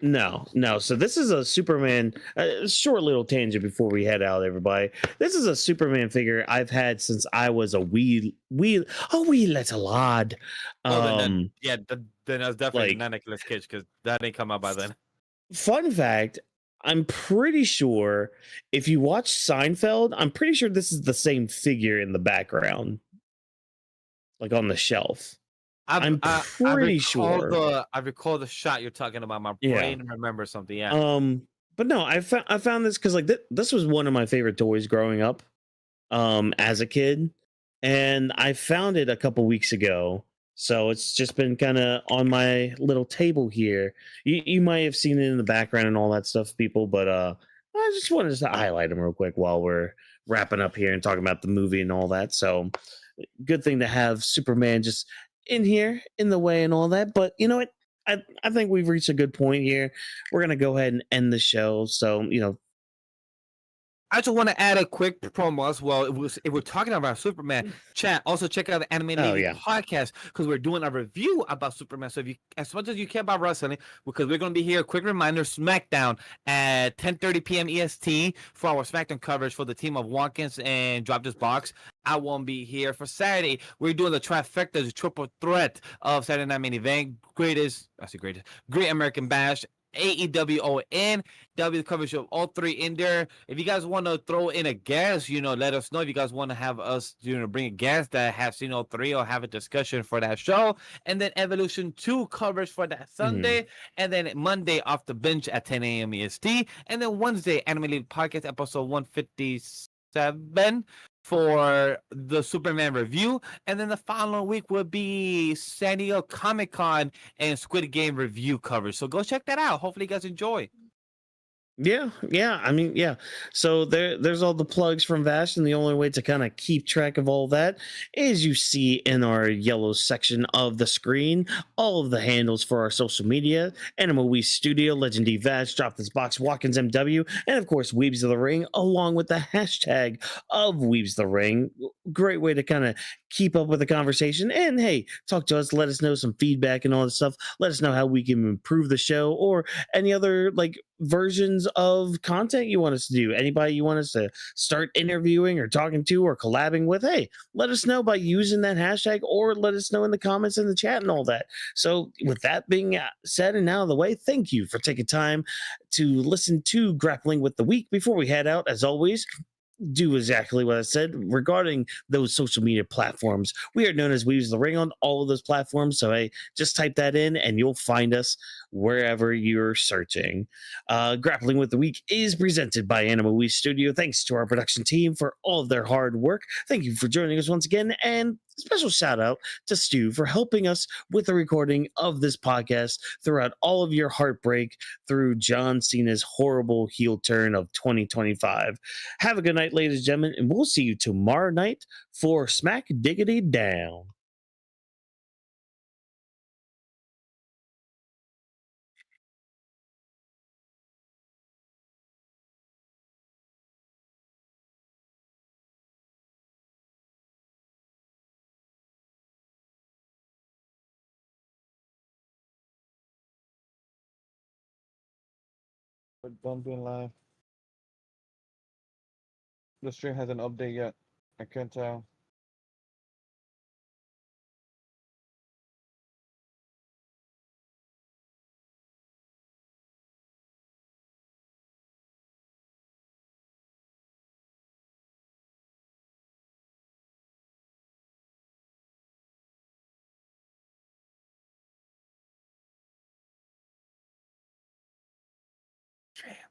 No. So this is a Superman. Short little tangent before we head out, everybody. This is a Superman figure I've had since I was a wee little lad. Then that's definitely like- not Nicolas Cage, because that didn't come out by then. Fun fact: I'm pretty sure if you watch Seinfeld, I'm pretty sure this is the same figure in the background, like on the shelf. I'm pretty sure. I recall the shot you're talking about. My Yeah. brain remembers something. Yeah. But no, I found this because this was one of my favorite toys growing up, as a kid, and I found it a couple weeks ago. So it's just been kind of on my little table here. You might have seen it in the background and all that stuff, people, but I just wanted to highlight them real quick while we're wrapping up here and talking about the movie and all that. So good thing to have Superman just in here in the way and all that. But you know what? I think we've reached a good point here. We're gonna go ahead and end the show. So I just want to add a quick promo as well. If we're talking about Superman, chat, also check out the Anime Navy podcast, because we're doing a review about Superman. So if you, as much as you care about wrestling, because we're going to be here, quick reminder, SmackDown at 10:30 p.m. EST for our SmackDown coverage for the team of Watkins and Drop This Box. I won't be here for Saturday. We're doing the trifecta, the triple threat of Saturday Night Main Event, Great American Bash, AEW All In. W coverage of all three in there. If you guys want to throw in a guest, let us know. If you guys want to have us, bring a guest that has seen all three or have a discussion for that show. And then Evolution 2 coverage for that Sunday. And then Monday off the bench at 10 a.m. EST. And then Wednesday, Anime League Podcast episode 157 for the Superman review. And then the following week will be San Diego Comic-Con and Squid Game review coverage. So go check that out. Hopefully you guys enjoy. Yeah. I mean, yeah. So there's all the plugs from Vash, and the only way to kind of keep track of all that is you see in our yellow section of the screen all of the handles for our social media: NMOE Studio, Legendary Vash, Drop This Box, Watkins MW, and of course Weebs of the Ring, along with the hashtag of Weebs the Ring. Great way to kind of keep up with the conversation. And hey, talk to us, let us know some feedback and all that stuff. Let us know how we can improve the show or any other versions of content you want us to do. Anybody you want us to start interviewing or talking to or collabing with, hey, let us know by using that hashtag, or let us know in the comments in the chat and all that. So with that being said and out of the way, thank you for taking time to listen to Grappling with the Week. Before we head out, as always, do exactly what I said regarding those social media platforms. We are known as Weebs the Ring on all of those platforms. So hey, just type that in and you'll find us wherever you're searching. Grappling with the Week is presented by NMOE Studio. Thanks to our production team for all of their hard work. Thank you for joining us once again, and special shout out to Stu for helping us with the recording of this podcast throughout all of your heartbreak through John Cena's horrible heel turn of 2025. Have a good night, ladies and gentlemen, and we'll see you tomorrow night for Smack Diggity Down. We're done being live. The stream hasn't updated yet. I can't tell. Stream.